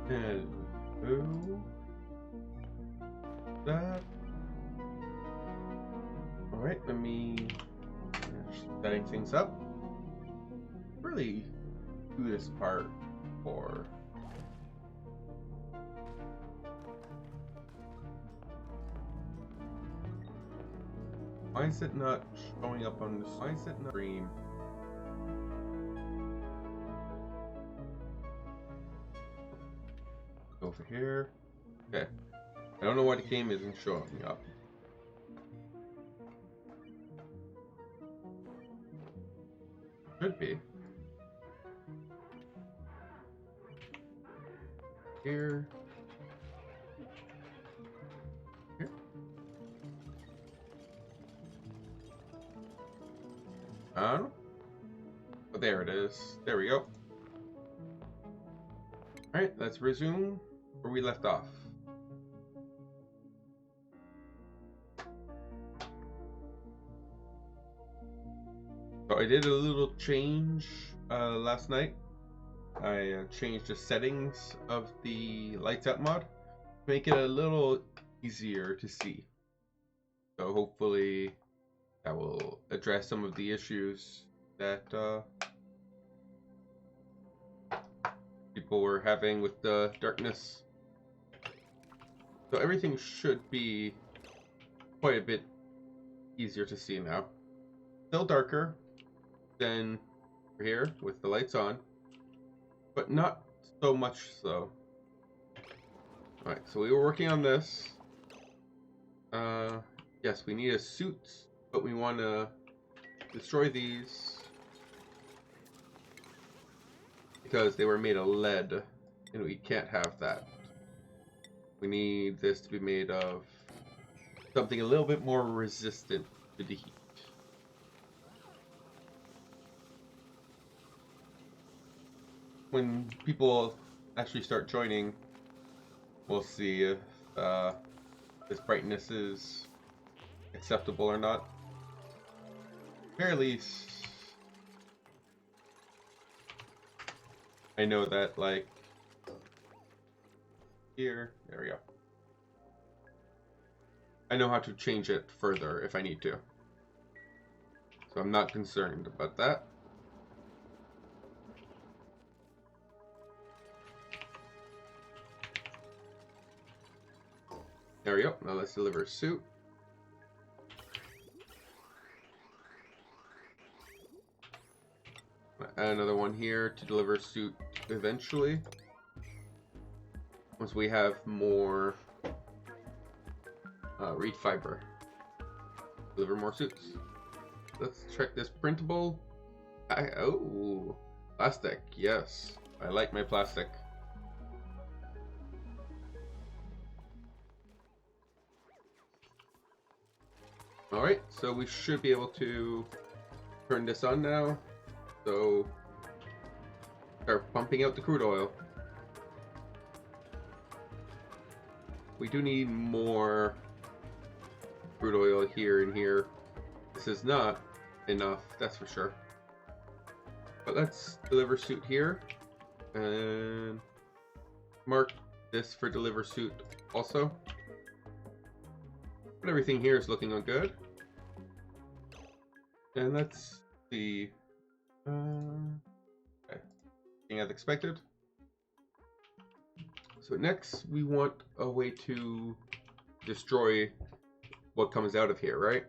Hello. That. Alright, let me finish setting things up. Really do this part for. Why is it not showing up on the Why is it not stream? Over here. Okay. I don't know why the game isn't showing up. Should be. Here. Here. I don't know. But there it is. There we go. Alright, let's resume where we left off. So I did a little change last night. I changed the settings of the lights out mod to make it a little easier to see. So hopefully that will address some of the issues that people were having with the darkness. So everything should be quite a bit easier to see now. Still darker than here with the lights on, but not so much so. Alright, so we were working on this. Yes, we need a suit, but we want to destroy these because they were made of lead, and we can't have that. We need this to be made of something a little bit more resistant to the heat. When people actually start joining, we'll see if this brightness is acceptable or not. At the very least, I know that, like, here, there we go. I know how to change it further if I need to. So I'm not concerned about that. There we go. Now let's deliver a suit. Add another one here to deliver a suit eventually. Once we have more reed fiber. Deliver more suits. Let's check this printable. Oh, plastic. Yes, I like my plastic. Alright, so we should be able to turn this on now. So, start pumping out the crude oil. We do need more crude oil here and here. This is not enough, that's for sure. But let's deliver suit here. And mark this for deliver suit also. But everything here is looking good. And let's see. Okay. As expected. So next we want a way to destroy what comes out of here, right?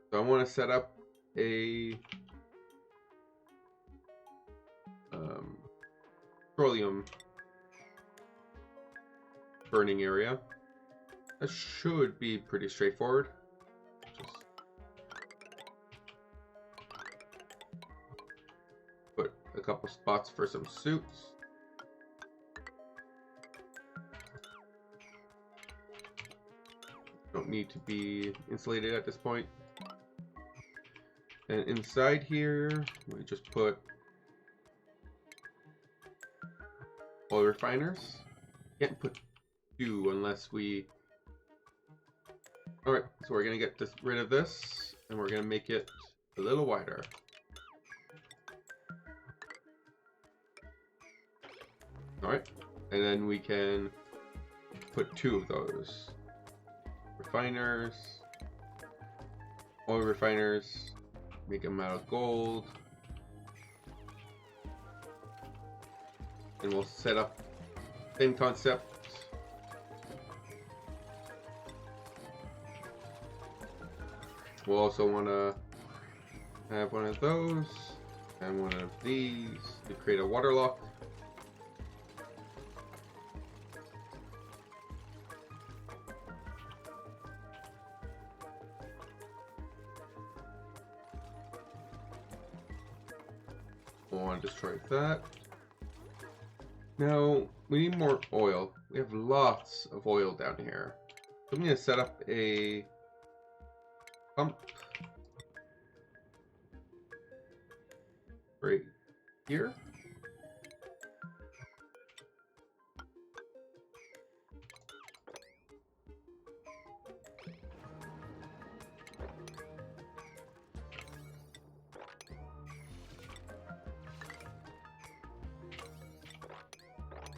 So I want to set up a petroleum burning area. That should be pretty straightforward. Just put a couple spots for some suits. Don't need to be insulated at this point. And inside here, we just put oil refiners. Can't put two unless we... Alright, so we're going to get rid of this, and we're going to make it a little wider. Alright, And then we can put 2 of those. Refiners. Oil refiners. Make them out of gold. And we'll set up same concept. We'll also want to have one of those and one of these to create a water lock. We'll want to destroy that. Now, we need more oil. We have lots of oil down here. So I'm going to set up a pump right here.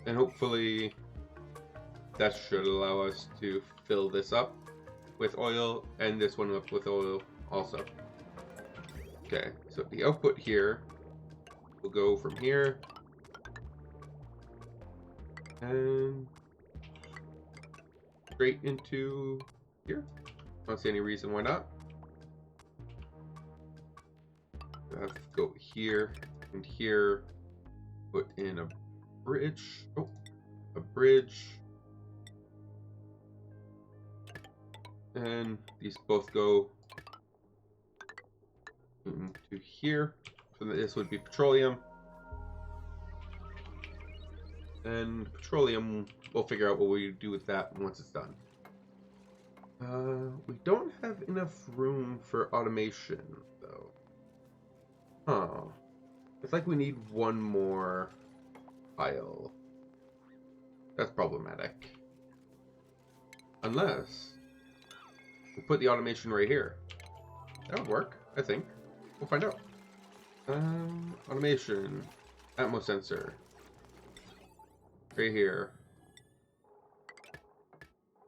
And hopefully that should allow us to fill this up with oil and this one up with oil also. Okay, so the output here will go from here and straight into here. I don't see any reason why not. I have to go here and here, put in a bridge. Oh, a bridge. And these both go into here. So this would be petroleum. And petroleum, we'll figure out what we do with that once it's done. We don't have enough room for automation, though. Huh. It's like we need one more pile. That's problematic. Unless we put the automation right here. That would work, I think. We'll find out. Automation. Atmos sensor. Right here.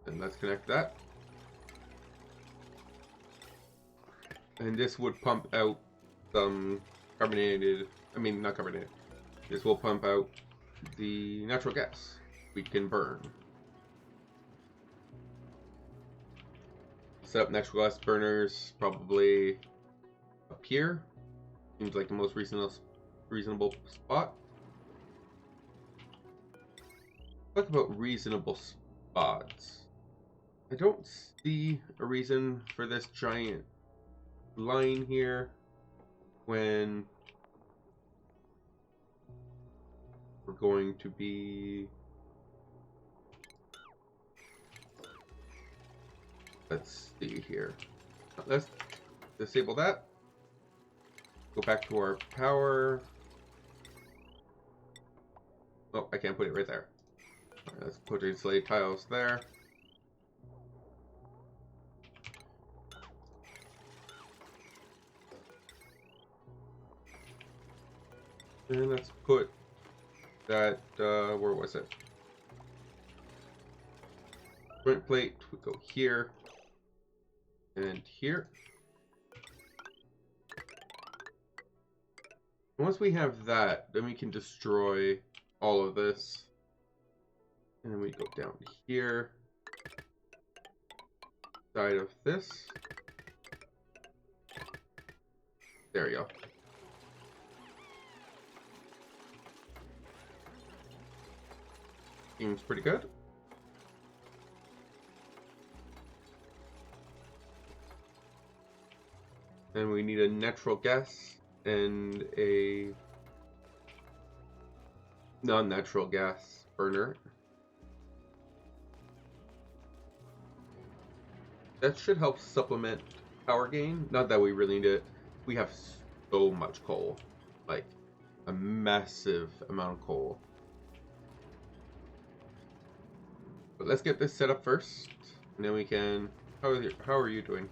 And let's connect that. And this would pump out some carbonated, not carbonated. This will pump out the natural gas we can burn. Set up natural gas burners probably up here. Seems like the most reasonable spot. Talk about reasonable spots. I don't see a reason for this giant line here when we're going to be, let's see here. Let's disable that. Go back to our power. Oh, I can't put it right there. All right, let's put insulated tiles there. And let's put that, where was it? Joint plate would go here and here. Once we have that, then we can destroy all of this. And then we go down here. Side of this. There you go. Seems pretty good. And we need a natural gas and a non-natural gas burner. That should help supplement power gain. Not that we really need it. We have so much coal. Like, a massive amount of coal. But let's get this set up first, and then we can... How are you doing?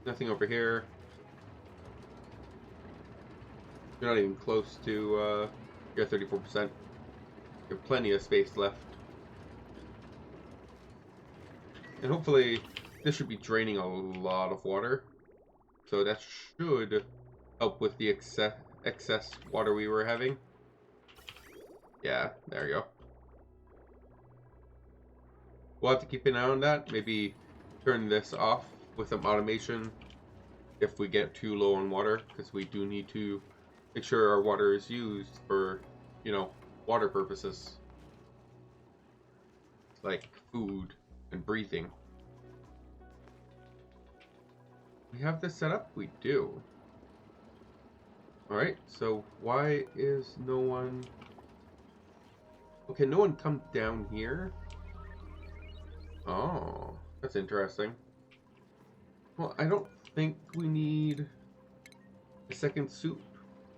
Nothing over here. You're not even close to... you're 34%. We have plenty of space left. And hopefully this should be draining a lot of water. So that should help with the excess water we were having. Yeah, there you go. We'll have to keep an eye on that. Maybe turn this off with some automation if we get too low on water, because we do need to make sure our water is used for, you know, water purposes. Like food and breathing. We have this set up? We do. Alright, so why is no one... Okay, no one come down here? Oh, that's interesting. Well, I don't think we need a second soup.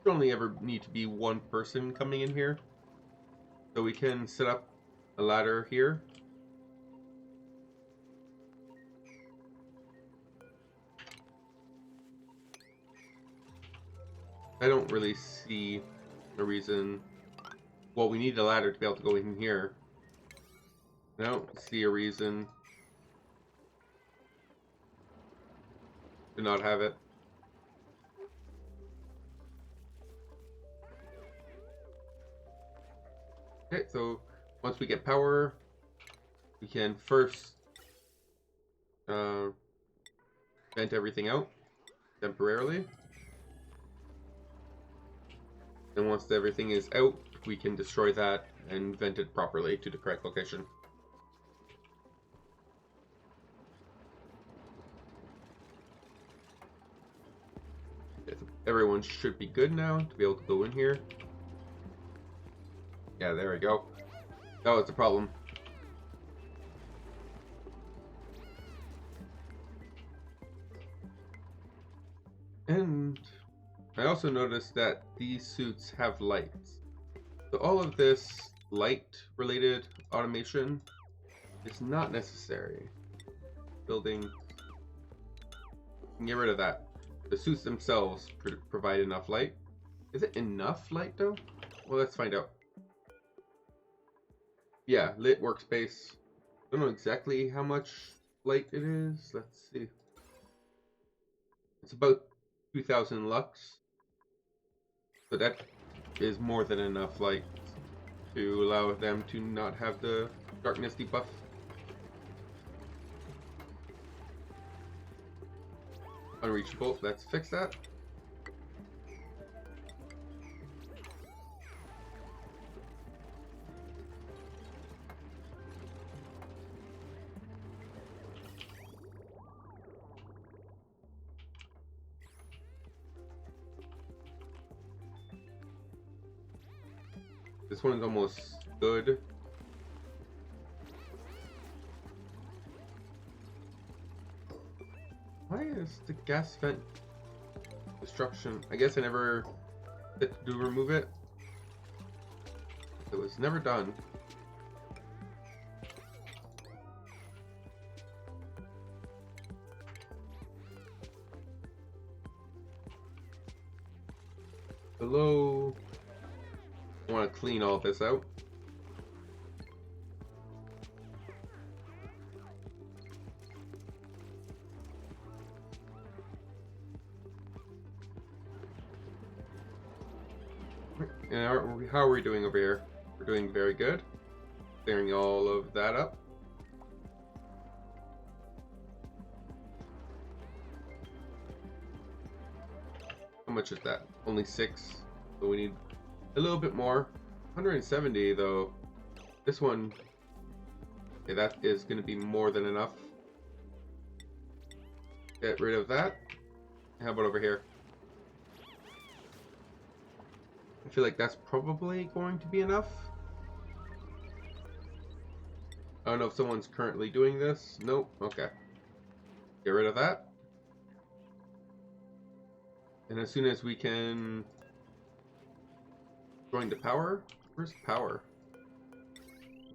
There only ever need to be one person coming in here. So we can set up a ladder here. I don't really see a reason. Well, we need a ladder to be able to go in here. I don't see a reason to not have it. Okay, so once we get power, we can first vent everything out temporarily. And once everything is out, we can destroy that and vent it properly to the correct location. Everyone should be good now to be able to go in here. Yeah, there we go. That was the problem. And I also noticed that these suits have lights. So all of this light-related automation is not necessary. Building... Get rid of that. The suits themselves provide enough light. Is it enough light, though? Well, let's find out. Yeah, lit workspace. I don't know exactly how much light it is. Let's see. It's about 2000 lux. So that is more than enough light to allow them to not have the darkness debuff. Unreachable. Let's fix that. This one's almost good. Why is the gas vent destruction? I guess I never did to remove it. It was never done. Below. I want to clean all this out. And how are we doing over here? We're doing very good. Clearing all of that up. How much is that? Only 6. So we need a little bit more. 170 though. This one, okay, that is going to be more than enough. Get rid of that. How about over here? I feel like that's probably going to be enough. I don't know if someone's currently doing this. Nope. Okay. Get rid of that. And as soon as we can join the power. Where's power?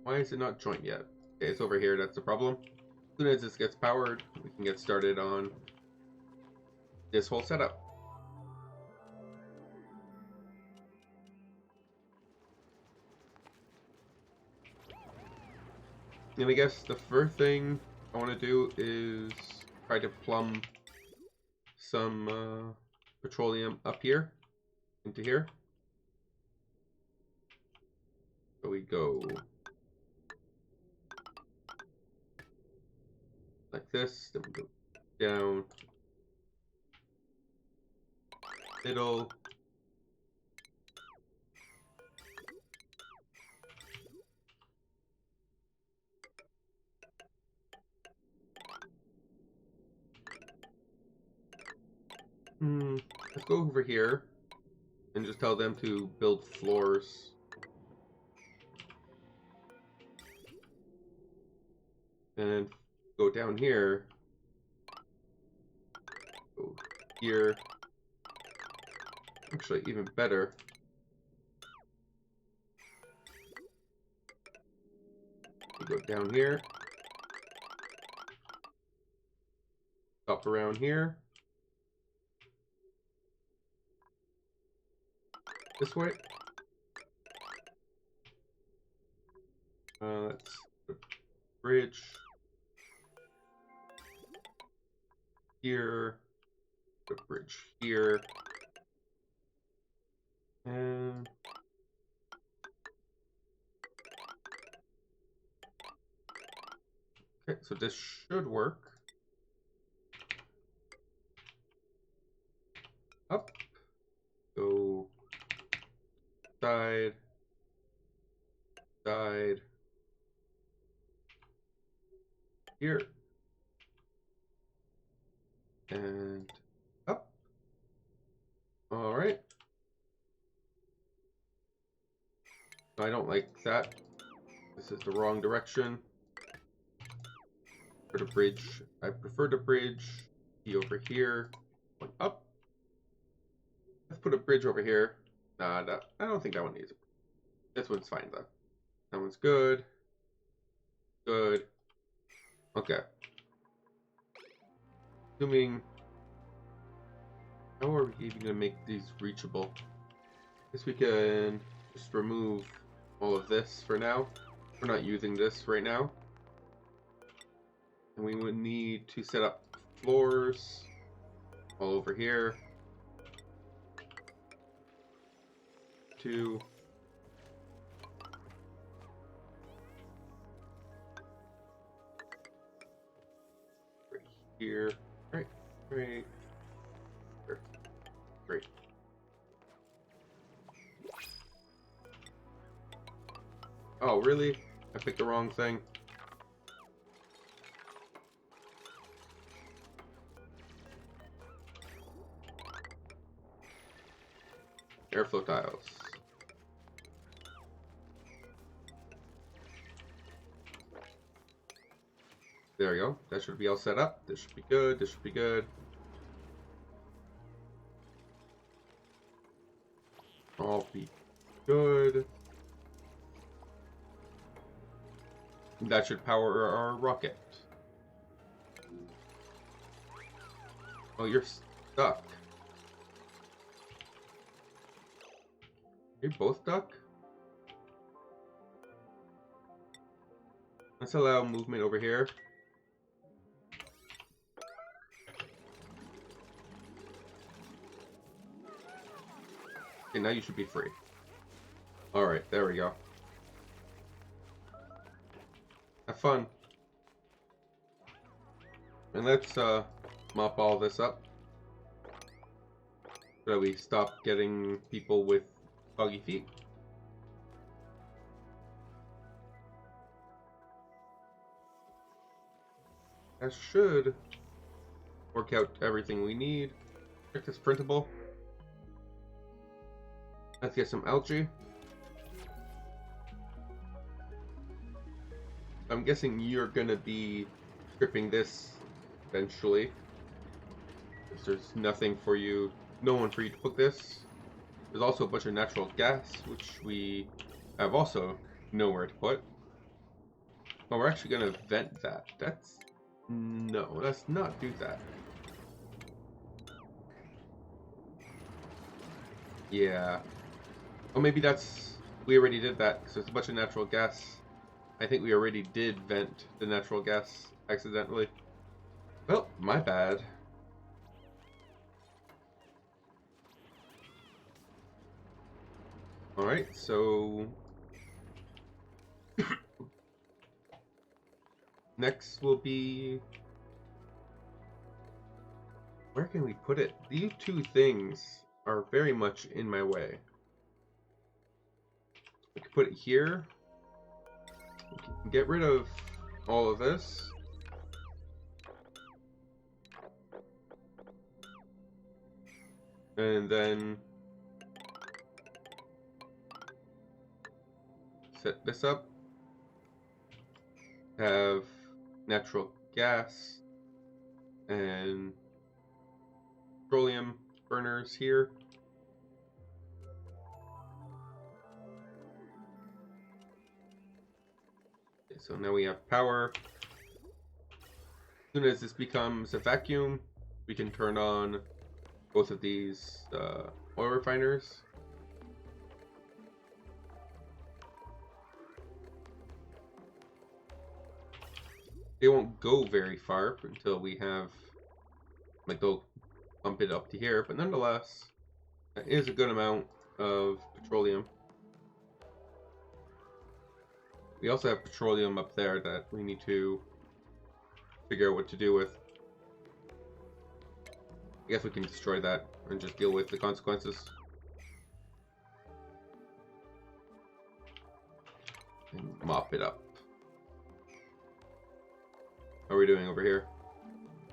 Why is it not joined yet? Okay, it's over here. That's the problem. As soon as this gets powered, we can get started on this whole setup. And I guess the first thing I want to do is try to plumb some petroleum up here, into here. So we go like this, then we go down, middle, let's go over here and just tell them to build floors. And go down here. Go here. Actually, even better. We go down here. Up around here. This way. Let's bridge here, the bridge here, and okay, so this should work. Up, go side, side, here, and up. All right. I don't like that. This is the wrong direction. For the bridge, I prefer the bridge be over here. One up. Let's put a bridge over here. Nah, I don't think that one needs it. This one's fine though. That one's good. Good. Okay. Assuming, how are we even gonna make these reachable? Guess we can just remove all of this for now. We're not using this right now. And we would need to set up floors all over here. 2. Right here. Right. Right. There. Great. Oh, really? I picked the wrong thing. Airflow tiles. There we go. That should be all set up. This should be good. This should be good. All be good. That should power our rocket. Oh, you're stuck. You're both stuck? Let's allow movement over here. Okay, now you should be free. Alright, there we go. Have fun. And let's mop all this up. So that we stop getting people with buggy feet. That should work out everything we need. Check this printable. Let's get some algae. I'm guessing you're gonna be stripping this eventually. Because there's nothing for you, no one for you to put this. There's also a bunch of natural gas, which we have also nowhere to put. Oh, we're actually gonna vent that. No, let's not do that. Yeah. Oh, maybe we already did that, because there's a bunch of natural gas I think we already did vent the natural gas accidentally. Well, my bad. Alright, so next will be, where can we put it? These two things are very much in my way. We can put it here. We can get rid of all of this. And then set this up. Have natural gas and petroleum burners here. Okay, so now we have power. As soon as this becomes a vacuum, we can turn on both of these oil refiners. They won't go very far until we have, like, they'll pump it up to here, but nonetheless, that is a good amount of petroleum. We also have petroleum up there that we need to figure out what to do with. I guess we can destroy that and just deal with the consequences. And mop it up. How are we doing over here?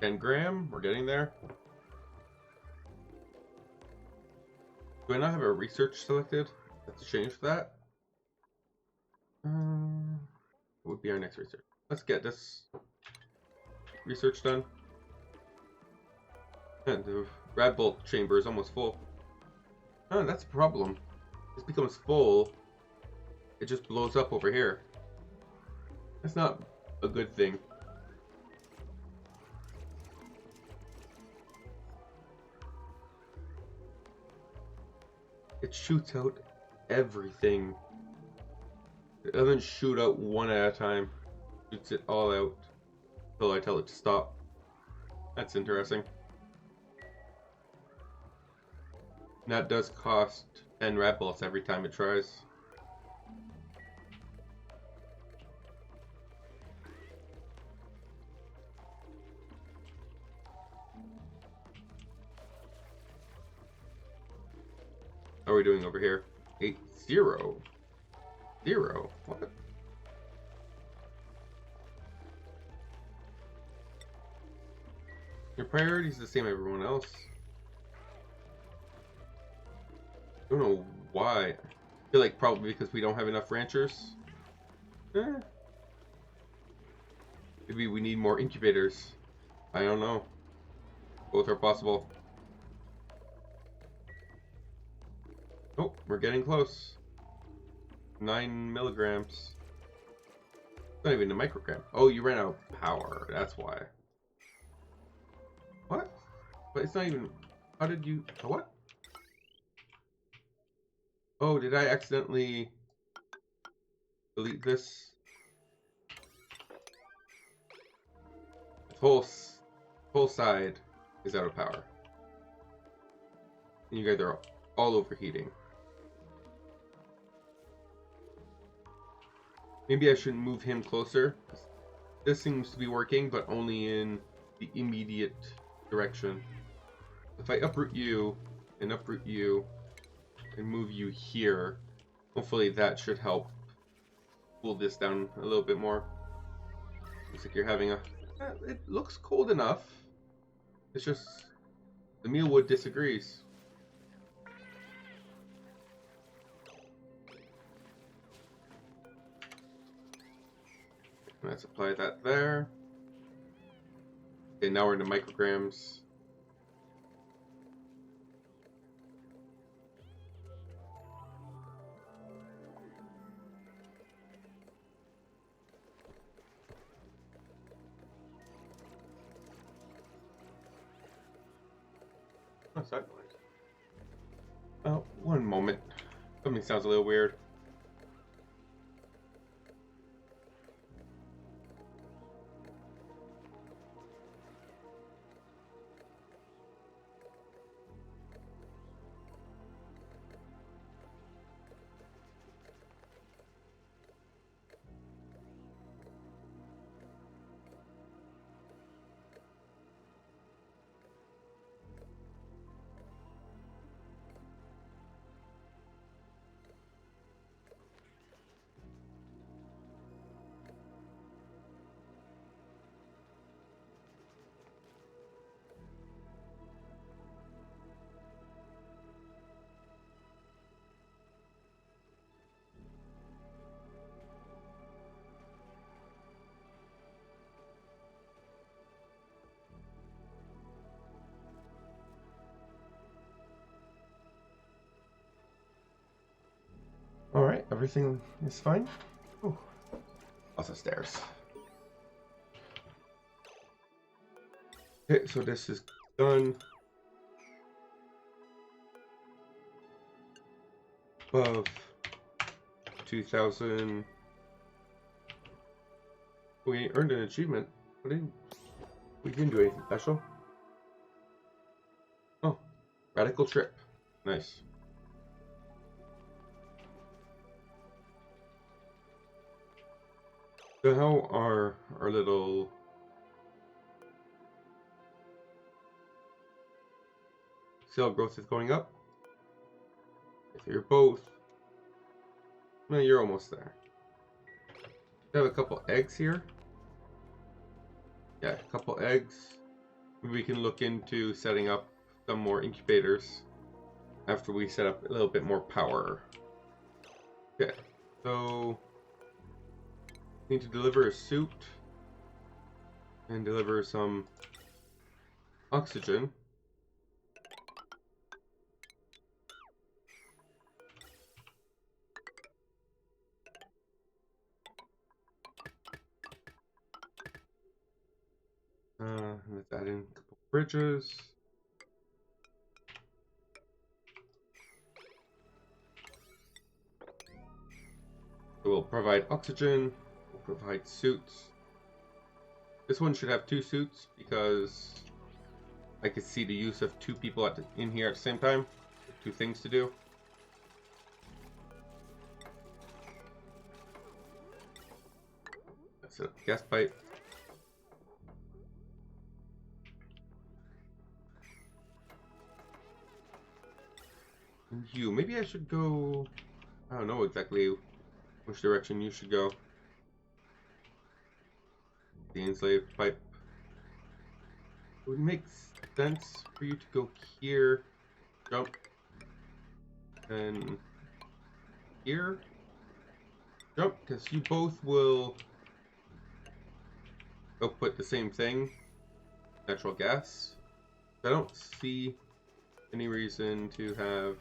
10 gram? We're getting there. Do I not have a research selected? Let's change that. What would be our next research? Let's get this research done. And the rad bolt chamber is almost full. Oh, that's a problem. This becomes full. It just blows up over here. That's not a good thing. It shoots out everything. It doesn't shoot out one at a time. It shoots it all out until I tell it to stop. That's interesting. And that does cost 10 rat bullets every time it tries. How are we doing over here? 8-0. 0. What? Your priority is the same as everyone else. I don't know why. I feel like probably because we don't have enough ranchers. Maybe we need more incubators. I don't know. Both are possible. Oh, we're getting close. 9 milligrams. Not even a microgram. Oh, you ran out of power. That's why. What? But it's not even... How did you... What? Oh, did I accidentally delete this? The whole side is out of power. And you guys are all overheating. Maybe I should move him closer. This seems to be working, but only in the immediate direction. If I uproot you and move you here, hopefully that should help cool this down a little bit more. Looks like you're having a... It looks cold enough. It's just the mealwood disagrees. Let's apply that there. Okay, now we're into micrograms. What's that noise? Oh, one moment. Something sounds a little weird. Alright, everything is fine. Oh, lots of stairs. Okay, so this is done. Above 2,000. We earned an achievement. We didn't do anything special. Oh, radical trip. Nice. So how are our little cell growth is going up? So you're both. No, you're almost there. We have a couple eggs here. Yeah, a couple eggs. We can look into setting up some more incubators after we set up a little bit more power. Okay, so need to deliver a suit and deliver some oxygen. Let's add in a couple bridges. So we'll provide oxygen, we'll provide suits. This one should have 2 suits because I could see the use of 2 people in here at the same time. 2 things to do. That's a gas pipe. And you, maybe I should go. I don't know exactly which direction you should go. The enslaved pipe. It would make sense for you to go here, jump, and here, jump, because you both will output the same thing, natural gas. I don't see any reason to have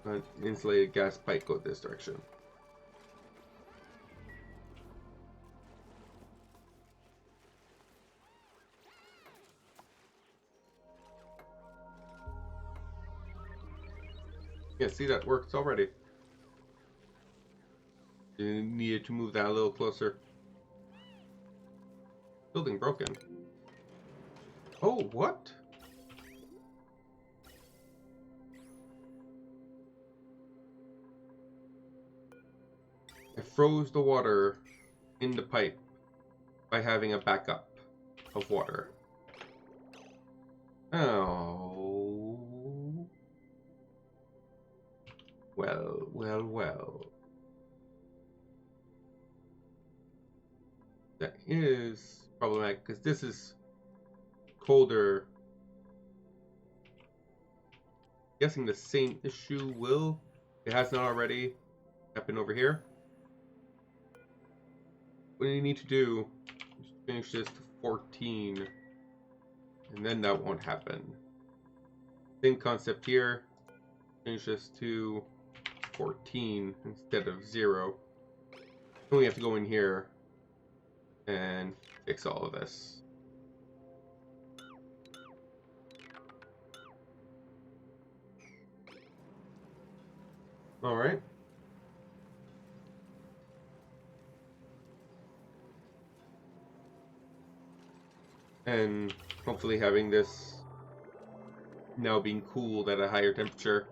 an insulated gas pipe go this direction. Yeah, see, that works already. You needed to move that a little closer. Building broken. Oh, what? I froze the water in the pipe by having a backup of water. Oh. Well, well, well. That is problematic because this is colder. Guessing the same issue will, it has not already, happen over here. What you need to do is change this to 14, and then that won't happen. Same concept here. Change this to 14 instead of 0. Then we have to go in here and fix all of this. All right. And hopefully having this now being cooled at a higher temperature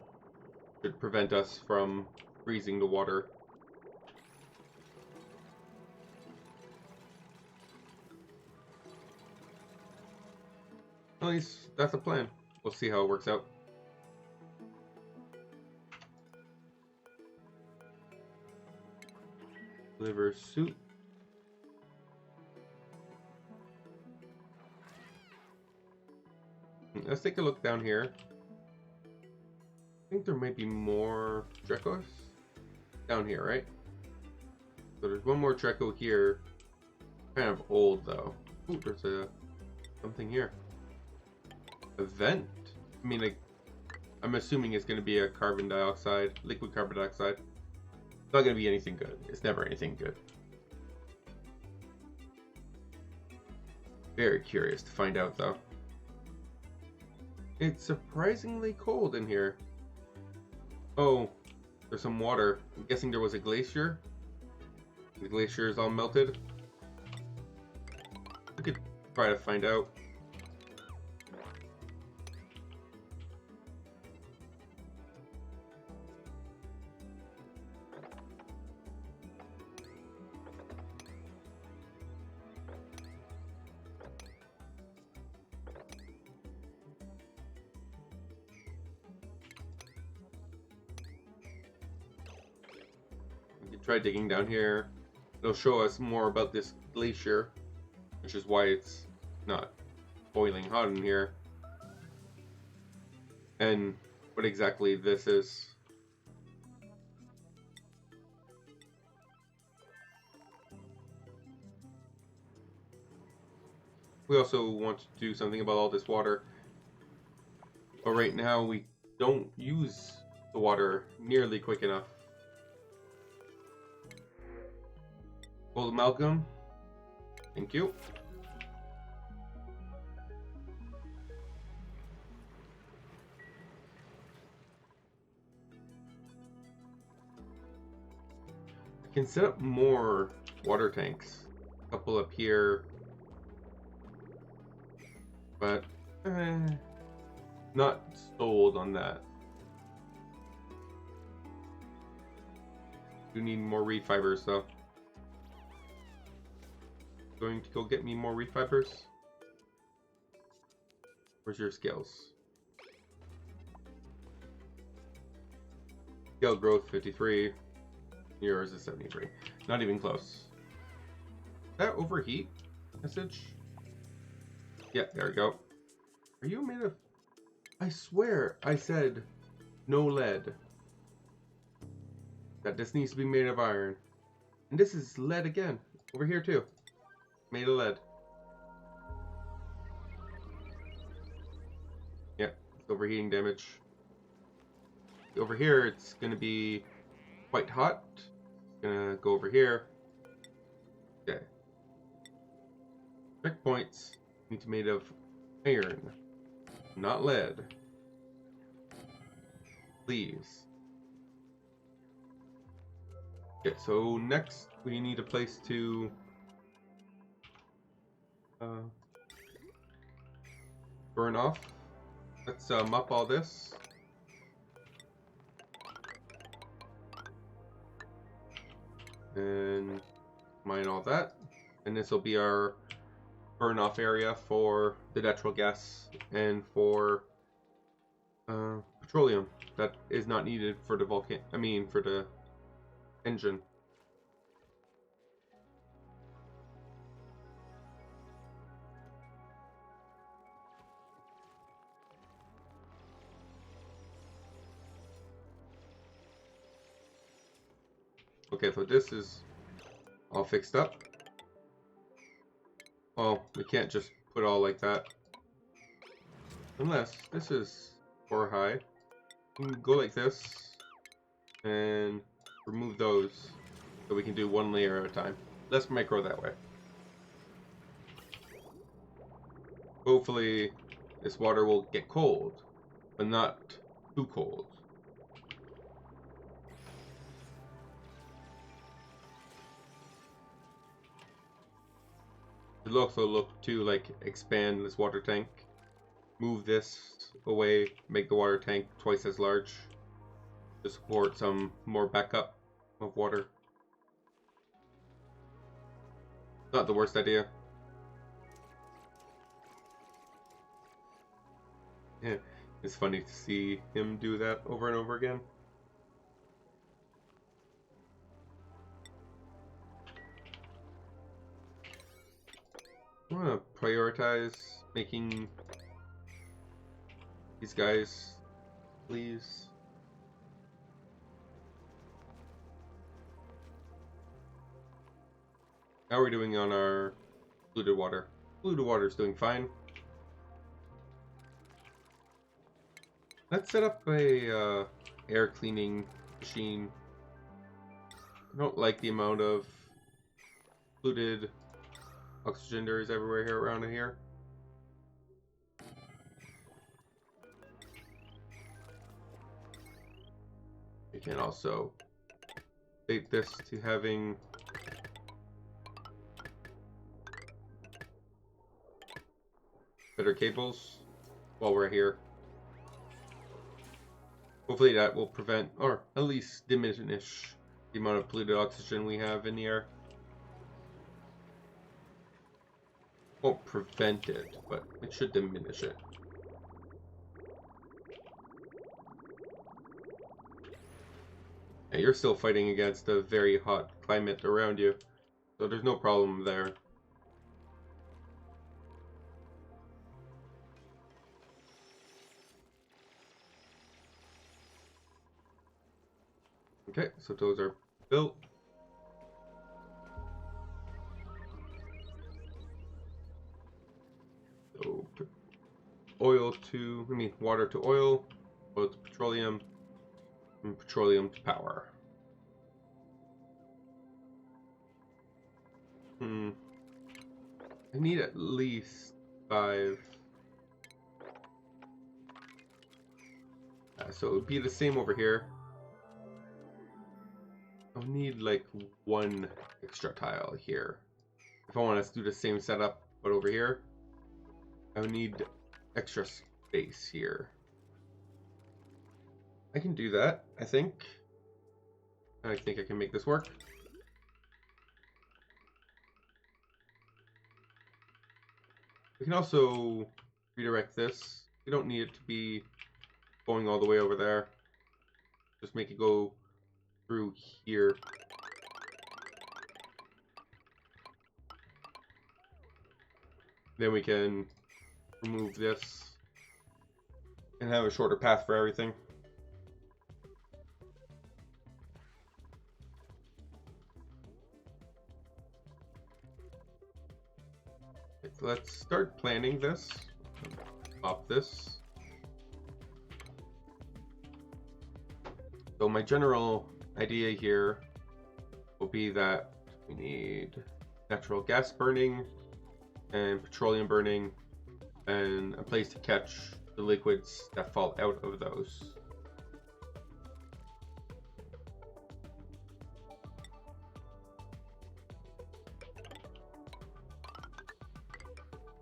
should prevent us from freezing the water. At least that's a plan. We'll see how it works out. Liver soup. Let's take a look down here. I think there might be more Drecos down here, right? So there's one more Dreco here. Kind of old though. Ooh, there's something here. A vent. I mean, like, I'm assuming it's going to be a carbon dioxide, liquid carbon dioxide. It's not going to be anything good. It's never anything good. Very curious to find out, though. It's surprisingly cold in here. Oh, there's some water. I'm guessing there was a glacier. The glacier is all melted. We could try to find out. Try digging down here. It'll show us more about this glacier, which is why it's not boiling hot in here, and what exactly this is. We also want to do something about all this water, but right now we don't use the water nearly quick enough. Gold amalgam. Thank you. I can set up more water tanks. A couple up here. But not sold on that. Do need more reed fibers though. Going to go get me more reed fibers. Where's your scales? Scale growth 53. Yours is 73. Not even close. Is that overheat message? Yeah, there we go. Are you made of... I swear I said no lead. That this needs to be made of iron. And this is lead again. Over here too. Made of lead. Yeah, it's overheating damage. Over here, it's going to be quite hot. It's going to go over here. Okay. Checkpoints need to be made of iron, not lead. Please. Okay, so next we need a place to burn off. Let's mop all this. And mine all that. And this will be our burn off area for the natural gas and for petroleum that is not needed for the for the engine. Okay, so this is all fixed up. Well, we can't just put it all like that. Unless this is 4 high. We can go like this and remove those so we can do one layer at a time. Less micro that way. Hopefully this water will get cold, but not too cold. It'll also look to like expand this water tank, move this away, make the water tank twice as large to support some more backup of water. Not the worst idea. Yeah, it's funny to see him do that over and over again. I want to prioritize making these guys, please. How are we doing on our polluted water? Polluted water is doing fine. Let's set up a air cleaning machine. I don't like the amount of polluted oxygen there is everywhere here around here. You can also update this to having better cables while we're here. Hopefully that will prevent, or at least diminish, the amount of polluted oxygen we have in the air. Won't prevent it, but it should diminish it. And you're still fighting against a very hot climate around you, so there's no problem there. Okay, so those are built. So water to oil to petroleum, and petroleum to power. I need at least 5. So it would be the same over here. I'll need like 1 extra tile here. If I want to do the same setup, but over here, I would need extra space here. I can do that, I think. I think I can make this work. We can also redirect this. We don't need it to be going all the way over there. Just make it go through here. Then we can remove this and have a shorter path for everything. Okay, so let's start planning this. Pop this. So my general idea here will be that we need natural gas burning and petroleum burning and a place to catch the liquids that fall out of those.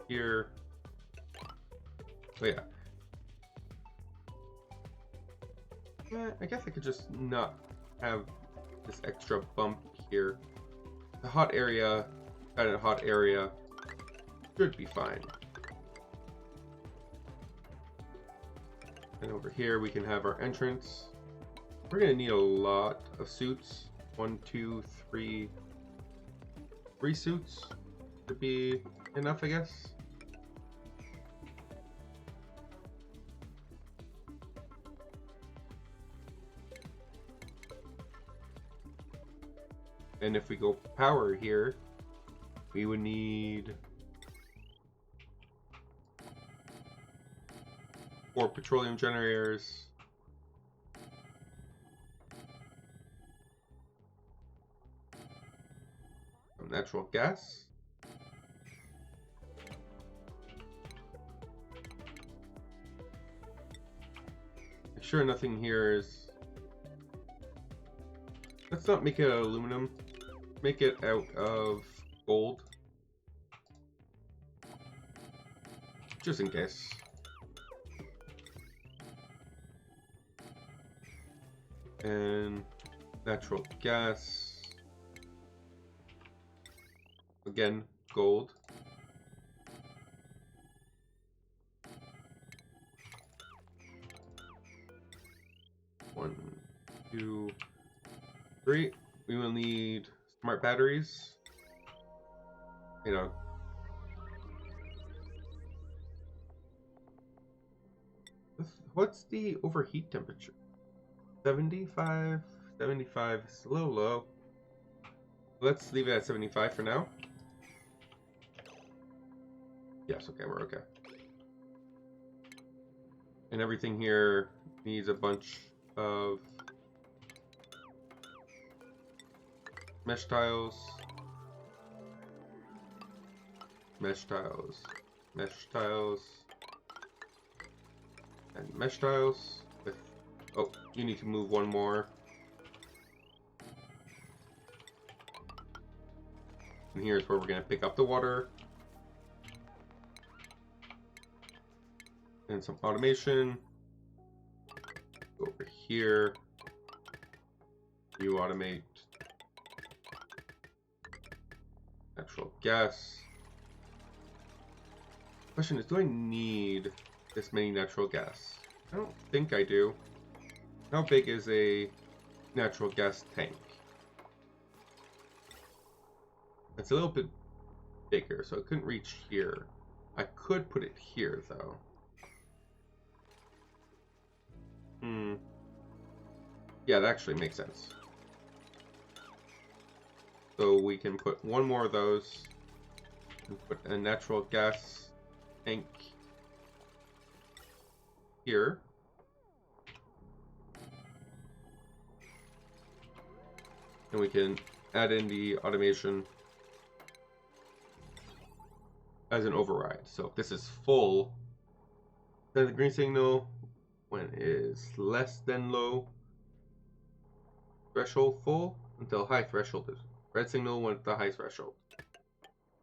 Here. So yeah. I guess I could just not have this extra bump here. The hot area, kind of hot area, should be fine. And over here we can have our entrance. We're gonna need a lot of suits. 1, 2, 3. 3 suits should be enough, I guess. And if we go power here, we would need 4 petroleum generators, some natural gas, make sure nothing here is, let's not make it out of aluminum, make it out of gold, just in case. And natural gas, again gold. One, 2, 3. We will need smart batteries. You know, what's the overheat temperature? 75? 75 is a little low. Let's leave it at 75 for now. Yes, okay, we're okay. And everything here needs a bunch of mesh tiles, mesh tiles, mesh tiles, and mesh tiles with, oh, you need to move one more. And here's where we're going to pick up the water. And some automation. Go over here. You automate natural gas. Question is, do I need this many natural gas? I don't think I do. How big is a natural gas tank? It's a little bit bigger, so it couldn't reach here. I could put it here, though. Yeah, that actually makes sense. So we can put one more of those and put a natural gas tank here. And we can add in the automation as an override. So if this is full, then the green signal, when it is less than low threshold full, until high threshold is red signal when it's the high threshold.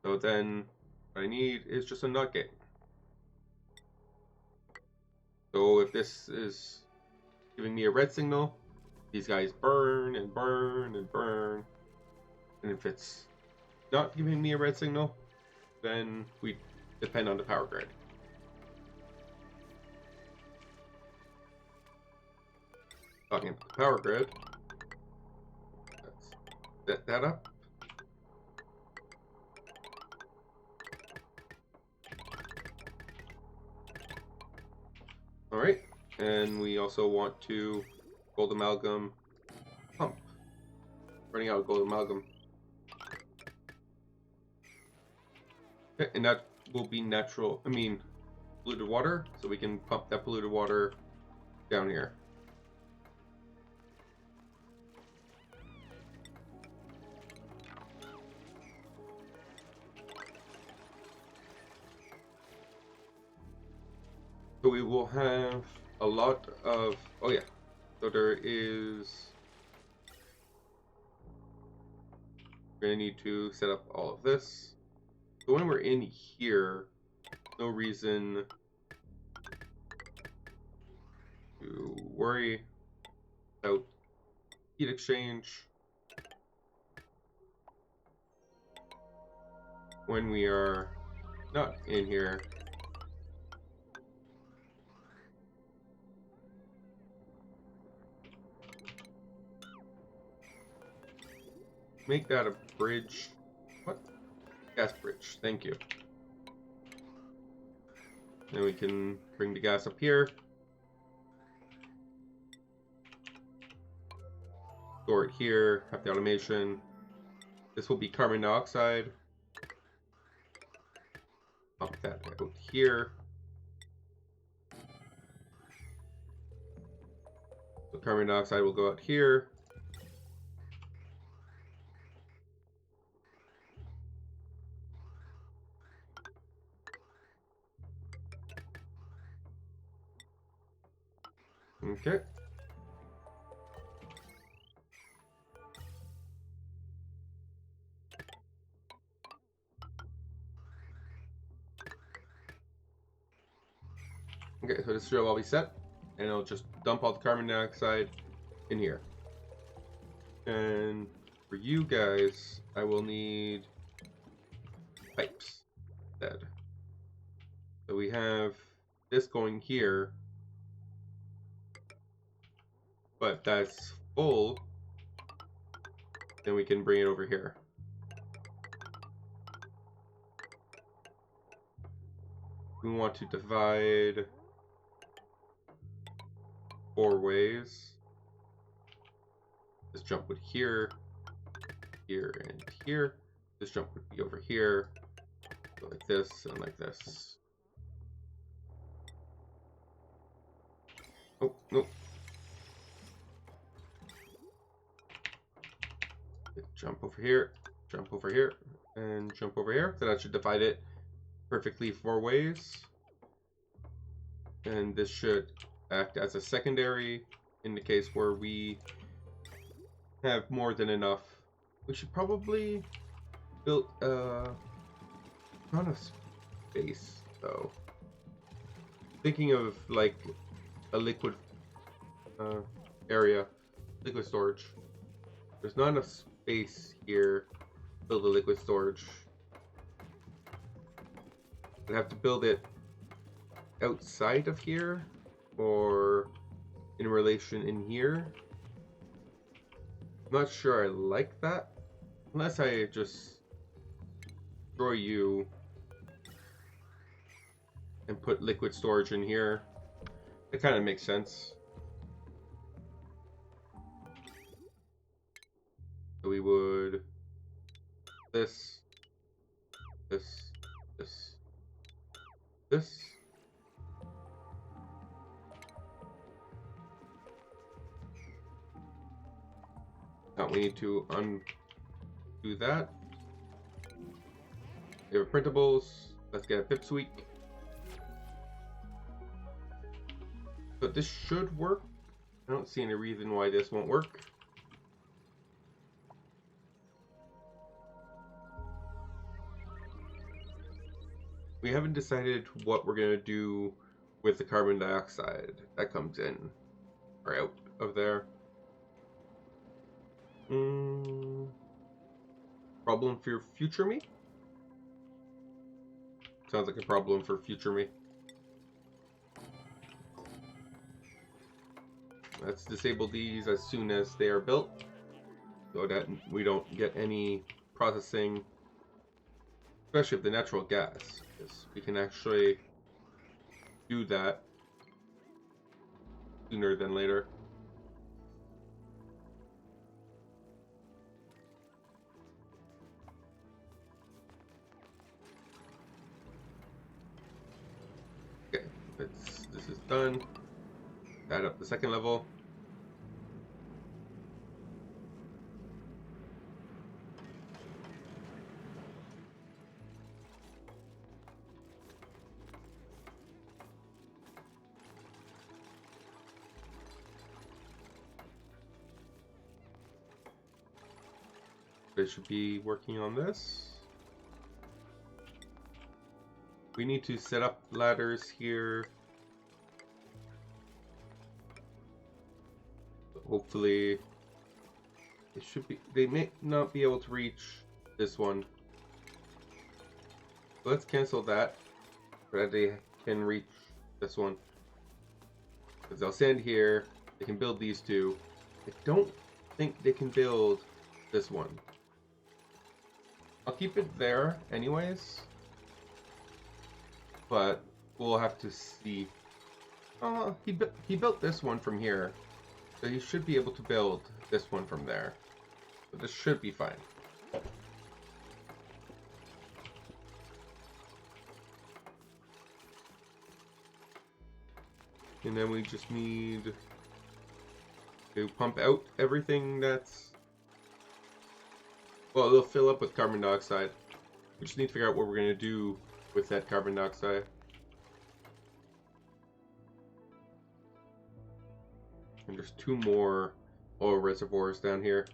So then what I need is just a NOT gate. So if this is giving me a red signal, these guys burn and burn and burn. And if it's not giving me a red signal, then we depend on the power grid. Talking about the power grid, let's set that up. Alright, and we also want to gold amalgam pump. Running out of gold amalgam. Okay, and that will be polluted water, so we can pump that polluted water down here. So we will have a lot of, oh yeah, so there is, we're going to need to set up all of this. So when we're in here, no reason to worry about heat exchange. When we are not in here, make that a bridge. What? Gas bridge. Thank you. And we can bring the gas up here. Store it here. Have the automation. This will be carbon dioxide. Pump that out here. So carbon dioxide will go out here. Okay. Okay, so this should all be set, and it'll just dump all the carbon dioxide in here. And for you guys, I will need pipes instead. So we have this going here, but that's full, then we can bring it over here. We want to divide 4 ways. This jump would here, here, and here. This jump would be over here, so like this and like this. Oh, nope. jump over here, and jump over here. So that should divide it perfectly 4 ways. And this should act as a secondary in the case where we have more than enough. We should probably build a ton of space, though. Thinking of like a liquid area, liquid storage. There's not enough space here to build a liquid storage. I'd have to build it outside of here or in relation in here. I'm not sure I like that. Unless I just destroy you and put liquid storage in here. It kind of makes sense. So we would this. Now we need to undo that. We have printables. Let's get a pipsqueak. But this should work. I don't see any reason why this won't work. We haven't decided what we're going to do with the carbon dioxide that comes in or out of there. Problem for future me? Sounds like a problem for future me. Let's disable these as soon as they are built so that we don't get any processing, especially of the natural gas, because we can actually do that sooner than later. Okay, this is done. Add up the second level. They should be working on this. We need to set up ladders here. Hopefully, it should be. They may not be able to reach this one. Let's cancel that so that they can reach this one. Because they'll stand here. They can build these two. I don't think they can build this one. I'll keep it there anyways. But we'll have to see. He built this one from here. So you should be able to build this one from there. So this should be fine. And then we just need to pump out everything that's... Well, it'll fill up with carbon dioxide. We just need to figure out what we're going to do with that carbon dioxide. And there's 2 more oil reservoirs down here.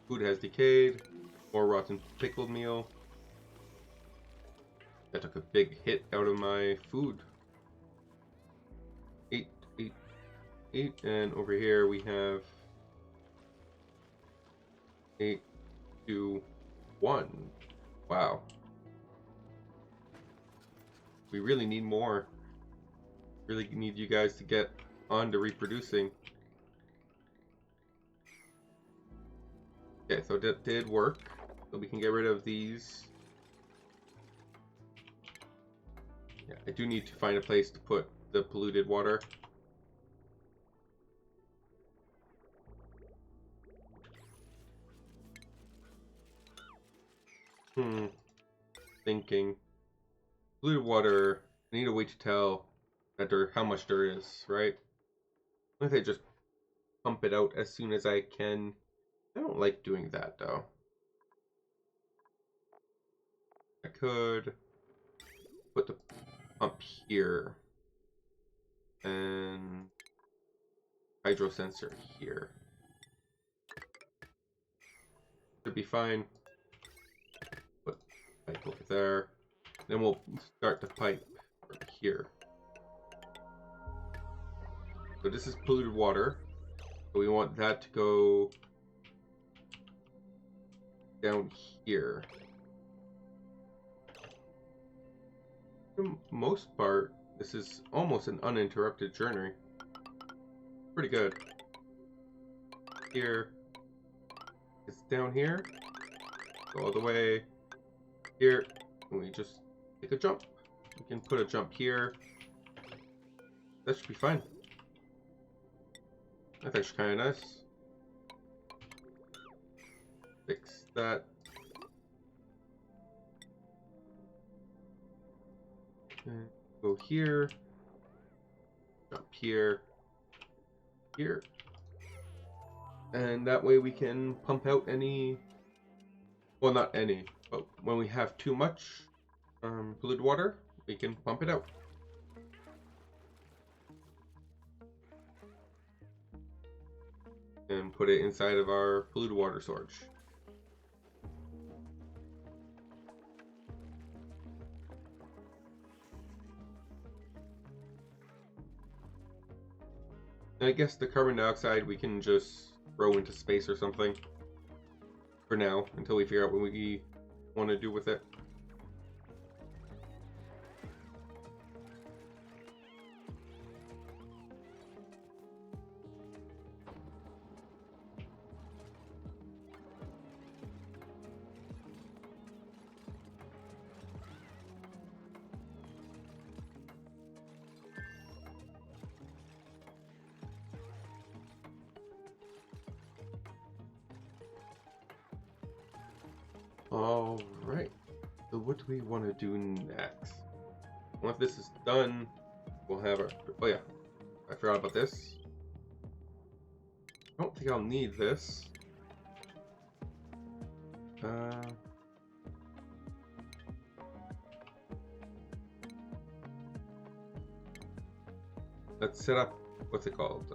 Food has decayed. More rotten pickled meal. That took a big hit out of my food. 8. And over here we have 8, 2, 1. Wow. We really need more. Really need you guys to get on to reproducing. Okay, so that did work. So we can get rid of these. Yeah, I do need to find a place to put the polluted water. Thinking. Polluted water, I need a way to tell that there, how much there is, right? What if I just pump it out as soon as I can? I don't like doing that though. I could put the pump here and hydro sensor here. Should be fine. Put pipe over there. Then we'll start the pipe from here. So this is polluted water. So we want that to go down here. For the most part, this is almost an uninterrupted journey. Pretty good. Here. It's down here. Go all the way here. And we just take a jump. We can put a jump here. That should be fine. That's actually kind of nice. Fix that. And go here. Jump here. Here. And that way we can pump out any, well, not any, but when we have too much polluted water, we can pump it out. And put it inside of our polluted water storage. And I guess the carbon dioxide we can just throw into space or something for now, until we figure out what we want to do with it. Alright, so what do we want to do next? Once this is done, we'll have our... Oh yeah, I forgot about this. I don't think I'll need this. Let's set up, what's it called?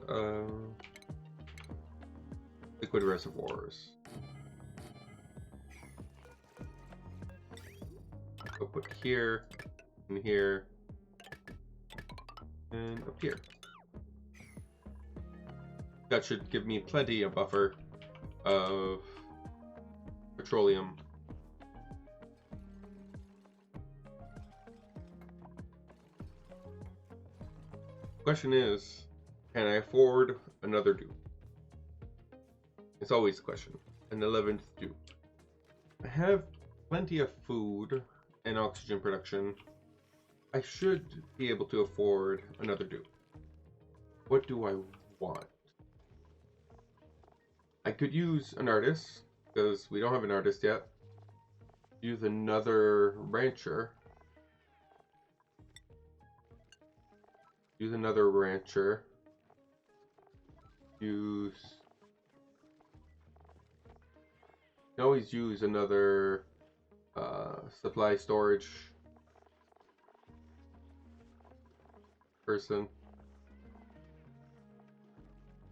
Liquid reservoirs. I'll put here, and here, and up here. That should give me plenty of buffer of petroleum. Question is, can I afford another dupe? It's always a question. An 11th dupe. I have plenty of food and oxygen production. I should be able to afford another dupe. What do I want? I could use an artist, because we don't have an artist yet. Use another rancher. Use another rancher. Use... You can always use another supply storage person.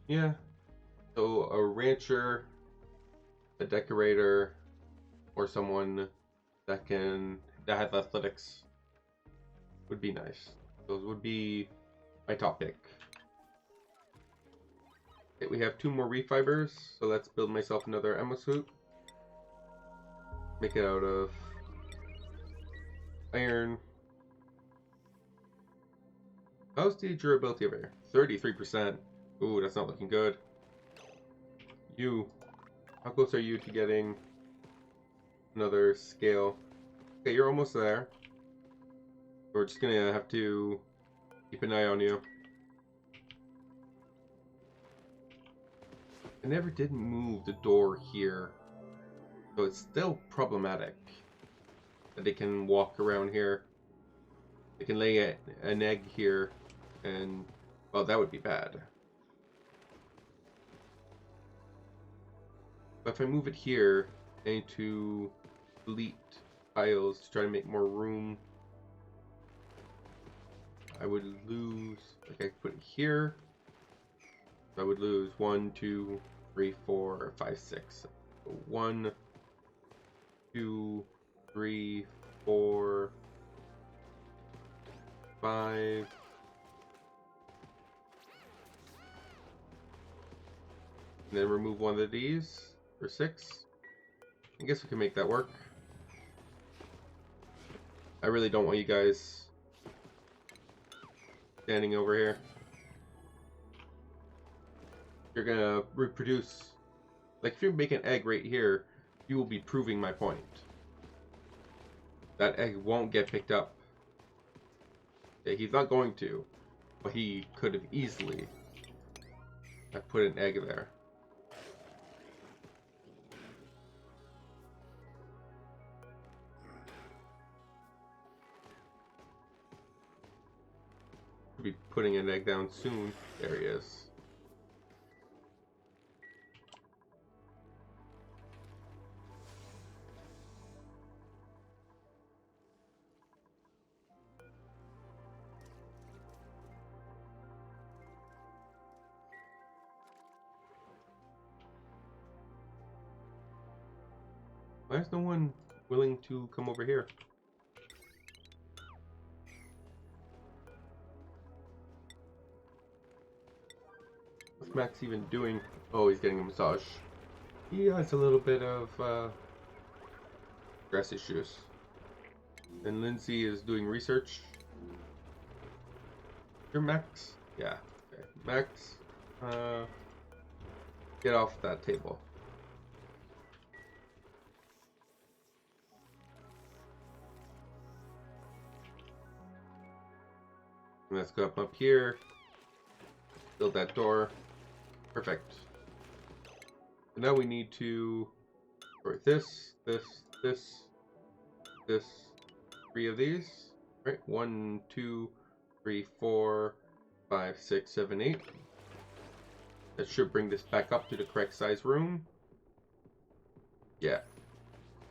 Yeah. So a rancher, a decorator, or someone that has athletics would be nice. Those would be my top pick. Okay, we have 2 more reef fibers, so let's build myself another ammo suit. Make it out of iron. How's the durability of air? 33%. Ooh, that's not looking good. You. How close are you to getting another scale? Okay, you're almost there. We're just gonna have to keep an eye on you. I never did move the door here. So it's still problematic that they can walk around here. They can lay an egg here And, well, that would be bad. But if I move it here, I need to delete tiles to try to make more room. I would lose, like I could put it here. I would lose 1, 2, 3, 4, 5, 6. 1, 2, 3, 4, 5. And then remove one of these for 6. I guess we can make that work. I really don't want you guys standing over here. You're gonna reproduce. Like if you make an egg right here, you will be proving my point. That egg won't get picked up. Yeah, he's not going to, but he could have easily. I put an egg there. Could be putting an egg down soon. There he is. Why is no one willing to come over here? What's Max even doing? Oh, he's getting a massage. He has a little bit of stress issues. And Lindsay is doing research. You're Max? Yeah. Okay. Max, get off that table. Let's go up here. Build that door. Perfect. And now we need to sort this. 3 of these. Right? 1, 2, 3, 4, 5, 6, 7, 8. That should bring this back up to the correct size room. Yeah.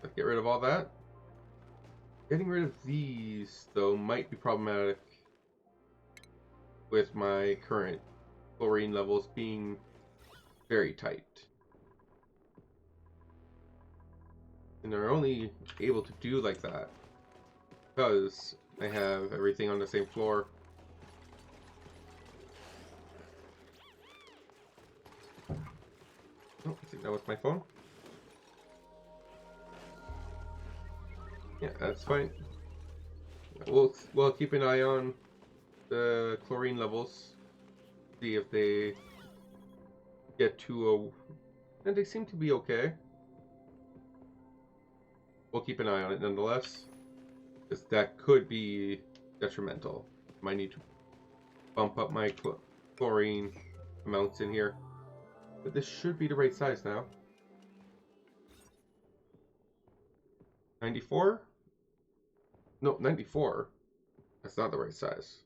Let's get rid of all that. Getting rid of these, though, might be problematic with my current chlorine levels being very tight. And they're only able to do like that because I have everything on the same floor. Oh, I think that was my phone. Yeah, that's fine. We'll keep an eye on the chlorine levels. See if they get to a... And they seem to be okay. We'll keep an eye on it nonetheless. Because that could be detrimental. Might need to bump up my chlorine amounts in here. But this should be the right size now. 94? No, 94. That's not the right size.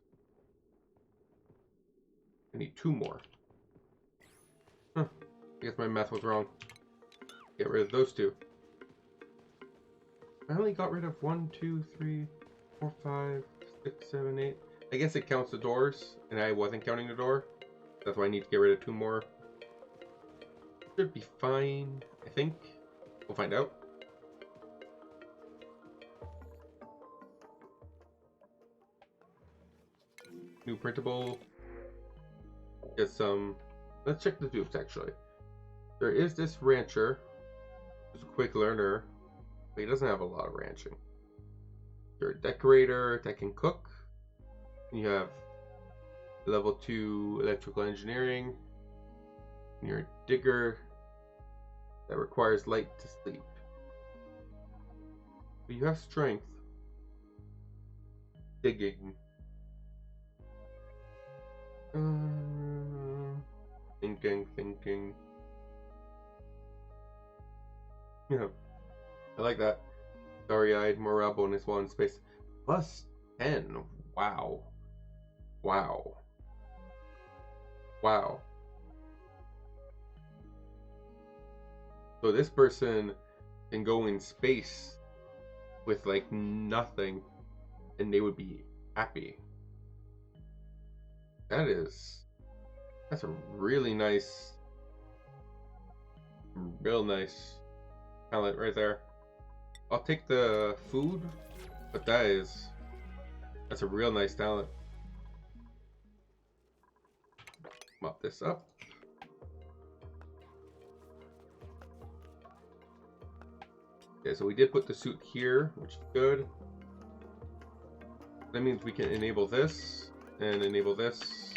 I need 2 more. Huh. I guess my math was wrong. Get rid of those 2. I only got rid of 1, 2, 3, 4, 5, 6, 7, 8. I guess it counts the doors, and I wasn't counting the door. That's why I need to get rid of 2 more. Should be fine, I think. We'll find out. New printable. Get some. Let's check the dupes actually. There is this rancher. Who's a quick learner. But he doesn't have a lot of ranching. You're a decorator that can cook. And you have level 2 electrical engineering. And you're a digger that requires light to sleep. But you have strength. Digging. Thinking. Yeah. I like that. Starry-eyed, morale bonus while in space. +10. Wow. Wow. Wow. So this person can go in space with like nothing and they would be happy. That's a really nice, real nice talent right there. I'll take the food, but that's a real nice talent. Mop this up. Okay, so we did put the suit here, which is good. That means we can enable this and enable this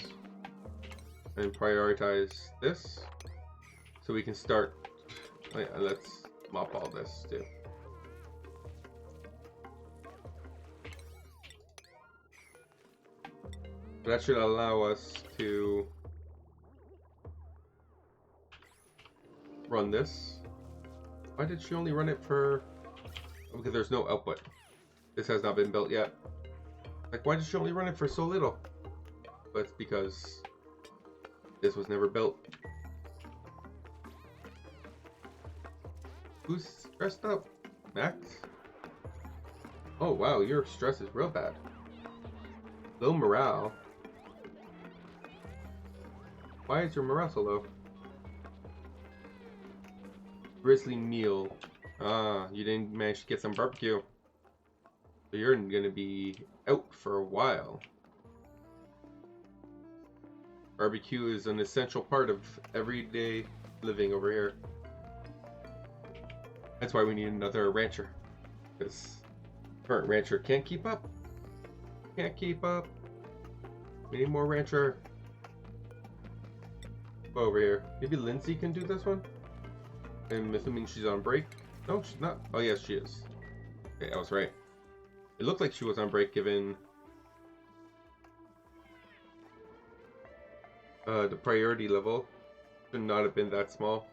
and prioritize this. So we can start. Oh yeah, let's mop all this too. That should allow us to run this. Why did she only run it for... Oh, because there's no output. This has not been built yet. Like, why did she only run it for so little? But it's because this was never built. Who's stressed up? Max? Oh wow, your stress is real bad. Low morale. Why is your morale so low? Grizzly meal. Ah, you didn't manage to get some barbecue. So you're gonna be out for a while. Barbecue is an essential part of everyday living over here. That's why we need another rancher. Because current rancher can't keep up. Can't keep up. We need more rancher. Go over here. Maybe Lindsay can do this one? I'm assuming she's on break. No, she's not. Oh, yes, she is. Okay, I was right. It looked like she was on break given the priority level. Should not have been that small.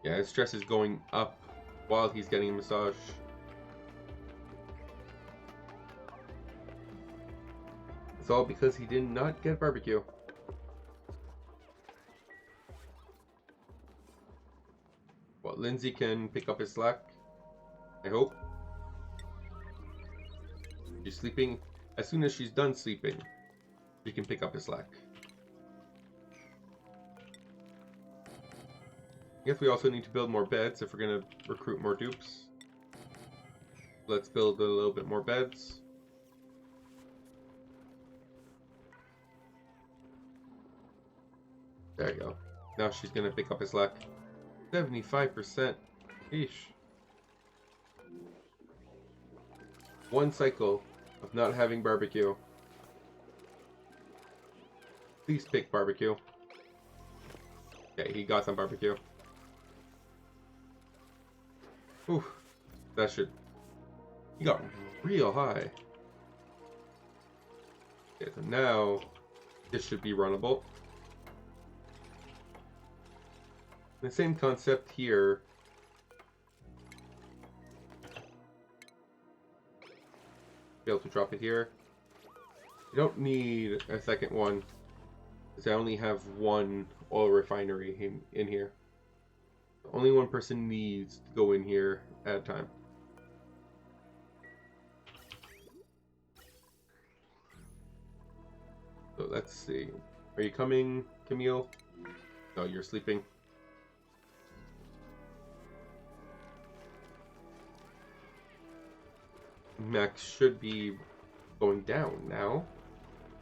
Yeah, his stress is going up while he's getting a massage. It's all because he did not get barbecue. Well, Lindsay can pick up his slack. I hope. She's sleeping. As soon as she's done sleeping, she can pick up his slack. I guess we also need to build more beds if we're going to recruit more dupes. Let's build a little bit more beds. There you go. Now she's going to pick up his slack. 75%. Eesh. One cycle of not having barbecue. Please pick barbecue. Okay, he got some barbecue. Ooh, that should... He got real high. Okay, so now this should be runnable. The same concept here. Be able to drop it here. You don't need a second one, because I only have one oil refinery in here. Only one person needs to go in here at a time. So let's see. Are you coming, Camille? No, you're sleeping. Max should be going down now.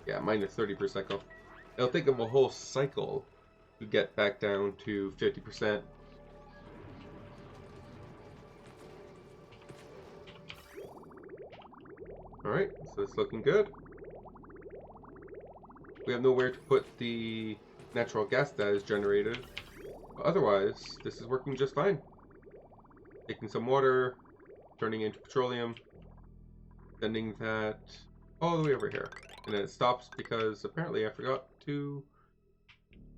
Yeah, minus 30 per cycle. It'll take him a whole cycle to get back down to 50%. Alright, so it's looking good. We have nowhere to put the natural gas that is generated. But otherwise, this is working just fine. Taking some water, turning into petroleum, sending that all the way over here. And then it stops because apparently I forgot to...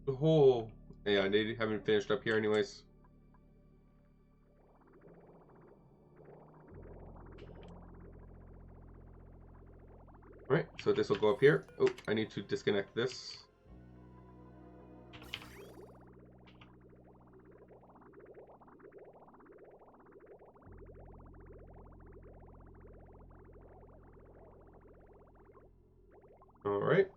The whole... Yeah, they haven't finished up here anyways. Alright, so this will go up here. Oh, I need to disconnect this. Alright.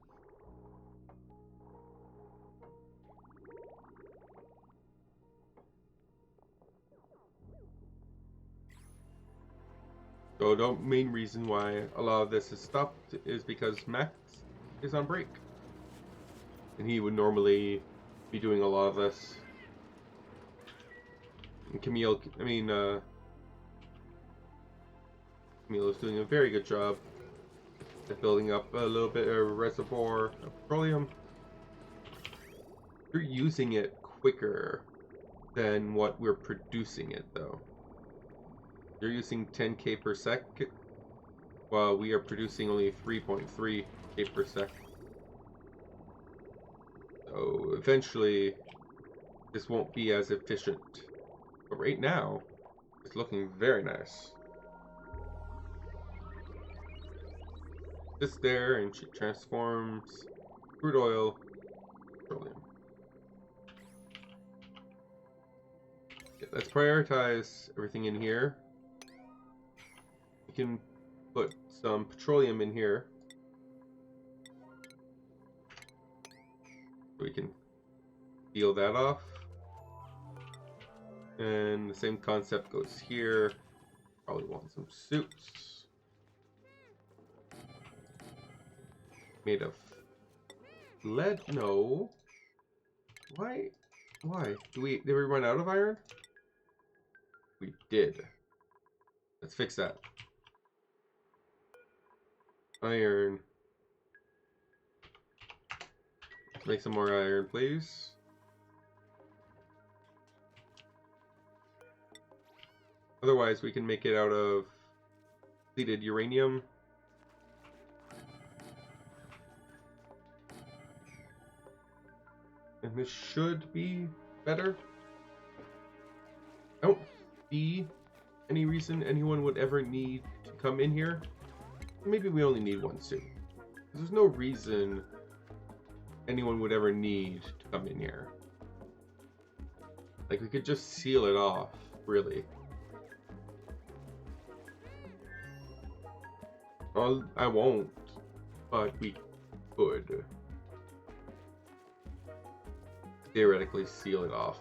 So the main reason why a lot of this is stopped is because Max is on break. And he would normally be doing a lot of this. And Camille is doing a very good job at building up a little bit of a reservoir of petroleum. You're using it quicker than what we're producing it, though. You're using 10k per sec, while we are producing only 3.3k per sec. So eventually, this won't be as efficient. But right now, it's looking very nice. This there, and she transforms crude oil, petroleum. Okay, let's prioritize everything in here. We can put some petroleum in here. We can peel that off. And the same concept goes here. Probably want some suits. Made of lead? No. Why? Why? Did we run out of iron? We did. Let's fix that. Iron. Let's make some more iron, please. Otherwise, we can make it out of depleted uranium. And this should be better. I don't see any reason anyone would ever need to come in here. Maybe we only need one suit. There's no reason anyone would ever need to come in here. Like, we could just seal it off, really. Well, I won't, but we could theoretically seal it off.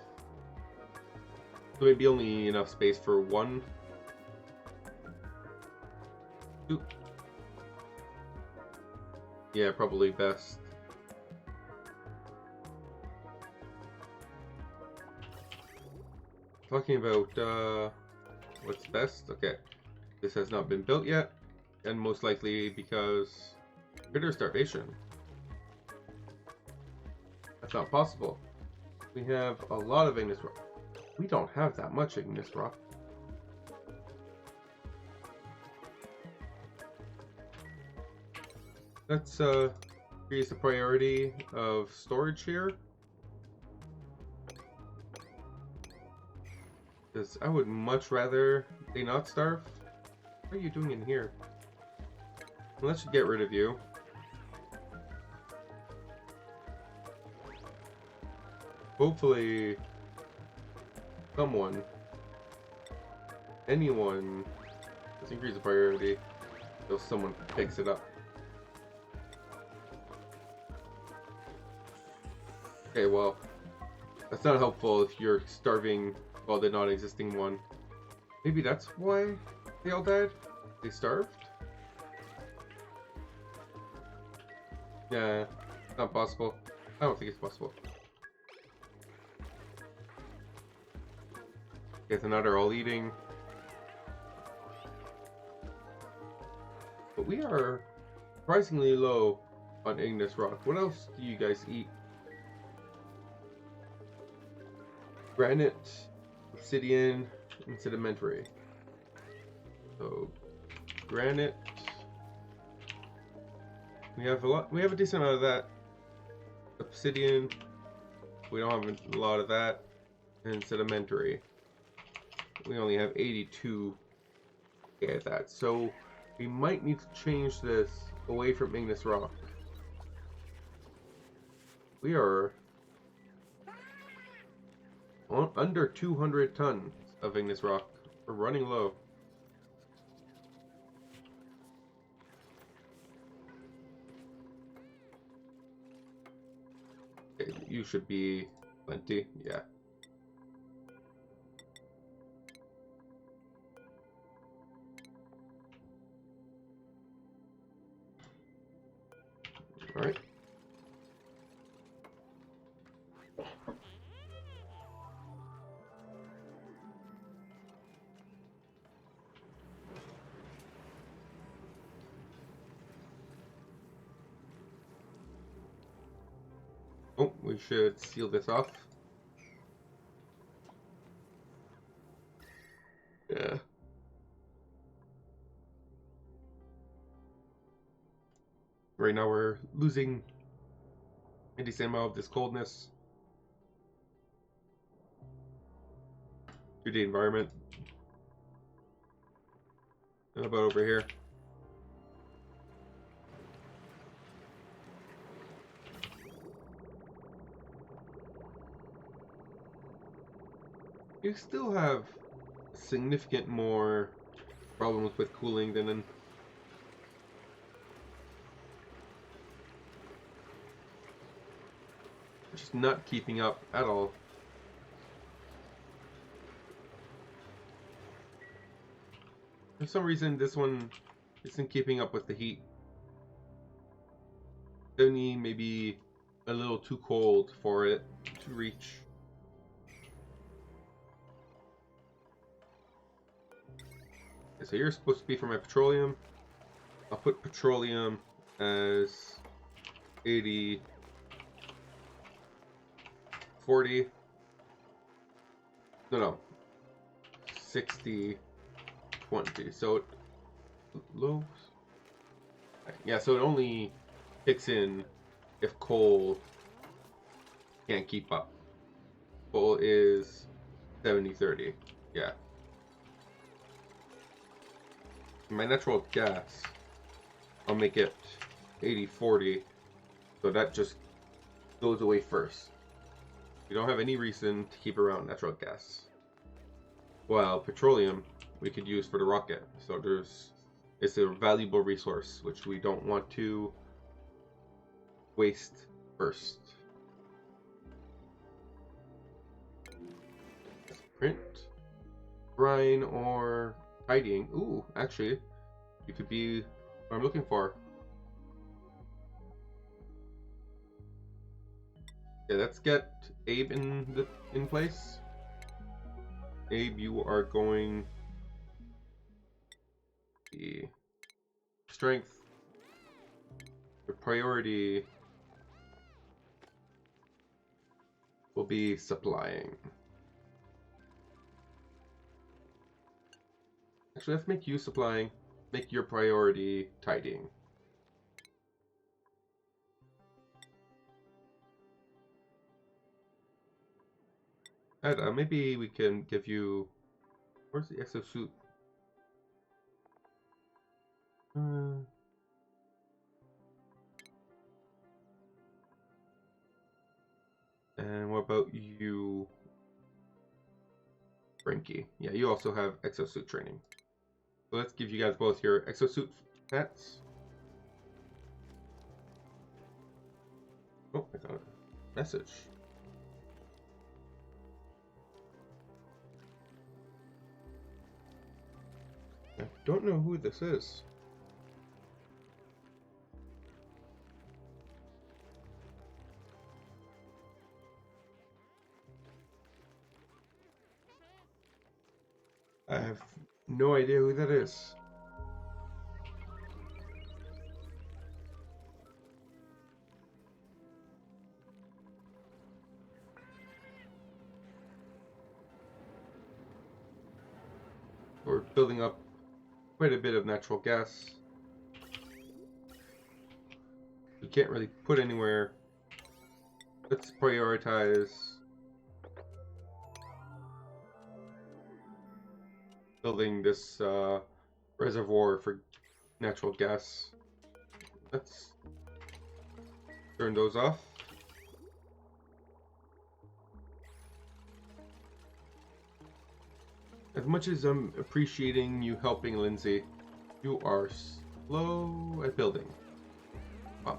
So maybe only enough space for one. Oop. Yeah, probably best. Talking about what's best. Okay, this has not been built yet, and most likely because critter starvation. That's not possible. We have a lot of igneous rock. We don't have that much igneous rock. Let's increase the priority of storage here. Because I would much rather they not starve. What are you doing in here? Well, let's get rid of you. Hopefully, anyone, let's increase the priority so someone picks it up. Okay, well, that's not helpful if you're starving while the non-existing one. Maybe that's why they all died? They starved? Yeah, not possible. I don't think it's possible. Okay, so now they're all eating. But we are surprisingly low on igneous rock. What else do you guys eat? Granite, obsidian, and sedimentary. So, granite. We have a lot. We have a decent amount of that. Obsidian. We don't have a lot of that. And sedimentary. We only have 82 of that. So, We might need to change this away from igneous rock. We are under 200 tons of igneous rock. We're running low. Okay, you should be plenty, yeah. All right. Oh, we should seal this off. Yeah. Right now we're losing a decent amount of this coldness to the environment. How about over here? You still have significant more problems with cooling than in just not keeping up at all. For some reason, this one isn't keeping up with the heat. 70 maybe a little too cold for it to reach. Okay, so you're supposed to be for my petroleum. I'll put petroleum as 80, 40. No, 60, 20. So low. Yeah, so it only kicks in if coal can't keep up. Coal is 70-30. Yeah. My natural gas, I'll make it 80-40. So that just goes away first. You don't have any reason to keep around natural gas. Well, petroleum we could use for the rocket. So it's a valuable resource which we don't want to waste first. Print, brine, or tidying. Ooh, actually, you could be what I'm looking for. Yeah, let's get Abe in place. Abe, you are going the strength. Your priority will be supplying. Actually, let's make you supplying. Make your priority tidying. And maybe we can give you. Where's the exosuit? And what about you, Frankie? Yeah, you also have exosuit training. So let's give you guys both your exosuit hats. Oh, I got a message. I don't know who this is. I have no idea who that is. We're building up quite a bit of natural gas. We can't really put anywhere. Let's prioritize building this reservoir for natural gas. Let's turn those off. As much as I'm appreciating you helping Lindsay, you are slow at building.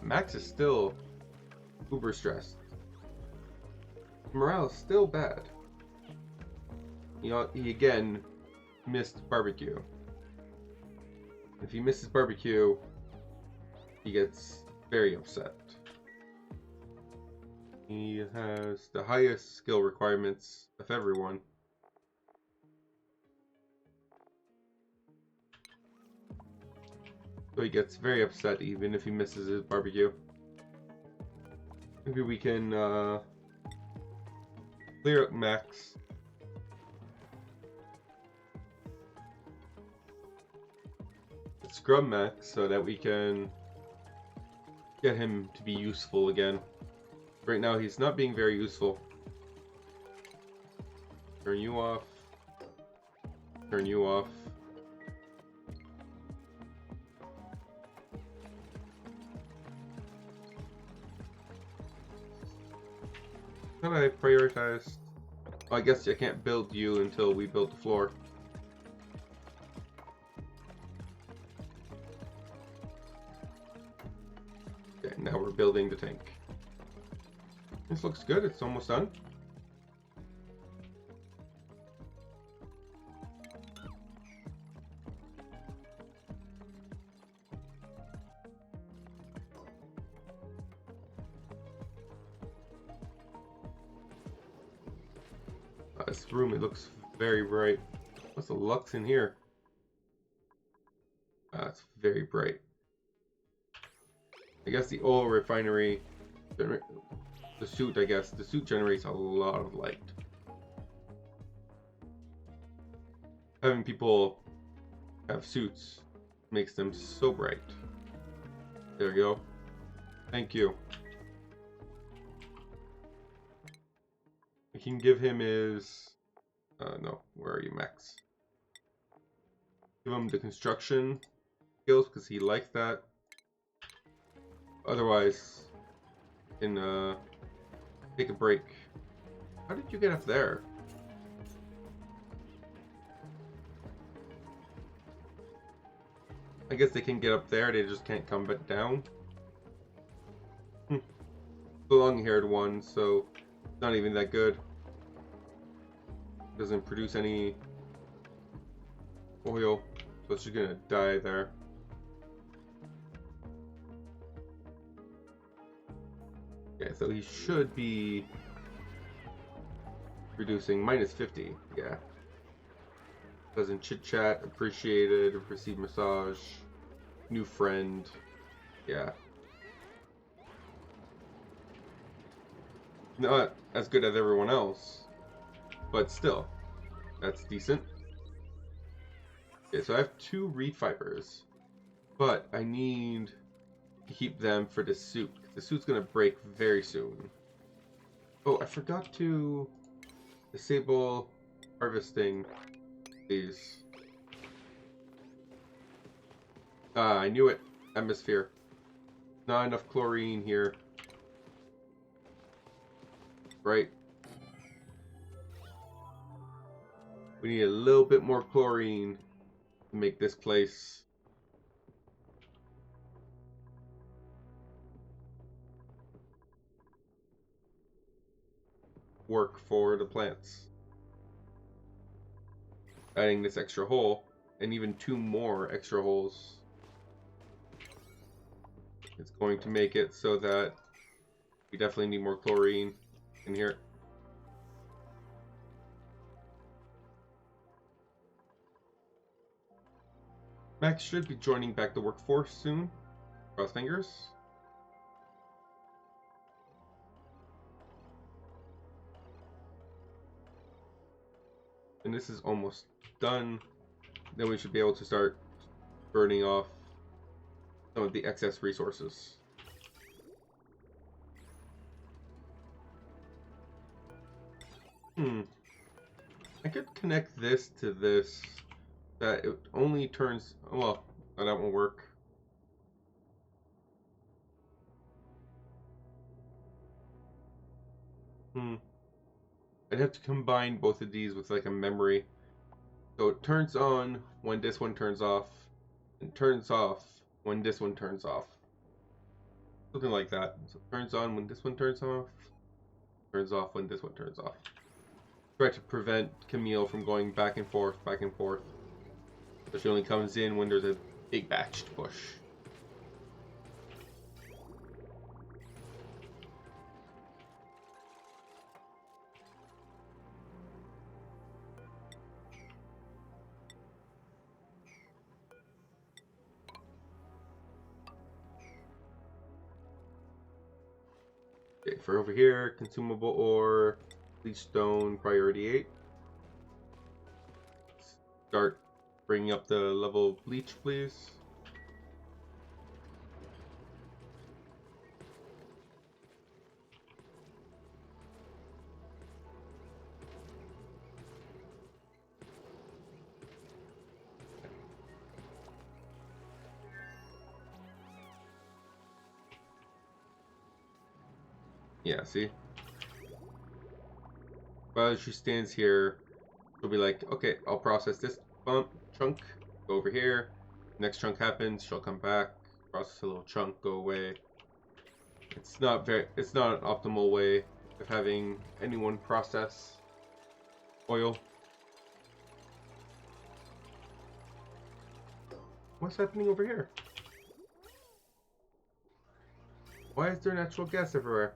Max is still uber stressed. Morale is still bad. He again missed barbecue. If he misses barbecue, he gets very upset. He has the highest skill requirements of everyone. So he gets very upset even if he misses his barbecue. Maybe we can clear up Max. Scrub Max so that we can get him to be useful again. Right now he's not being very useful. Turn you off. Turn you off. Thought I prioritized. Oh, I guess I can't build you until we build the floor. Okay, now we're building the tank. This looks good. It's almost done. This room, it looks very bright. What's the lux in here? It's very bright. I guess the oil refinery, the suit, the suit generates a lot of light. Having people have suits makes them so bright. There we go. Thank you. We can give him his... no, where are you, Max? Give him the construction skills because he likes that. Otherwise, can take a break. How did you get up there? I guess they can get up there, they just can't come back down. The long-haired one, so not even that good. Doesn't produce any oil, so it's just gonna die there. Okay, so he should be reducing -50. Yeah. Doesn't chit chat, appreciated, receive massage, new friend. Yeah. Not as good as everyone else, but still, that's decent. Okay, so I have 2 reed fibers, but I need to keep them for the suit. The suit's gonna break very soon. Oh, I forgot to disable harvesting these. I knew it. Atmosphere. Not enough chlorine here. Right? We need a little bit more chlorine to make this place work for the plants. Adding this extra hole, and even 2 more extra holes, it's going to make it so that we definitely need more chlorine in here. Max should be joining back the workforce soon. Cross fingers. And this is almost done. Then we should be able to start burning off some of the excess resources. I could connect this to this. That it only turns... Well, that won't work. I'd have to combine both of these with like a memory. So it turns on when this one turns off, and turns off when this one turns off. Something like that. So it turns on when this one turns off, turns off when this one turns off. Try to prevent Camille from going back and forth, back and forth. So she only comes in when there's a big batch to push. Okay, for over here, consumable ore, bleach stone, priority 8. Start bringing up the level of bleach, please. Yeah, see? But as she stands here, she'll be like, okay, I'll process this chunk, go over here. Next chunk happens, she'll come back, process a little chunk, go away. It's not an optimal way of having anyone process oil. What's happening over here? Why is there natural gas everywhere?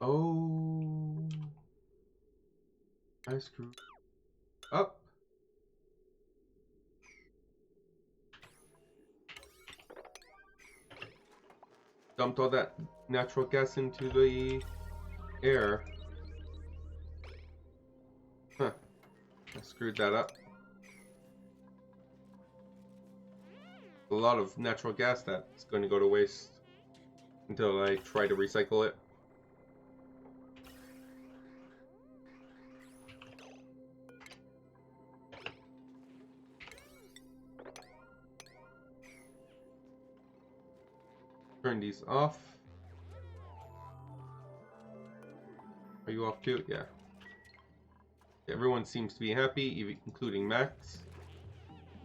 Oh, I screwed up. Dumped all that natural gas into the air. Huh. I screwed that up. A lot of natural gas that's going to go to waste until I try to recycle it. Turn these off. Are you off too? Yeah. Everyone seems to be happy, even including Max.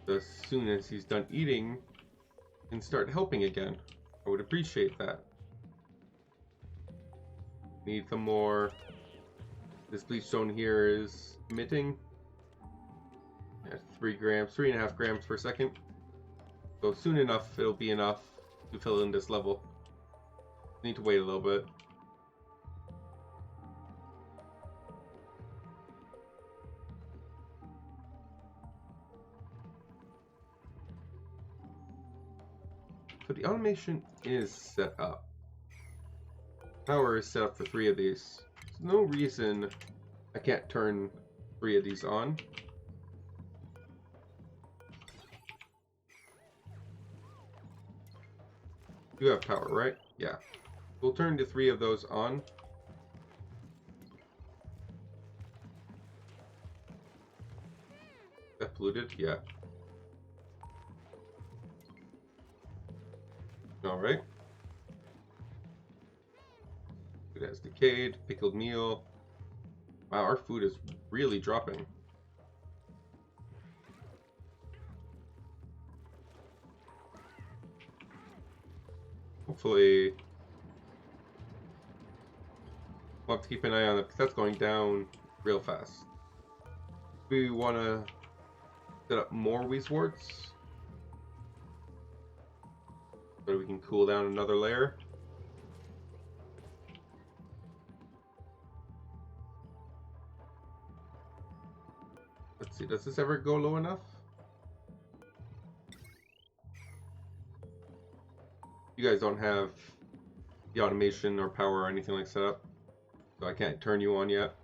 As soon as he's done eating, he can start helping again. I would appreciate that. Need some more. This bleach stone here is emitting. At 3 grams, 3.5 grams per second. So soon enough, it'll be enough to fill in this level. Need to wait a little bit. So the automation is set up. Power is set up for 3 of these. There's no reason I can't turn 3 of these on. You have power, right? Yeah. We'll turn the 3 of those on. That polluted? Yeah. Alright. Food has decayed. Pickled meal. Wow, our food is really dropping. Hopefully, we'll have to keep an eye on it because that's going down real fast. We want to set up more Reservoirs so we can cool down another layer. Let's see, does this ever go low enough? You guys don't have the automation or power or anything like set up, so I can't turn you on yet.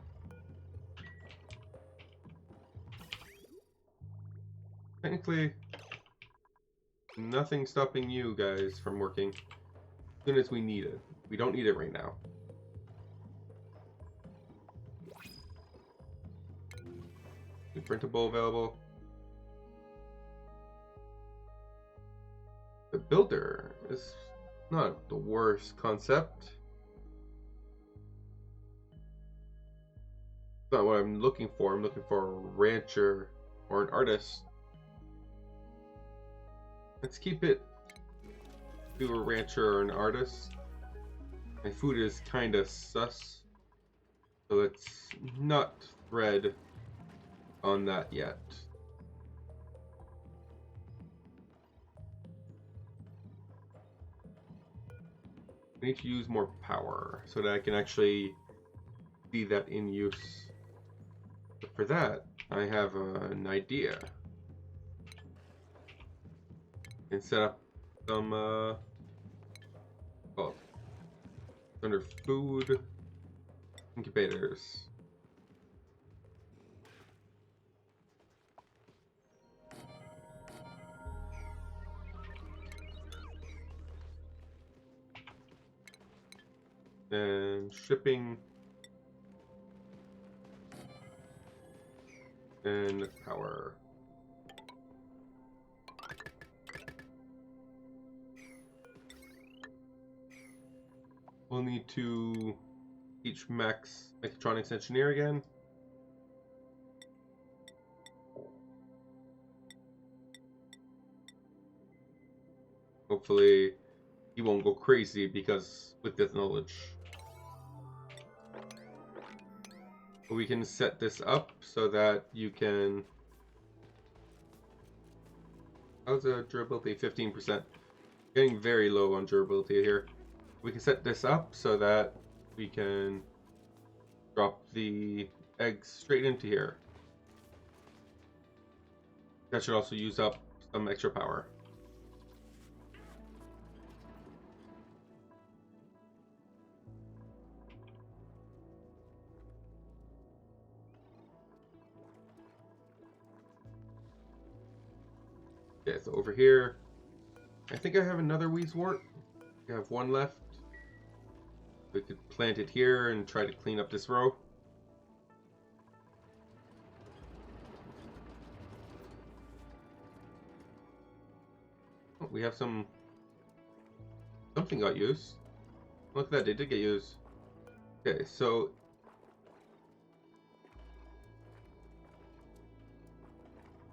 Technically, nothing stopping you guys from working as soon as we need it. We don't need it right now. New printable available. The builder is not the worst concept. not what I'm looking for. I'm looking for a rancher or an artist. Let's keep it to a rancher or an artist. My food is kind of sus, so let's not thread on that yet. I need to use more power so that I can actually see that in use. But for that, I have an idea. And set up some, under food incubators. And shipping. And power. We'll need to teach Max mechatronics engineer again. Hopefully he won't go crazy because with this knowledge. We can set this up so that you can... How's the durability? 15%. Getting very low on durability here. We can set this up so that we can drop the eggs straight into here. That should also use up some extra power. Okay, so over here, I think I have another Wheezewort. I have one left. We could plant it here and try to clean up this row. Oh, we have something got used. Look at that, it did get used. Okay, so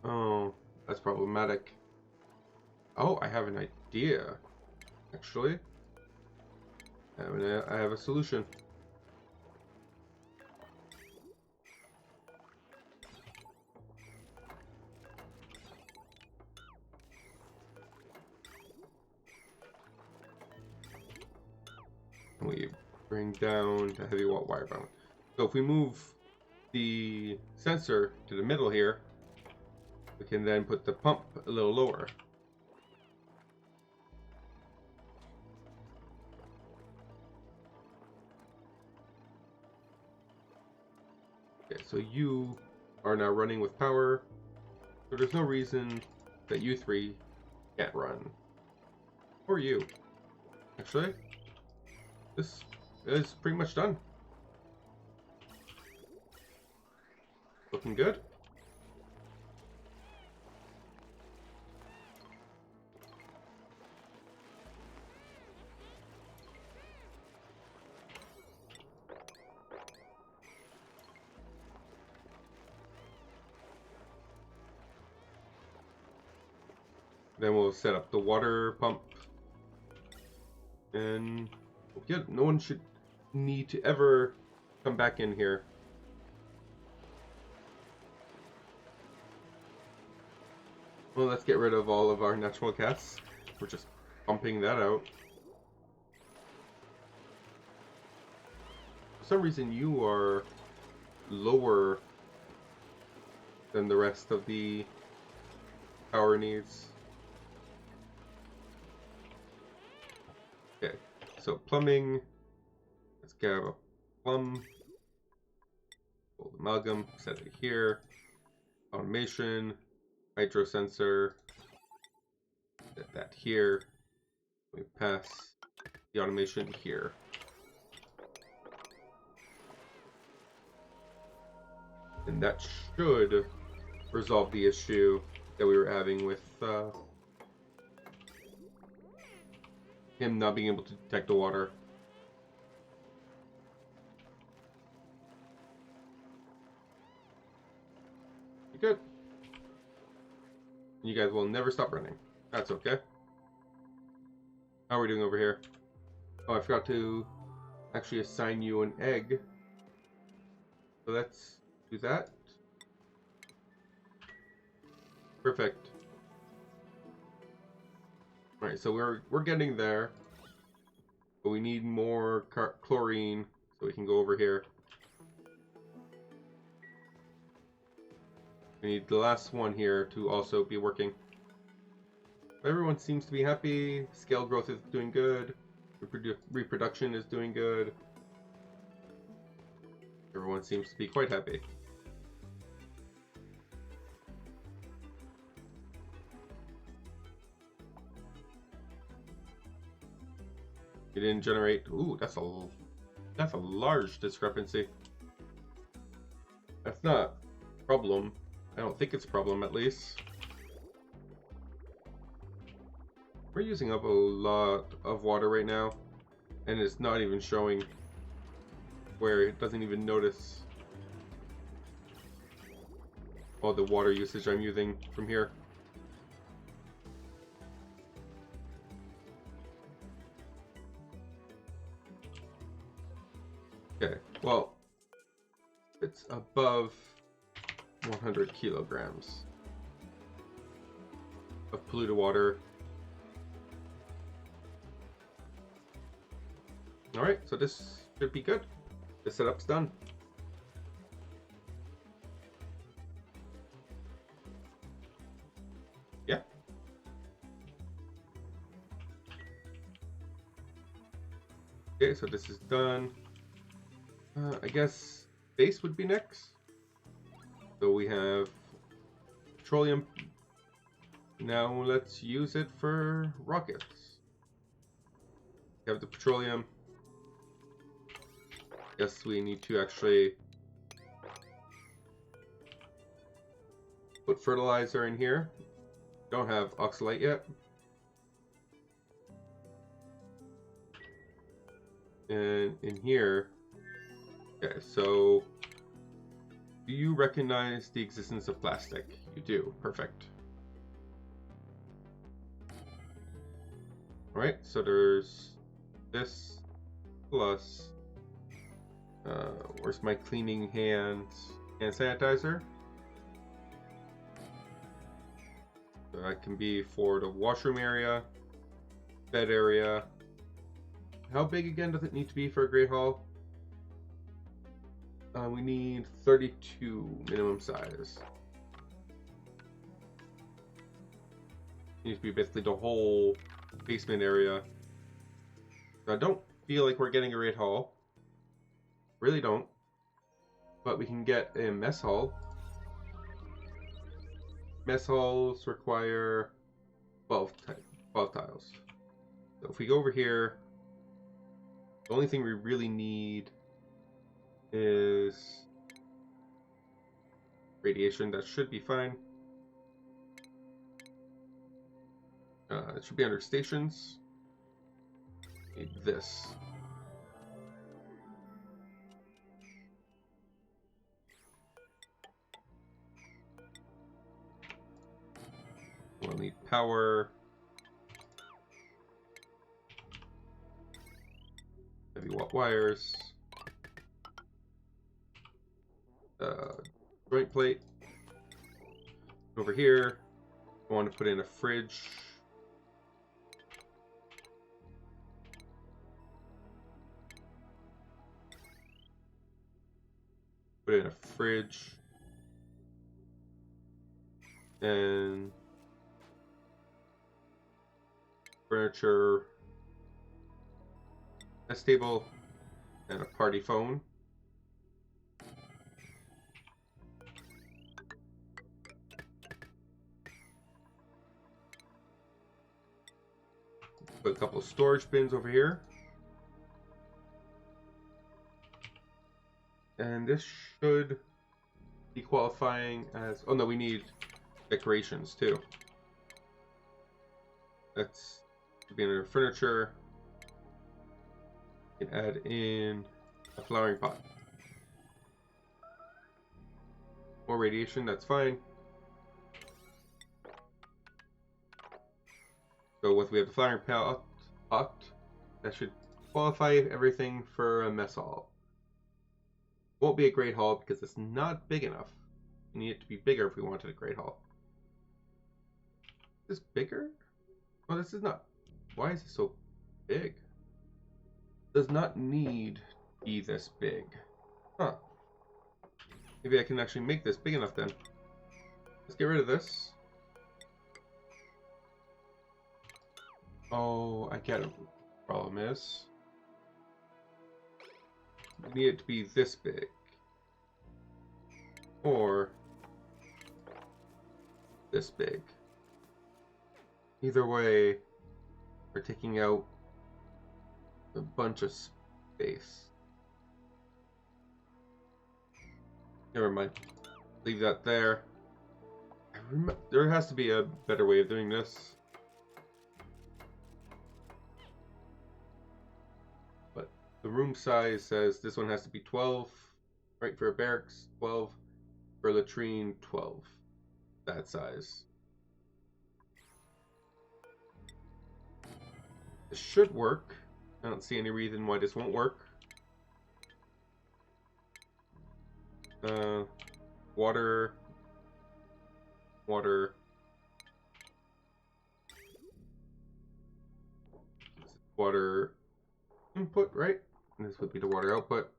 oh, that's problematic. Oh, I have an idea, actually. I have a solution. We bring down the heavy wire bound. So if we move the sensor to the middle here, we can then put the pump a little lower. Okay, so you are now running with power, so there's no reason that you three can't run. Or you. Actually, this is pretty much done. Looking good. Then we'll set up the water pump. And yeah, no one should need to ever come back in here. Well, let's get rid of all of our natural gas. We're just pumping that out. For some reason, you are lower than the rest of the power needs. Okay, so plumbing. Let's grab a plumb. Gold amalgam, set it here. Automation, hydro sensor. Set that here. We pass the automation here. And that should resolve the issue that we were having with him not being able to detect the water. good. You guys will never stop running. That's okay. How are we doing over here? Oh, I forgot to actually assign you an egg. So let's do that. Perfect. Alright, so we're getting there. But we need more chlorine so we can go over here. We need the last one here to also be working. Everyone seems to be happy. Scale growth is doing good. Reproduction is doing good. Everyone seems to be quite happy. You didn't generate. Ooh, that's a large discrepancy. That's not a problem. I don't think it's a problem, at least. We're using up a lot of water right now, and it's not even showing, where it doesn't even notice all the water usage I'm using from here. Okay, well, it's above 100 kilograms of polluted water. Alright, so this should be good. The setup's done. Yeah. Okay, so this is done. I guess base would be next. So we have petroleum. Now let's use it for rockets. We have the petroleum. Yes, we need to actually put fertilizer in here. Don't have oxalate yet. And in here, okay, so do you recognize the existence of plastic? You do, perfect. Alright, so there's this plus where's my cleaning hand sanitizer? So that can be for the washroom area, bed area. How big again does it need to be for a Great Hall? We need 32 minimum size. Needs to be basically the whole basement area. So I don't feel like we're getting a Great Hall. Really don't. But we can get a mess hall. Mess halls require 12 tiles. So if we go over here, the only thing we really need is radiation. That should be fine. It should be under stations. Need this. We'll need power. Heavy wires. Joint plate. Over here, I want to put in a fridge. Put in a fridge. And furniture, a table, and a party phone. Put a couple of storage bins over here. And this should be qualifying as... Oh no, we need decorations too. That's to be under furniture. You can add in flowering pot. More radiation, that's fine. So once we have the flaring pot, that should qualify everything for a mess hall. Won't be a great hall because it's not big enough. We need it to be bigger if we wanted a great hall. Is this bigger? Oh, this is not. Why is it so big? Does not need to be this big. Huh. Maybe I can actually make this big enough then. Let's get rid of this. Oh, I get it. Problem is, we need it to be this big. Or this big. Either way, we're taking out a bunch of space. Never mind. Leave that there. There has to be a better way of doing this. But the room size says this one has to be 12. Right, for a barracks, 12. For a latrine, 12. That size. This should work. I don't see any reason why this won't work. Water. Water input, right? And this would be the water output.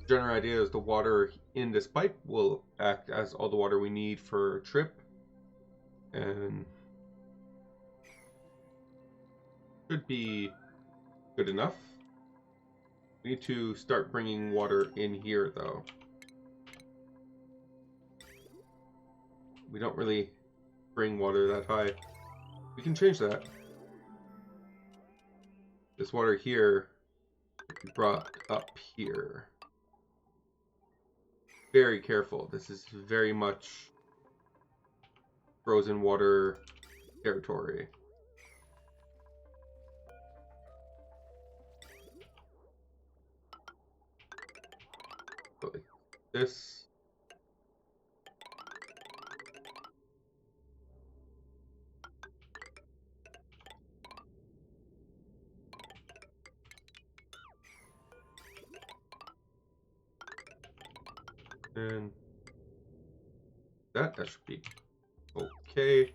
General idea is the water in this pipe will act as all the water we need for trip, and should be good enough. We need to start bringing water in here though. We don't really bring water that high. We can change that. This water here brought up here. Very careful. This is very much frozen water territory. Like this. And that should be okay.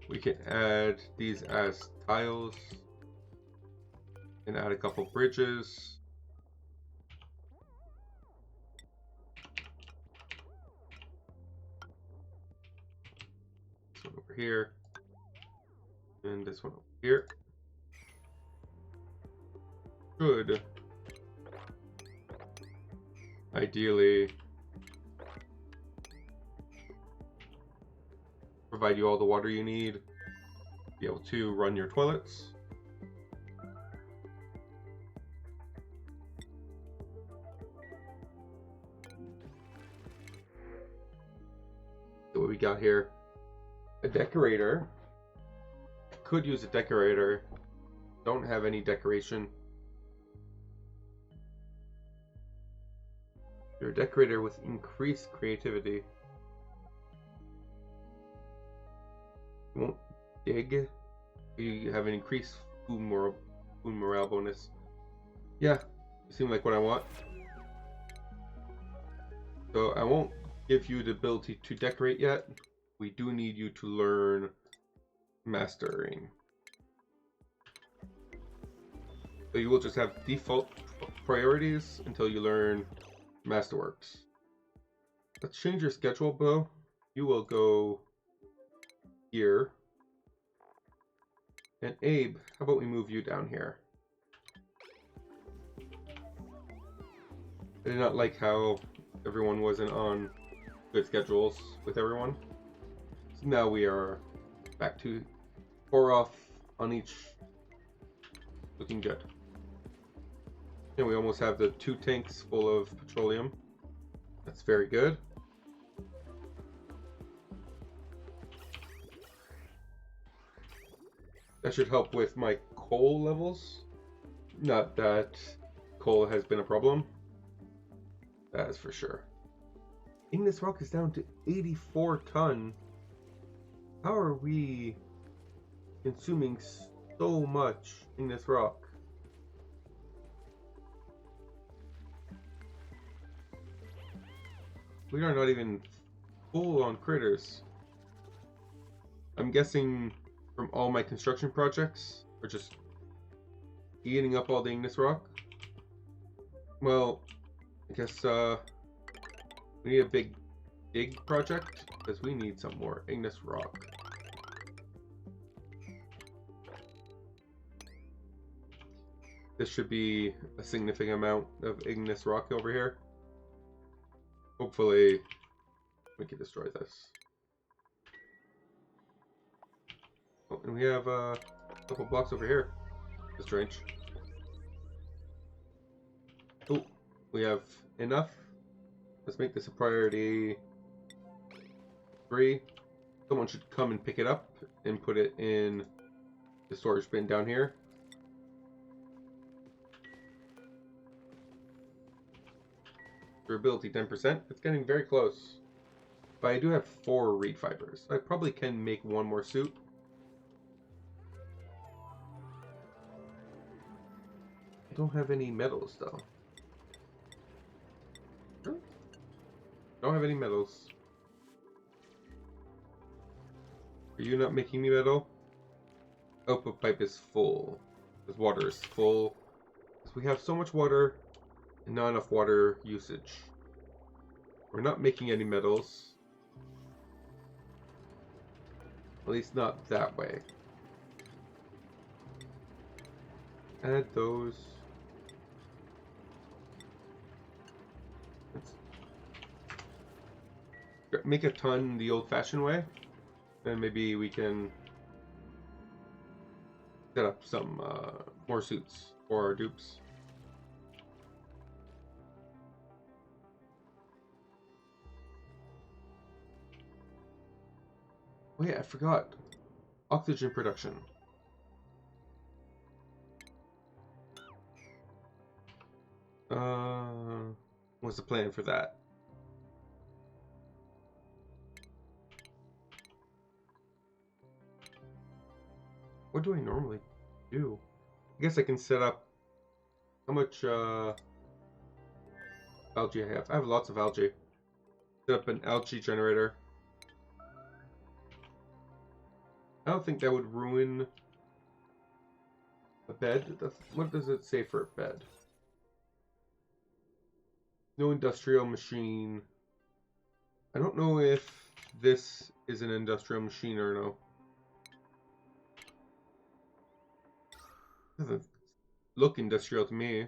We can add these as tiles and add a couple bridges. This one over here and this one over here. Should ideally provide you all the water you need to be able to run your toilets. So what we got here, a decorator. Could use a decorator. Don't have any decoration. You're a decorator with increased creativity. You won't dig. You have an increased food morale bonus. Yeah, you seem like what I want. So I won't give you the ability to decorate yet. We do need you to learn mastering. So you will just have default priorities until you learn Masterworks. Let's change your schedule, Bo. You will go here. And Abe, how about we move you down here? I did not like how everyone wasn't on good schedules with everyone. So now we are back to 4 off on each. Looking good. And we almost have the 2 tanks full of petroleum. That's very good. That should help with my coal levels. Not that coal has been a problem. That is for sure. Igneous rock is down to 84 ton. How are we consuming so much igneous rock? We are not even full on critters. I'm guessing from all my construction projects, we're just eating up all the igneous rock. Well, I guess we need a big project because we need some more igneous rock. This should be a significant amount of igneous rock over here. Hopefully we can destroy this. Oh, and we have a couple blocks over here. That's strange. Oh, we have enough. Let's make this a priority 3. Someone should come and pick it up and put it in the storage bin down here. Durability 10%. It's getting very close. But I do have 4 reed fibers. I probably can make 1 more suit. I don't have any metals though. Don't have any metals. Are you not making me metal? Output pipe is full. This water is full. So we have so much water and not enough water usage. We're not making any metals. At least not that way. Add those. Let's make a ton the old-fashioned way. Then maybe we can set up some more suits for our dupes. Oh yeah, I forgot. Oxygen production. What's the plan for that? What do I normally do? I guess I can set up how much algae I have. I have lots of algae. Set up an algae generator. I don't think that would ruin a bed. What does it say for a bed? No industrial machine. I don't know if this is an industrial machine or no. Doesn't look industrial to me.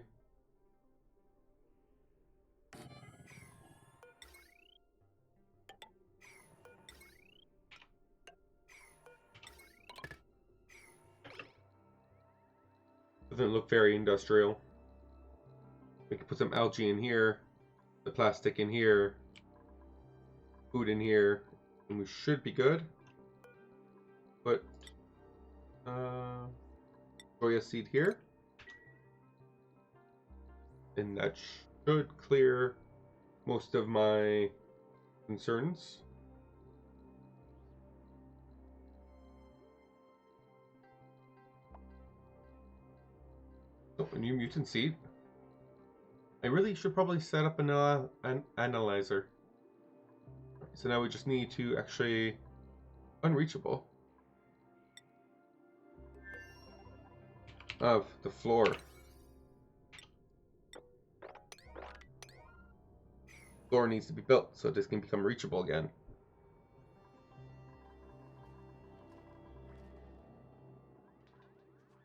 Doesn't look very industrial. We can put some algae in here, the plastic in here, food in here, and we should be good. But soya seed here, and that should clear most of my concerns. Oh, a new mutant seed. I really should probably set up an analyzer. So now we just need to actually unreachable of the floor. Floor needs to be built so this can become reachable again.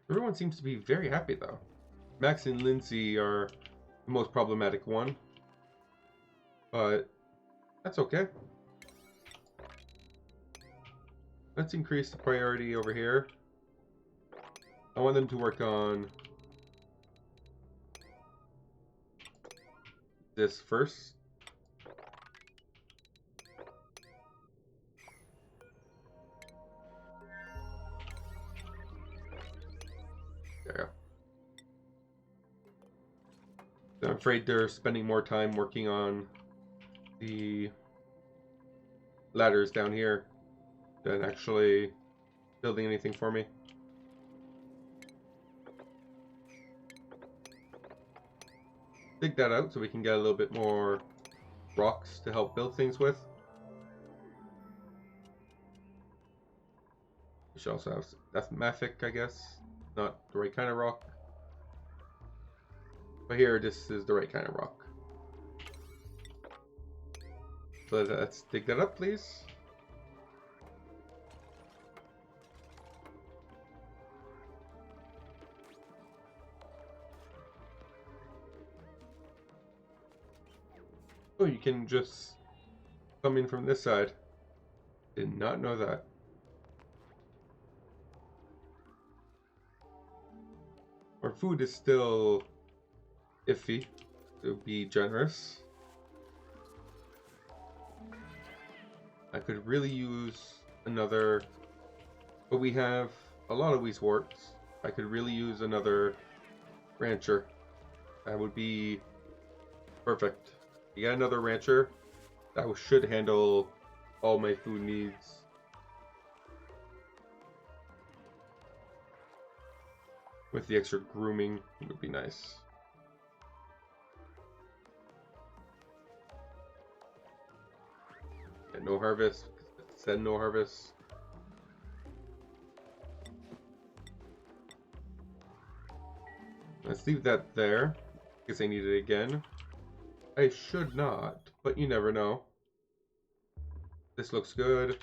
Everyone seems to be very happy though. Max and Lindsay are the most problematic one, but that's okay. Let's increase the priority over here. I want them to work on this first. There. I'm afraid they're spending more time working on the ladders down here than actually building anything for me. Dig that out so we can get a little bit more rocks to help build things with. We should also have that's mafic, I guess. Not the right kind of rock. But here, this is the right kind of rock. So let's dig that up, please. Oh, you can just come in from this side. Did not know that. Our food is still iffy, to be generous. I could really use another, but we have a lot of these warts. I could really use another rancher. That would be perfect. You got another rancher, that should handle all my food needs. With the extra grooming, it would be nice. And no harvest. It said no harvest. Let's leave that there. In case I need it again. I should not, but you never know. This looks good.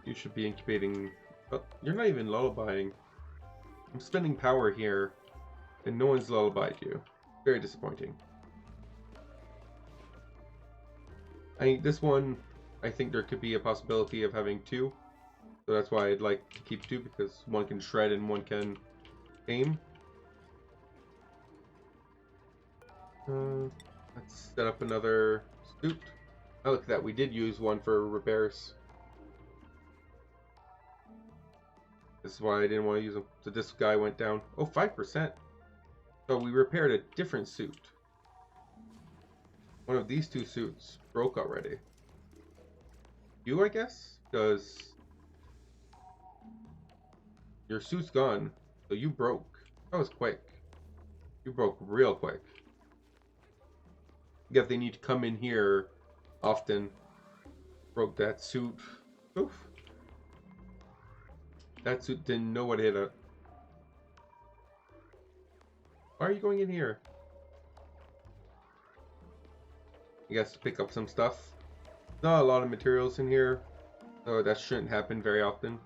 You should be incubating. Oh, you're not even lullabying. I'm spending power here, and no one's lullabied you. Very disappointing. This one, I think there could be a possibility of having two. So that's why I'd like to keep two, because one can shred and one can aim. Let's set up another suit. Oh, look at that. We did use one for repairs. This is why I didn't want to use them. So this guy went down. Oh, 5%. So we repaired a different suit. One of these two suits broke already. You, I guess? Because your suit's gone. So you broke. That was quick. You broke real quick. I guess they need to come in here often. Broke that suit. Oof. That suit didn't know what hit it. Why are you going in here? I guess to pick up some stuff. Not a lot of materials in here, so that shouldn't happen very often.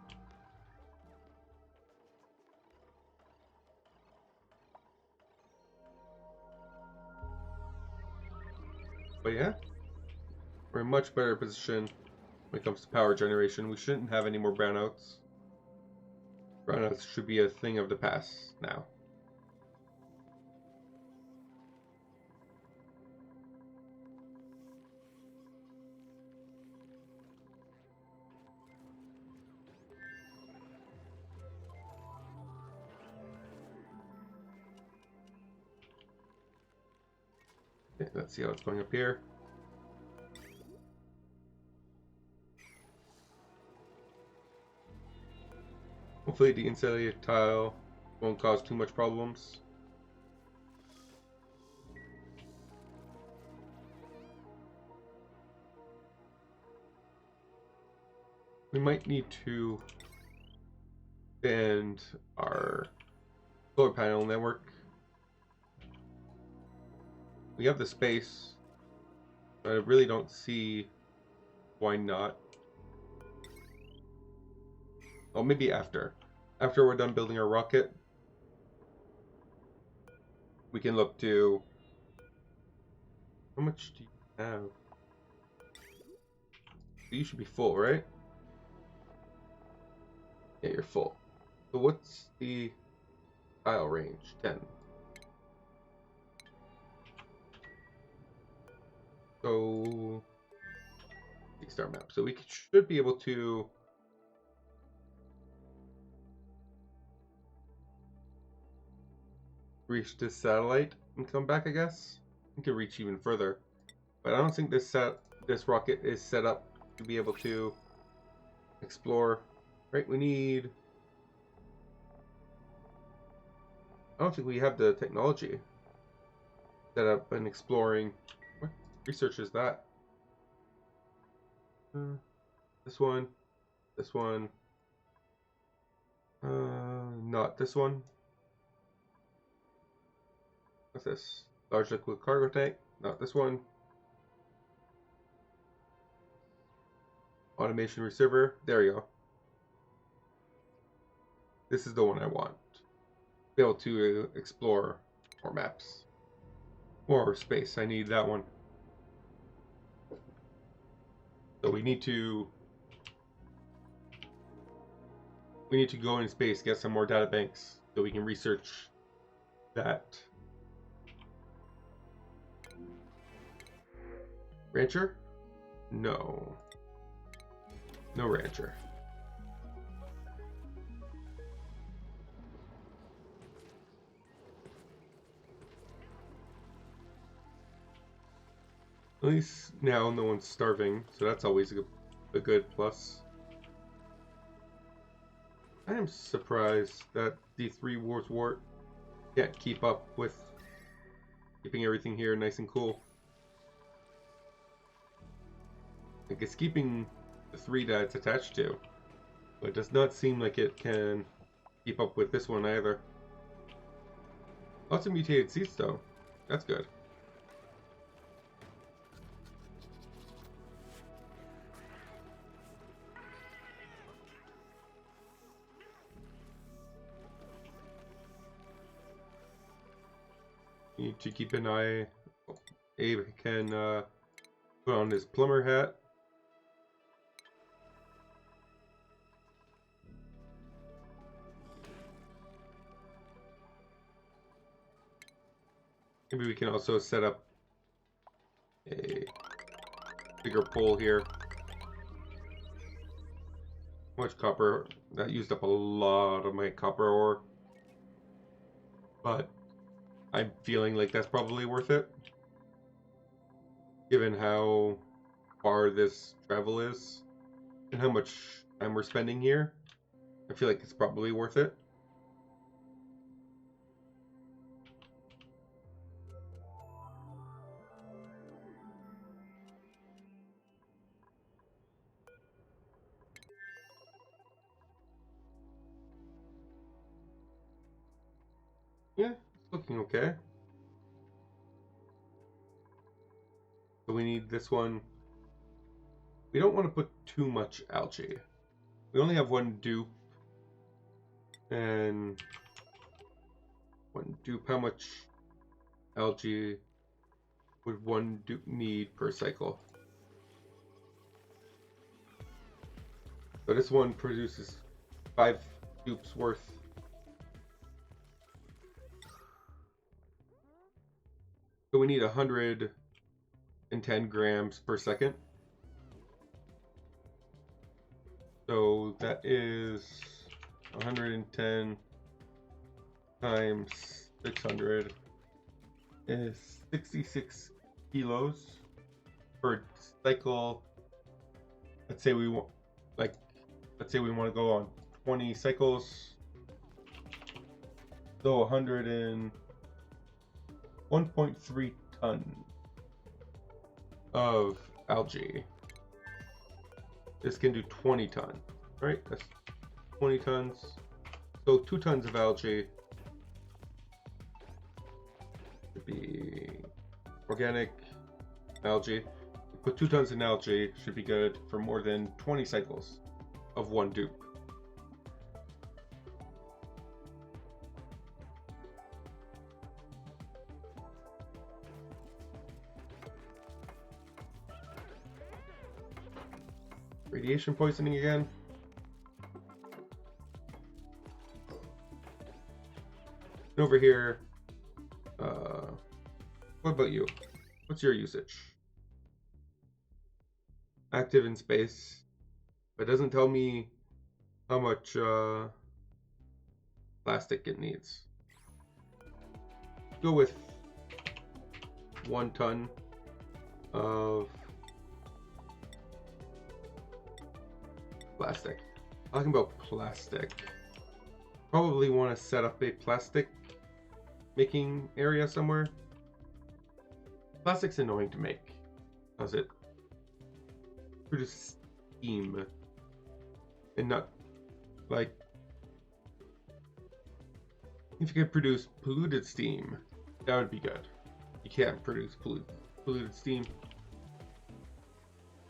But yeah, we're in a much better position when it comes to power generation. We shouldn't have any more brownouts. Brownouts should be a thing of the past now. Okay, let's see how it's going up here. Hopefully the insulated tile won't cause too much problems. We might need to expand our solar panel network. We have the space, but I really don't see why not. Oh, maybe after. After we're done building our rocket, we can look to... How much do you have? You should be full, right? Yeah, you're full. So what's the tile range? 10. So... Start map. So we should be able to... reach this satellite and come back, I guess. We can reach even further. But I don't think this rocket is set up to be able to explore. Right, we need... I don't think we have the technology set up and exploring. What research is that? This one. This one. Not this one. What's this? Large liquid cargo tank. Not this one. Automation receiver. There you go. This is the one I want. Be able to explore more maps. More space. I need that one. So we need to go in space, get some more data banks so we can research that. Rancher? No. No rancher. At least now no one's starving, so that's always a good plus. I am surprised that the 3 Wars War can't keep up with keeping everything here nice and cool. Like, it's keeping the 3 that it's attached to, but it does not seem like it can keep up with this one either. Lots of mutated seats though. That's good. Need to keep an eye. Abe can put on his plumber hat. Maybe we can also set up a bigger pole here. Much copper. That used up a lot of my copper ore. But I'm feeling like that's probably worth it. Given how far this travel is and how much time we're spending here, I feel like it's probably worth it. Yeah, it's looking okay. So we need this one. We don't want to put too much algae. We only have 1 dupe. And 1 dupe. How much algae would 1 dupe need per cycle? So this one produces 5 dupes worth. So we need 110 grams per second. So that is 110 times 600 is 66 kilos per cycle. Let's say we want, let's say we want to go on 20 cycles. So 1.3 ton of algae. This can do 20 ton, right? That's 20 tons. So 2 tons of algae would be organic algae. Put 2 tons in algae should be good for more than 20 cycles of 1 dupe. Radiation poisoning again. And over here, what about you? What's your usage? Active in space, but it doesn't tell me how much plastic it needs. go with 1 ton of plastic. Talking about plastic, probably want to set up a plastic making area somewhere. Plastic's annoying to make because it produces steam and not like if you could produce polluted steam, that would be good. You can't produce polluted steam,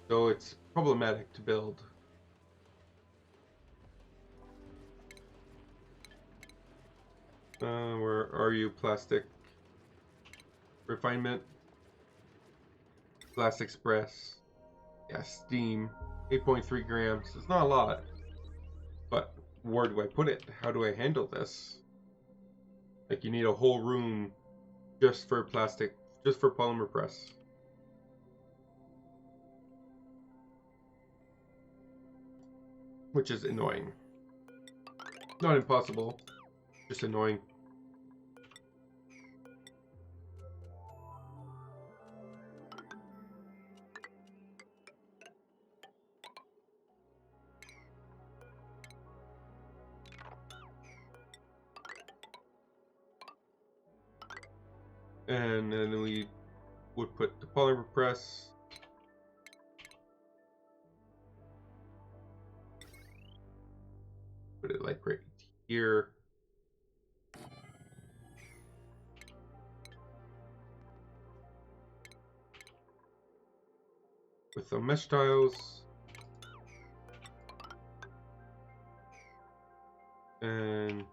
so it's problematic to build. Where are you? Plastic refinement, Glass Express. Yeah, steam, 8.3 grams. It's not a lot, but where do I put it? How do I handle this? Like, you need a whole room just for plastic, just for polymer press. Which is annoying. Not impossible, just annoying. And then we would put the polymer press. Put it like right here. With some mesh tiles. And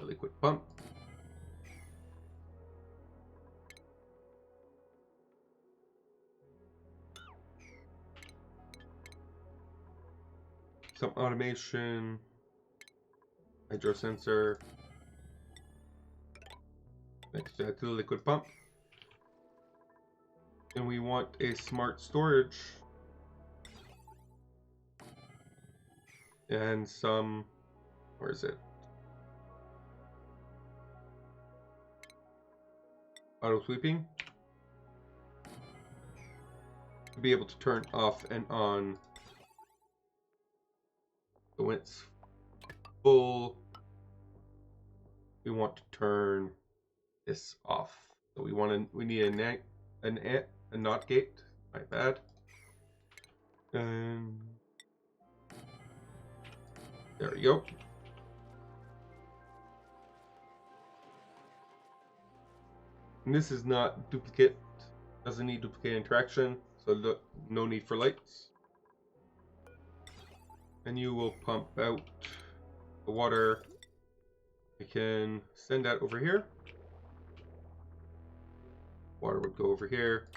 a liquid pump. Some automation, hydro sensor, next to that to the liquid pump. And we want a smart storage and some, where is it? Auto sweeping to be able to turn off and on. So when it's full, we want to turn this off. So we need a NOT gate. My bad. And there we go. And this is not duplicate. Doesn't need duplicate interaction. So no need for lights. And you will pump out the water. We can send that over here. Water would go over here.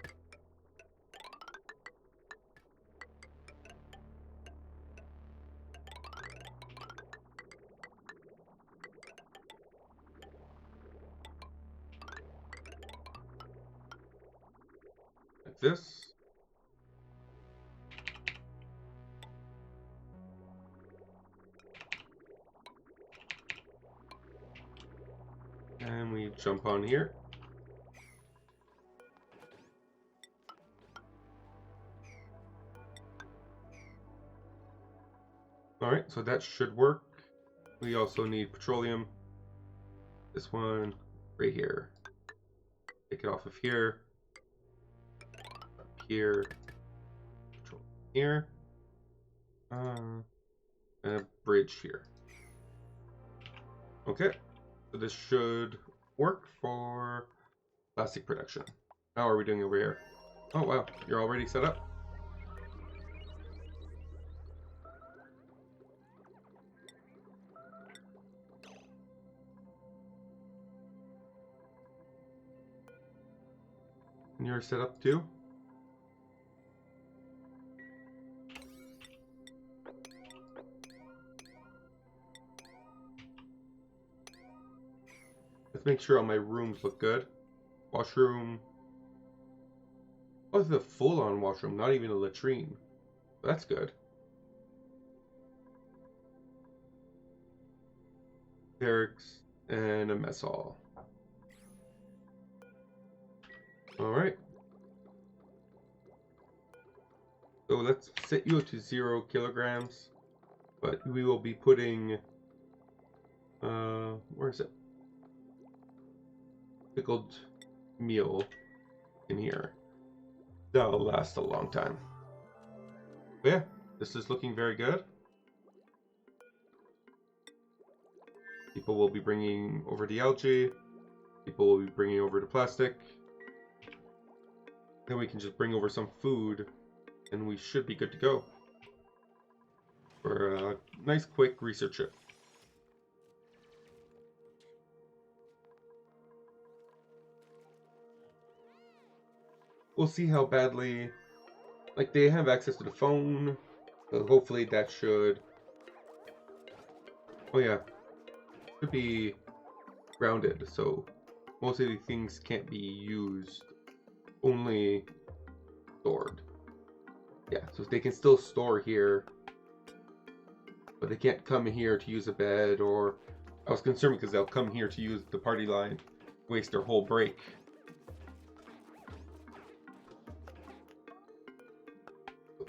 Like this. And we jump on here. Alright, so that should work. We also need petroleum. This one right here. Take it off of here. Up here. Petroleum here. And a bridge here. Okay. So this should work for plastic production. How are we doing over here? Oh wow, you're already set up. And you're set up too? Let's make sure all my rooms look good. Washroom. Oh, this is a full-on washroom, not even a latrine. That's good. Barracks and a mess hall. Alright. So let's set you to 0 kilograms. But we will be putting... where is it? Pickled meal in here. That'll last a long time. But yeah, this is looking very good. People will be bringing over the algae. People will be bringing over the plastic. Then we can just bring over some food, and we should be good to go for a nice, quick research trip. We'll see how badly, like, they have access to the phone, so hopefully that should, oh yeah, should be grounded, so most of these things can't be used, only stored. Yeah, so they can still store here, but they can't come here to use a bed, or I was concerned because they'll come here to use the party line, waste their whole break.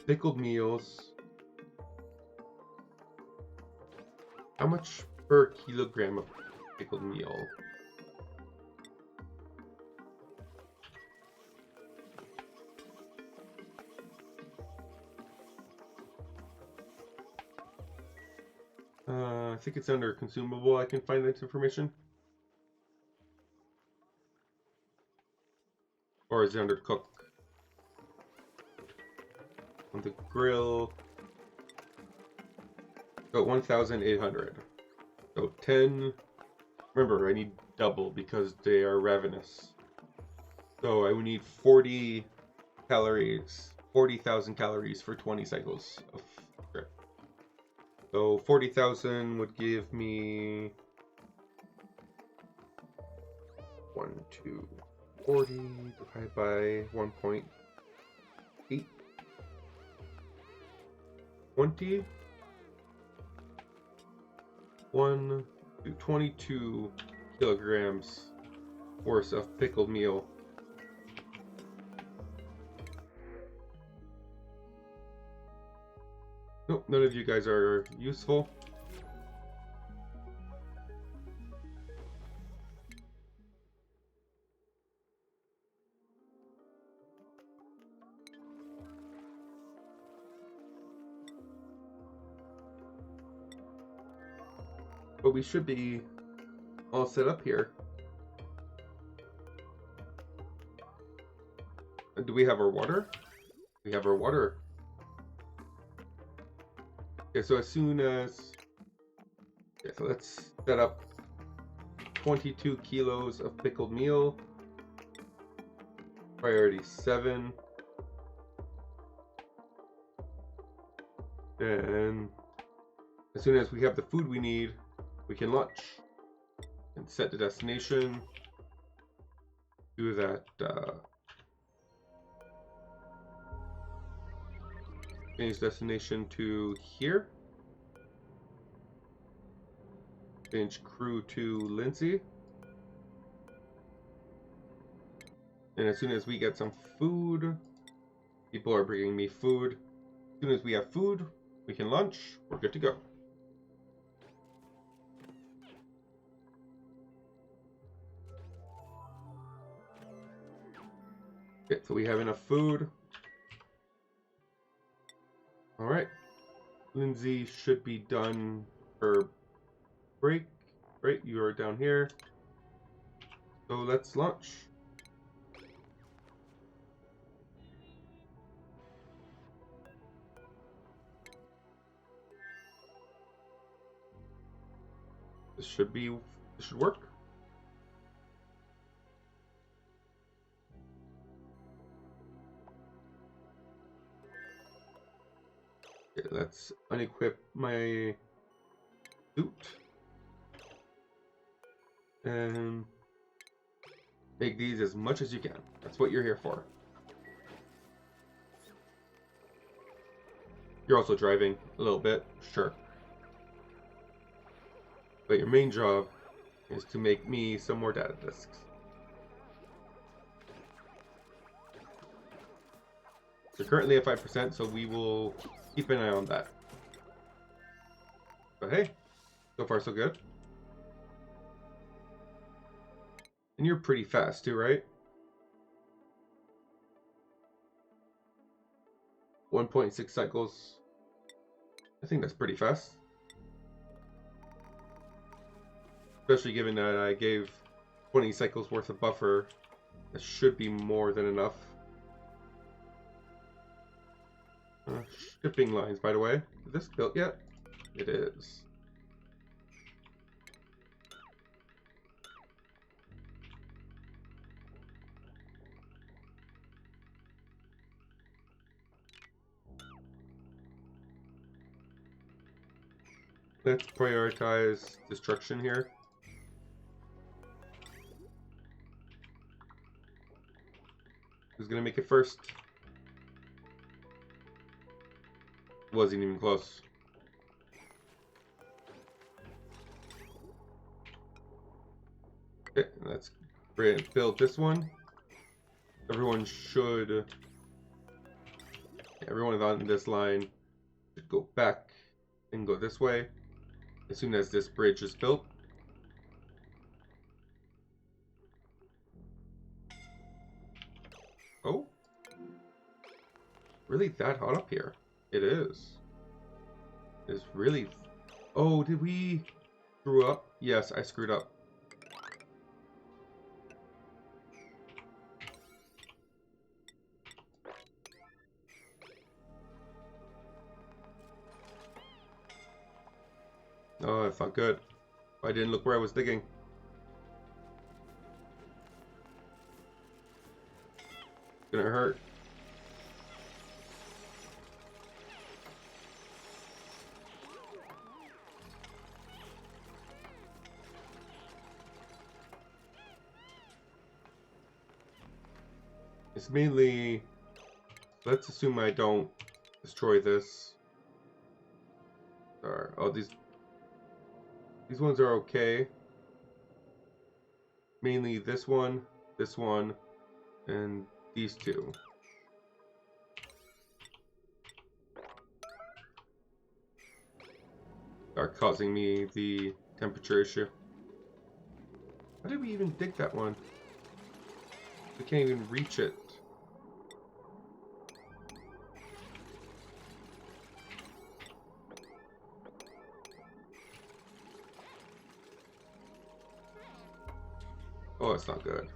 Pickled meals. How much per kilogram of pickled meal? I think it's under consumable. I can find that information. Or is it under cook? On the grill. Got 1,800. So 10. Remember, I need double because they are ravenous. So I would need 40 calories. 40,000 calories for 20 cycles of trip. So 40,000 would give me 40 divided by 1.8. 20 22 kilograms worth of pickled meal. Nope, none of you guys are useful. But we should be all set up here. Do we have our water? We have our water. Okay, so as soon as... Okay, so let's set up 22 kilos of pickled meal. Priority 7. And as soon as we have the food we need, we can launch and set the destination. Do that. Change destination to here. Change crew to Lindsay. And as soon as we get some food, people are bringing me food. As soon as we have food, we can launch. We're good to go. Okay, so we have enough food. Alright. Lindsay should be done for break. Right, you are down here. So let's launch. This should work. Okay, let's unequip my suit and make these as much as you can. That's what you're here for. You're also driving a little bit, sure. But your main job is to make me some more data disks. They're currently at 5%, so we will keep an eye on that. But hey, so far so good. And you're pretty fast too, right? 1.6 cycles. I think that's pretty fast. Especially given that I gave 20 cycles worth of buffer. That should be more than enough. Shipping lines, by the way. Is this built yet? It is. Let's prioritize destruction here. Who's gonna make it first? Wasn't even close. Okay, let's build this one. Everyone on this line should go back and go this way as soon as this bridge is built. Oh, really that hot up here? It is. It's really. Oh, did we screw up? Yes, I screwed up. Oh, that's not good. I didn't look where I was digging. It's gonna hurt. It's mainly. Let's assume I don't destroy this. Oh, these ones are okay. Mainly this one, and these two. Are causing me the temperature issue. How did we even dig that one? We can't even reach it. Oh, it's not good.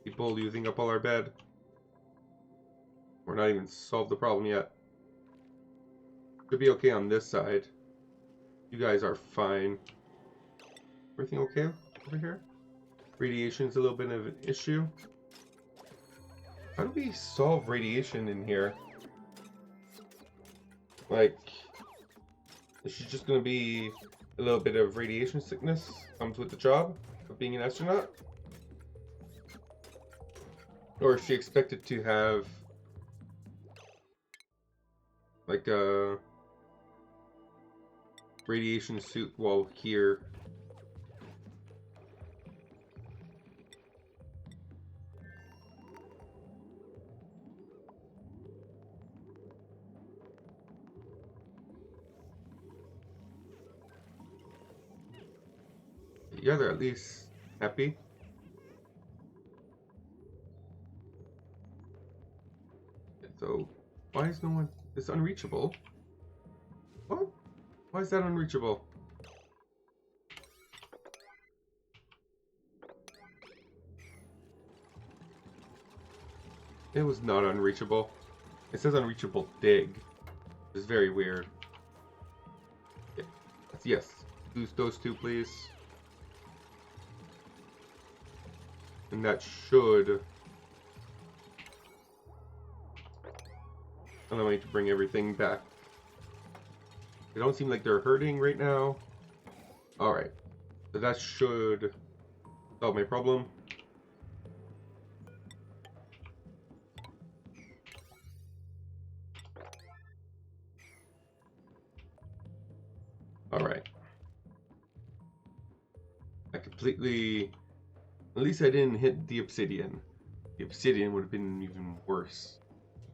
People using up all our bed. We're not even solved the problem yet. Could be okay on this side. You guys are fine. Everything okay over here? Radiation's a little bit of an issue. How do we solve radiation in here? Like, is she just gonna be a little bit of radiation sickness comes with the job of being an astronaut? Or is she expected to have like a radiation suit while here? Yeah, they're at least happy. So, why is no one... It's unreachable? What? Why is that unreachable? It was not unreachable. It says unreachable dig. It's very weird. Yeah. Yes. Lose those two, please. And that should allow me to bring everything back. They don't seem like they're hurting right now. Alright. So that should solve my problem. Alright. completely... At least I didn't hit the obsidian. The obsidian would have been even worse.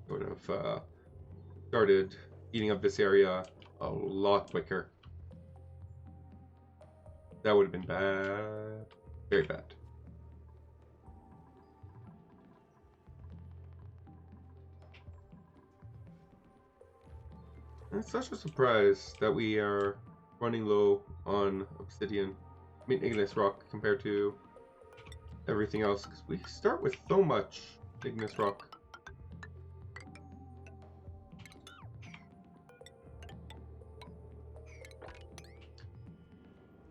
I would have started eating up this area a lot quicker. That would have been bad. Very bad. It's such a surprise that we are running low on obsidian. I mean, igneous rock compared to everything else. Because we start with so much igneous rock.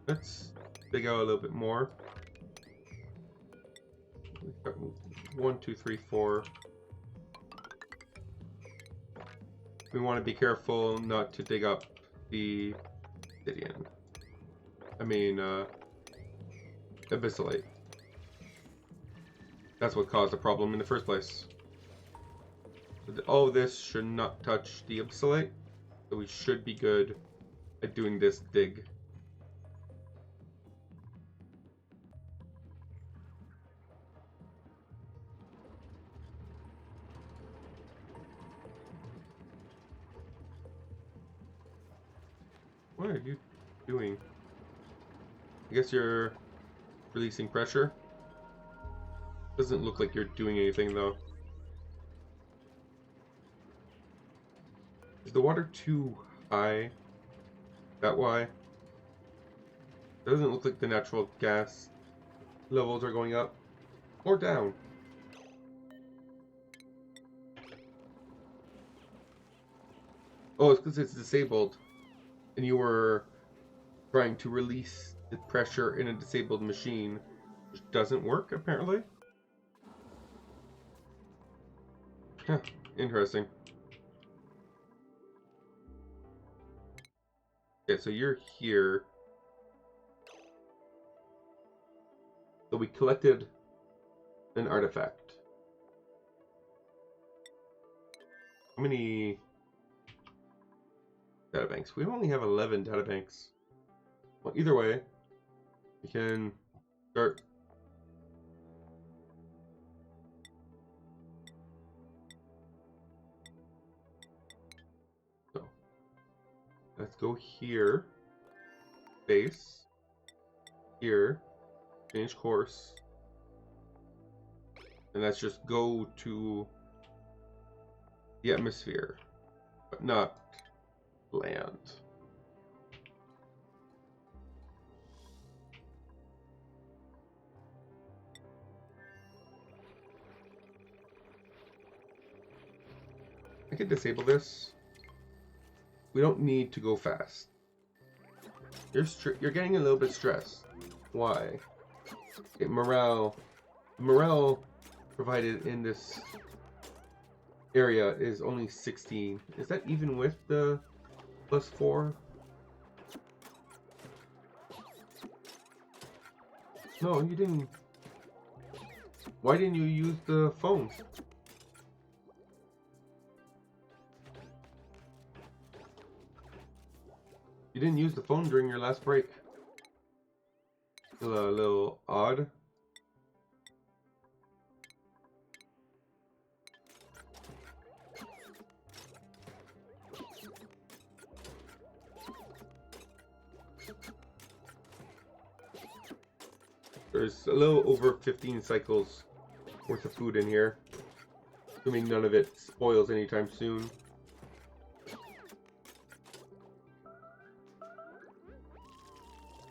Let's dig out a little bit more. We've got 1, 2, 3, 4. We want to be careful not to dig up the obsidian. I mean, abyssalite. That's what caused the problem in the first place. All of this should not touch the abyssalite, so we should be good at doing this dig. What are you doing? I guess you're releasing pressure. Doesn't look like you're doing anything though. Is the water too high? That why? Doesn't look like the natural gas levels are going up or down. Oh, it's because it's disabled. And you were trying to release the pressure in a disabled machine, which doesn't work, apparently. Huh, interesting. Okay, so you're here. So we collected an artifact. How many databanks? We only have 11 databanks. Well, either way, we can start. So let's go here, base, here, change course, and let's just go to the atmosphere, but not land. I can disable this. We don't need to go fast. You're getting a little bit stressed. Why? Okay, morale provided in this area is only 16. Is that even with the +4? No, you didn't. Why didn't you use the phone? You didn't use the phone during your last break. A little odd. There's a little over 15 cycles worth of food in here. Assuming none of it spoils anytime soon.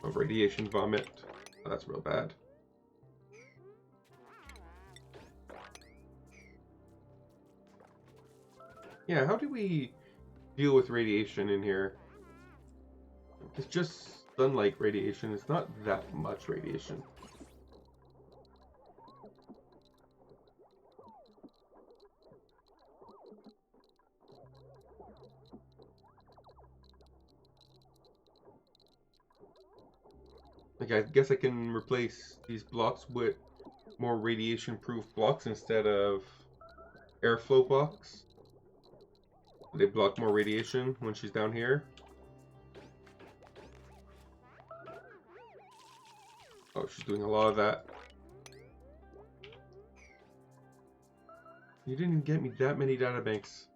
Of radiation vomit. Oh, that's real bad. Yeah, how do we deal with radiation in here? It's just sunlight radiation. It's not that much radiation. Like, I guess I can replace these blocks with more radiation-proof blocks instead of airflow blocks. They block more radiation when she's down here. Oh, she's doing a lot of that. You didn't get me that many data banks.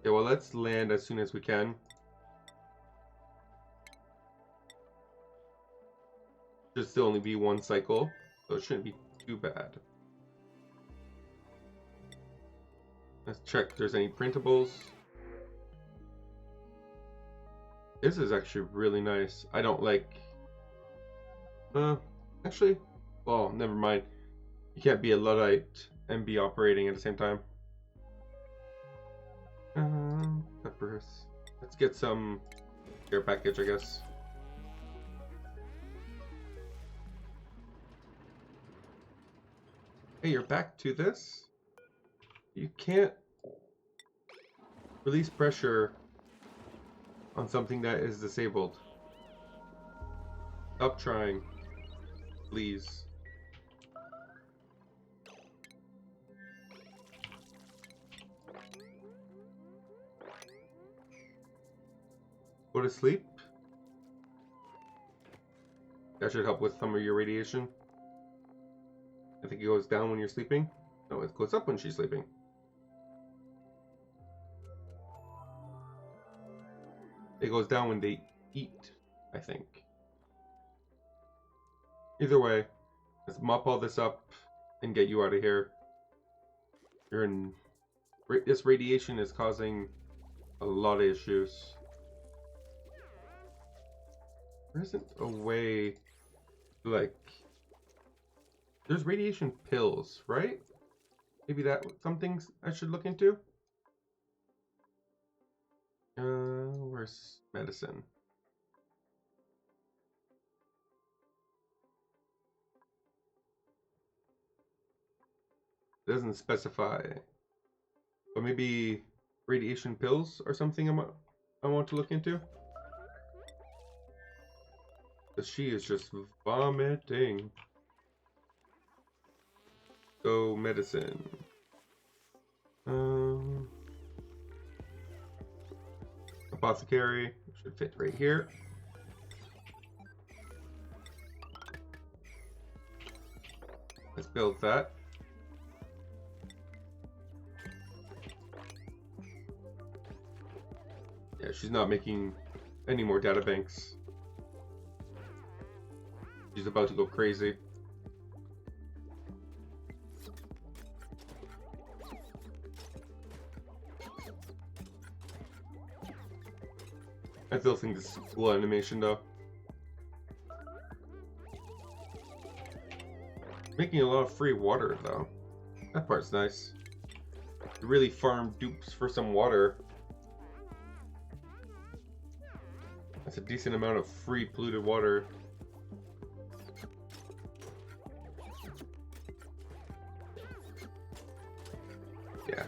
Yeah, well, let's land as soon as we can. Should still only be one cycle, so it shouldn't be too bad. Let's check if there's any printables. This is actually really nice. I don't like... actually... Oh, never mind. You can't be a Luddite and be operating at the same time. Peppers. Let's get some care package, I guess. Hey, you're back to this? You can't release pressure on something that is disabled. Stop trying, please. Go to sleep. That should help with some of your radiation. I think it goes down when you're sleeping. No, it goes up when she's sleeping. It goes down when they eat, I think. Either way, let's mop all this up and get you out of here. You're in... This radiation is causing a lot of issues. There isn't a way, like... There's radiation pills, right? Maybe that's something I should look into? Where's medicine? It doesn't specify. But maybe radiation pills or something I want to look into? Because she is just vomiting. So, medicine. Apothecary should fit right here. Let's build that. Yeah, she's not making any more data banks. She's about to go crazy. I still think this is cool animation though. Making a lot of free water though. That part's nice. You really farm dupes for some water. That's a decent amount of free polluted water. Yeah,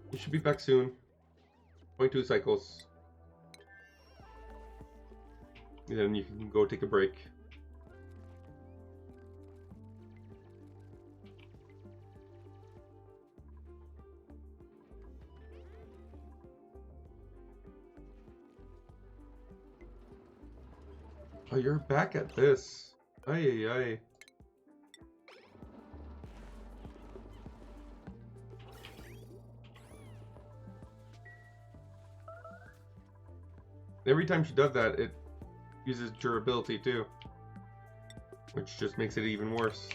you should be back soon. 0.2 cycles. And then you can go take a break. Oh, you're back at this. Ay, ay, ay. Every time she does that, it uses durability too, which just makes it even worse.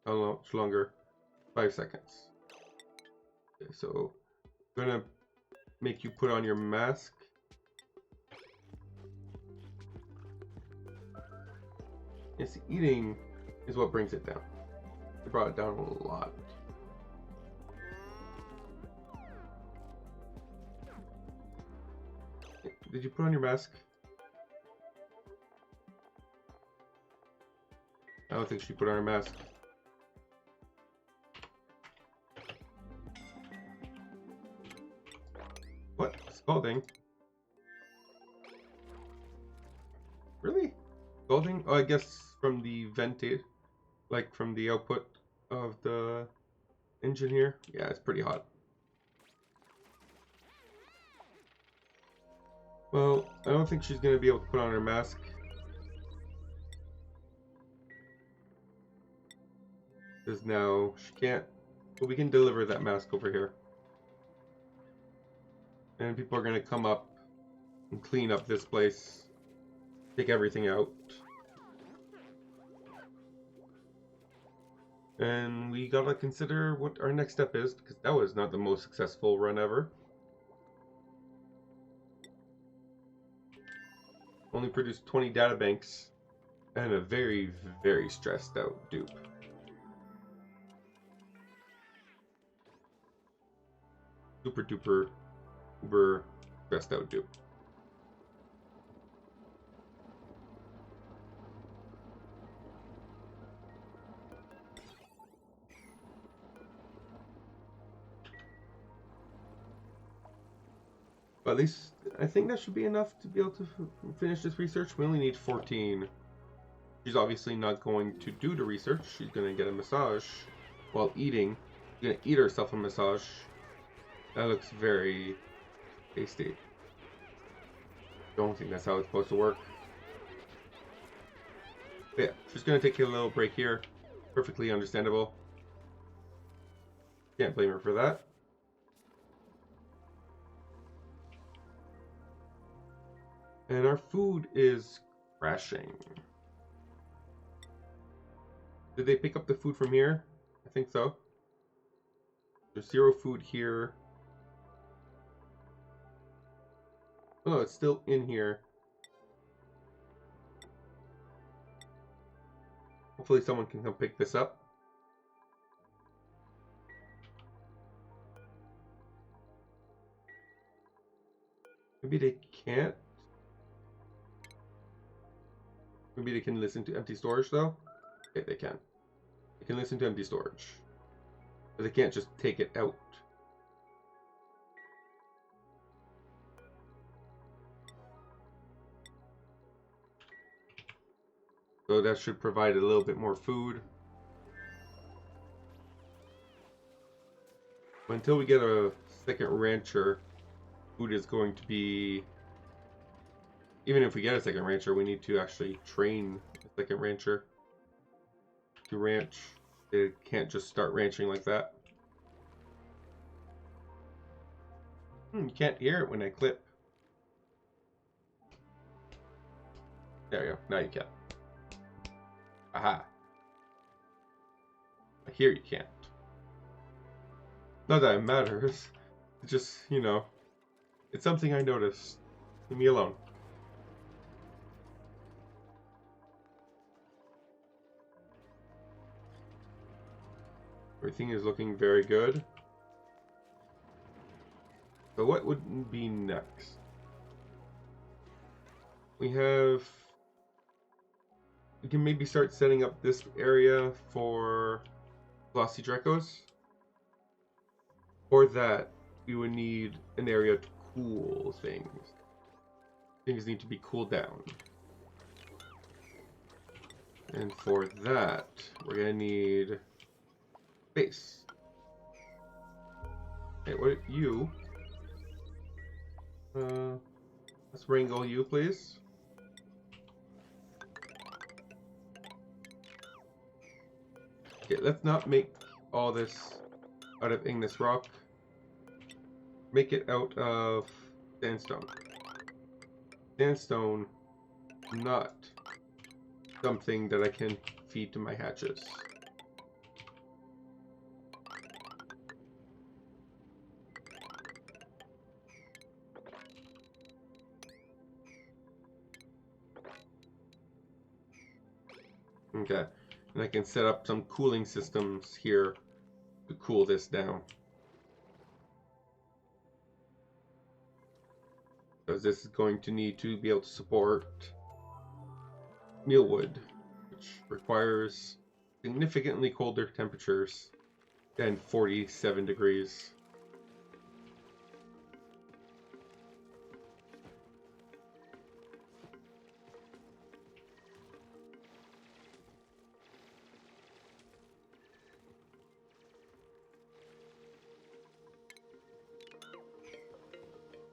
How much longer? 5 seconds. Okay, so I'm gonna make you put on your mask. Yes, eating is what brings it down. It brought it down a lot. Did you put on your mask? I don't think she put on her mask. What? Scalding? Really? scalding? Oh, I guess from the vented, like from the output of the engine here. Yeah, it's pretty hot. Well, I don't think she's going to be able to put on her mask. Because now she can't. But we can deliver that mask over here. And people are going to come up and clean up this place. Take everything out. And we gotta consider what our next step is, because that was not the most successful run ever. Only produced 20 data banks and a very, very stressed out dupe. Super duper, uber stressed out dupe. But at least I think that should be enough to be able to finish this research. We only need 14. She's obviously not going to do the research. She's going to get a massage while eating. She's going to eat herself a massage. That looks very tasty. Don't think that's how it's supposed to work. But yeah, she's going to take a little break here. Perfectly understandable. Can't blame her for that. And our food is crashing. Did they pick up the food from here? I think so. There's 0 food here. Oh no, it's still in here. Hopefully someone can come pick this up. Maybe they can't. Maybe they can listen to empty storage though. Okay, they can. They can listen to empty storage. But they can't just take it out. So that should provide a little bit more food. But until we get a second rancher, food is going to be... Even if we get a second rancher, we need to actually train a second rancher to ranch. They can't just start ranching like that. You can't hear it when I clip. There you go. Now you can. Aha. I hear you can't. Not that it matters. It's just, you know, it's something I noticed. Leave me alone. Everything is looking very good. So what would be next? We can maybe start setting up this area for glossy Dracos. For that, we would need an area to cool things. Things need to be cooled down. And for that, we're gonna need space. Okay, what you? Let's wrangle you, please. Okay, let's not make all this out of igneous rock. Make it out of sandstone. Sandstone, not something that I can feed to my hatches. Okay, and I can set up some cooling systems here to cool this down. Because this is going to need to be able to support mealwood, which requires significantly colder temperatures than 47 degrees.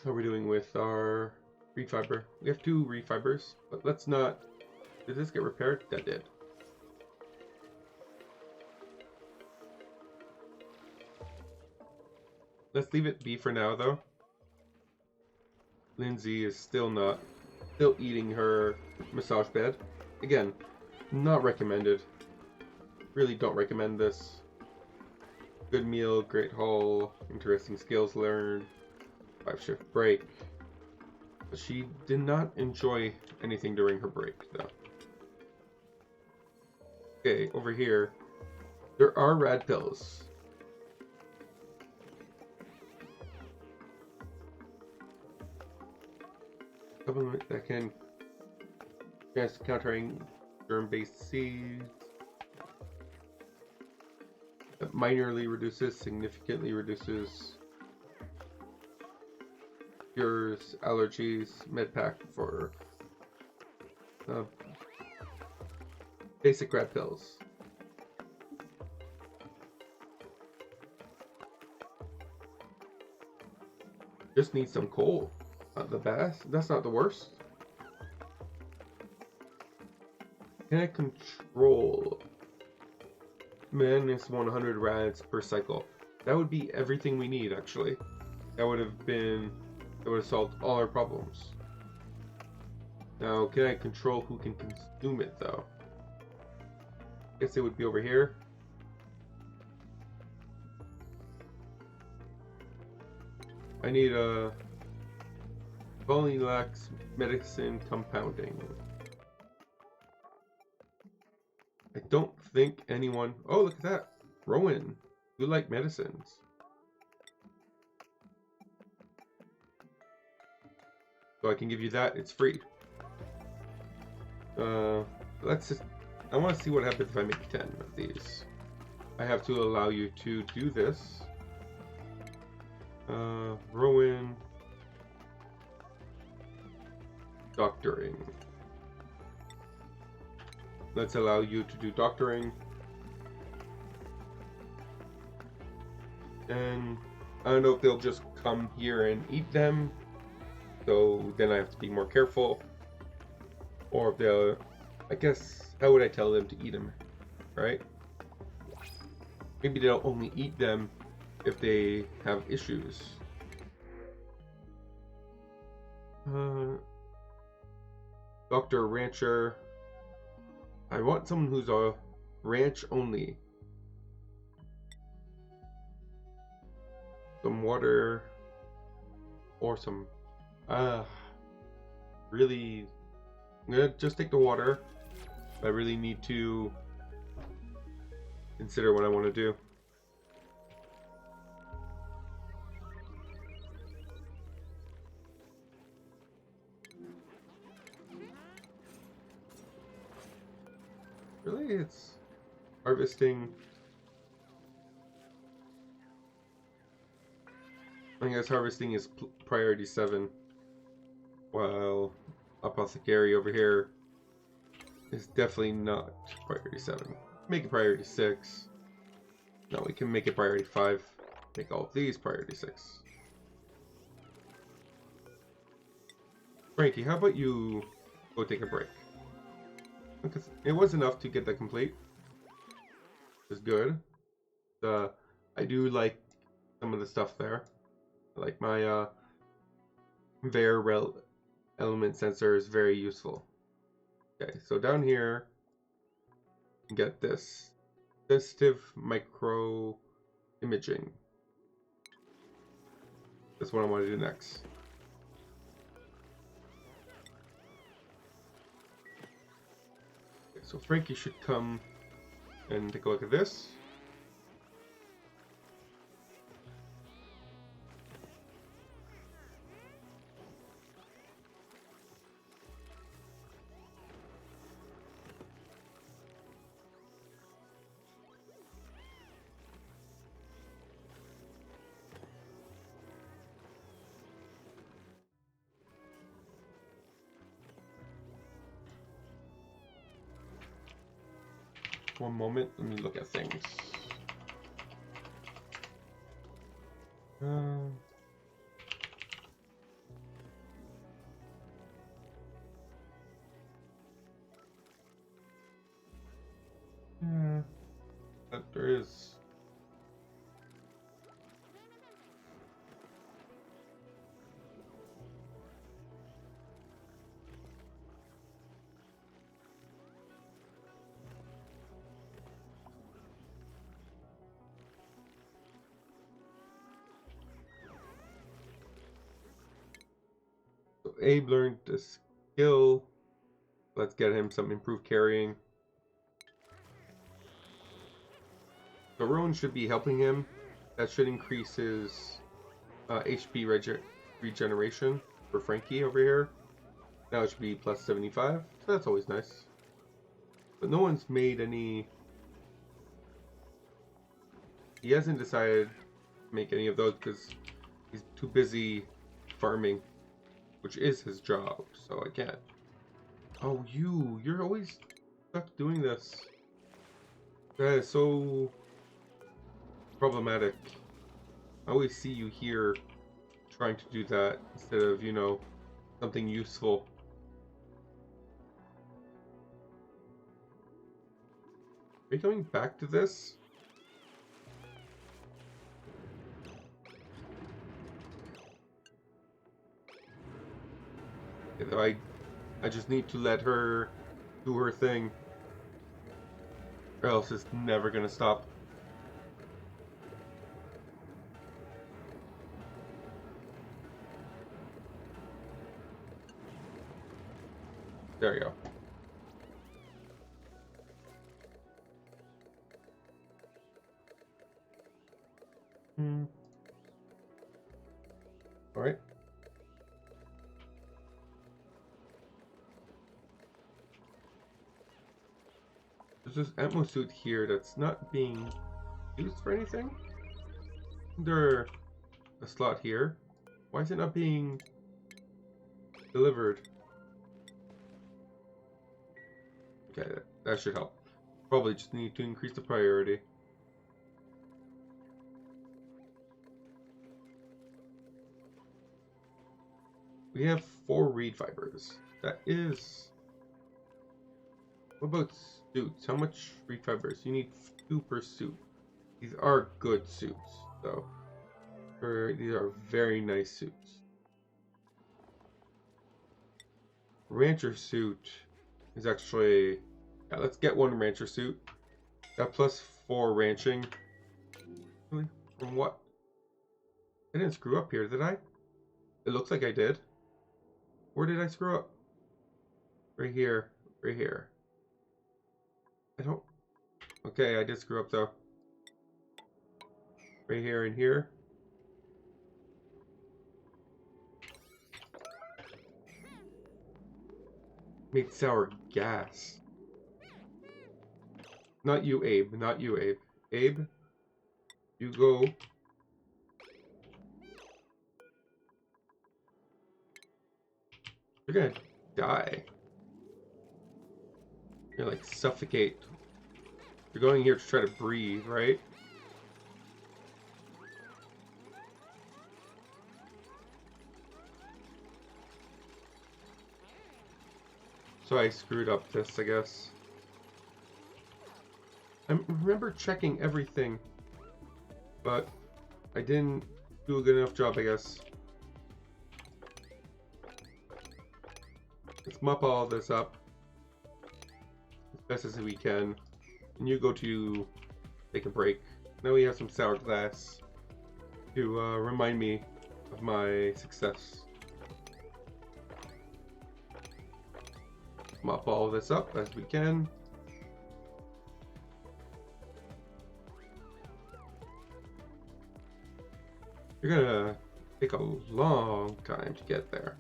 How are we doing with our reed fiber? We have 2 reed fibers, but let's not... Did this get repaired? That did. Let's leave it be for now, though. Lindsay is still eating her massage bed. Again, not recommended. Really don't recommend this. Good meal, great haul, interesting skills learned, 5-shift break. But she did not enjoy anything during her break, though. Okay, over here, there are rad pills. Supplement that can countering germ-based seeds. That minorly reduces, significantly reduces cures allergies. Med pack for basic red pills. Just need some coal. Not the best. That's not the worst. Can I control minus 100 rads per cycle? That would be everything we need, actually. That would have solved all our problems. Now, can I control who can consume it, though? Guess it would be over here. I need a Polylax medicine compounding. I don't think anyone... Oh, look at that. Rowan, you like medicines. So I can give you that. It's free. Let's just... I want to see what happens if I make 10 of these. I have to allow you to do this. Rowan... Doctoring. Let's allow you to do doctoring. And I don't know if they'll just come here and eat them. So then I have to be more careful. Or if they'll... I guess, how would I tell them to eat them? Right? Maybe they'll only eat them if they have issues. Dr. Rancher. I want someone who's a ranch only. Some water. Or some... really... I'm gonna just take the water. I really need to consider what I want to do. Really, it's harvesting. I guess harvesting is priority 7, while apothecary over here is definitely not priority 7. Make it priority 6. No, we can make it priority 5. Make all of these priority 6. Frankie, how about you go take a break? Because it was enough to get that complete. It's good. I do like some of the stuff there. Like my Var element sensor is very useful. Okay, so down here, get this sensitive micro imaging. That's what I want to do next. Okay, so Frankie should come and take a look at this. One moment, let me look at things. there is. So Abe learned the skill. Let's get him some improved carrying. So Rowan should be helping him. That should increase his HP regeneration for Frankie over here. Now it should be plus 75, so that's always nice. But no one's made any... He hasn't decided to make any of those because he's too busy farming, which is his job, so I can't. Oh, you're always stuck doing this. That is so problematic. I always see you here trying to do that instead of, you know, something useful. Are you coming back to this? I just need to let her do her thing, or else it's never gonna stop. There you go. All right. There's this ammo suit here that's not being used for anything. There's a slot here. Why is it not being delivered? Okay, that should help. Probably just need to increase the priority. We have 4 reed fibers. That is... What about suits? How much reed fibers? You need 2 per suit. These are good suits, though. These are very nice suits. Rancher suit is actually... Yeah, let's get 1 rancher suit. That plus 4 ranching. Really? From what? I didn't screw up here, did I? It looks like I did. Where did I screw up? Right here. Right here. I don't... Okay, I did screw up though. Right here and here. Made sour gas. Not you, Abe. Not you, Abe. Abe, you go. You're gonna die. You're like suffocate. You're going here to try to breathe, right? So I screwed up this, I guess. I remember checking everything, but I didn't do a good enough job, I guess. Let's mop all this up as best as we can. And you go to take a break. Now we have some sour glass to remind me of my success. Mop all this up as we can. You're gonna take a long time to get there.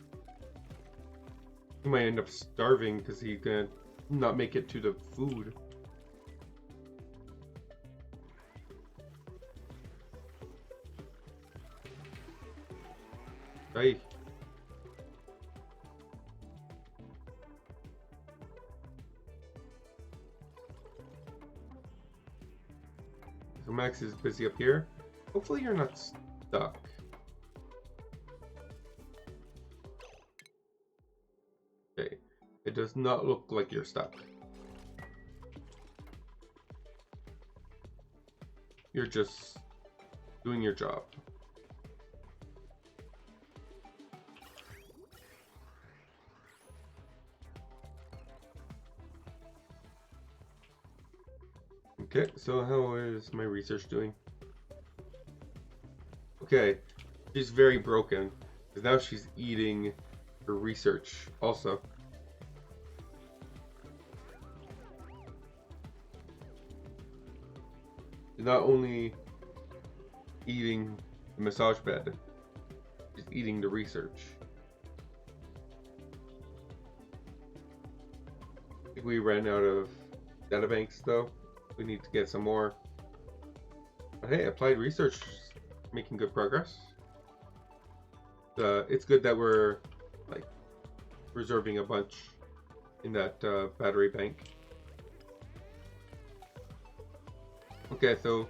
You might end up starving because he's gonna not make it to the food. Hey. So Max is busy up here. Hopefully you're not stuck. Okay. It does not look like you're stuck. You're just doing your job. Okay, so how is my research doing? Okay, she's very broken, because now she's eating her research also. She's not only eating the massage bed, she's eating the research. I think we ran out of databanks though. We need to get some more. But hey, applied research is making good progress. It's good that we're like reserving a bunch in that battery bank. Okay, so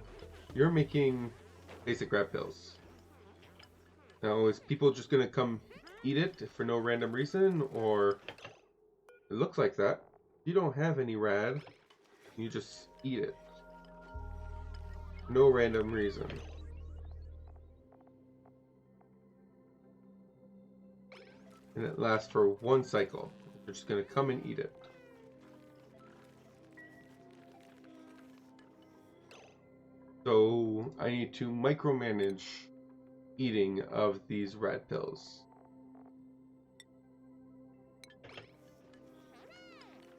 you're making basic rat pills. Now, is people just gonna come eat it for no random reason, or it looks like that? You don't have any rad, you just eat it. No random reason. And it lasts for one cycle. You're just gonna come and eat it. So I need to micromanage eating of these rat pills.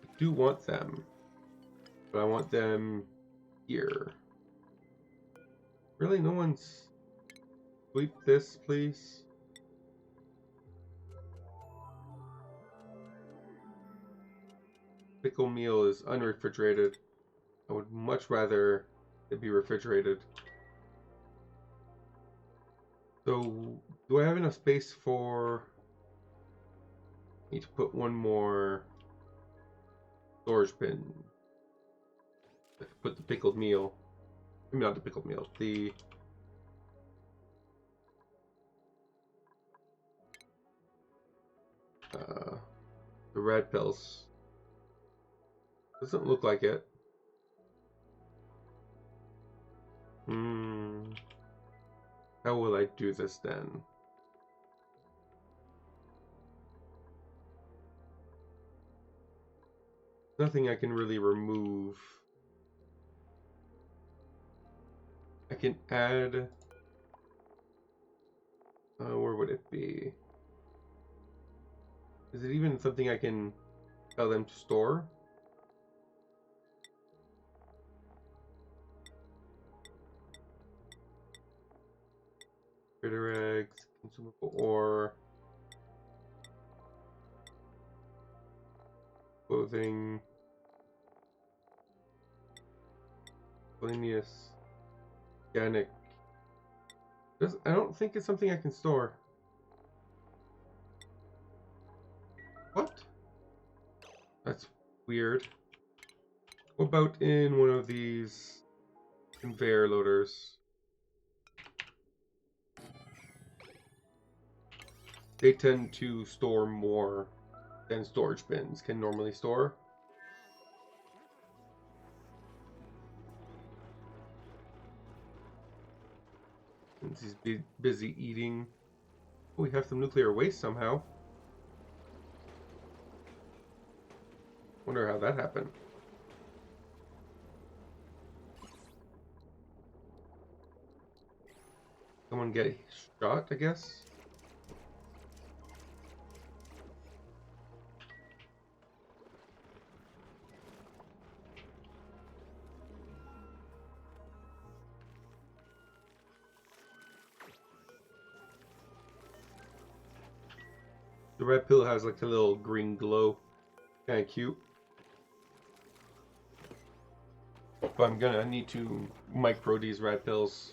I do want them, but I want them here. Really, no one's... Sweep this, please. Pickle meal is unrefrigerated. I would much rather it be refrigerated. So, do I have enough space for... I need to put one more storage bin. I could put the pickled meal. I mean, not the pickled meal. The red pills. Doesn't look like it. How will I do this then? Nothing I can really remove. I can add... where would it be? Is it even something I can tell them to store? Critter eggs, consumable ore, clothing, miscellaneous, organic. I don't think it's something I can store. What? That's weird. What about in one of these conveyor loaders? They tend to store more than storage bins can normally store. Since he's busy eating. Oh, we have some nuclear waste somehow. Wonder how that happened. Someone get shot, I guess? The red pill has like a little green glow. Kinda cute. But I'm gonna need to micro these red pills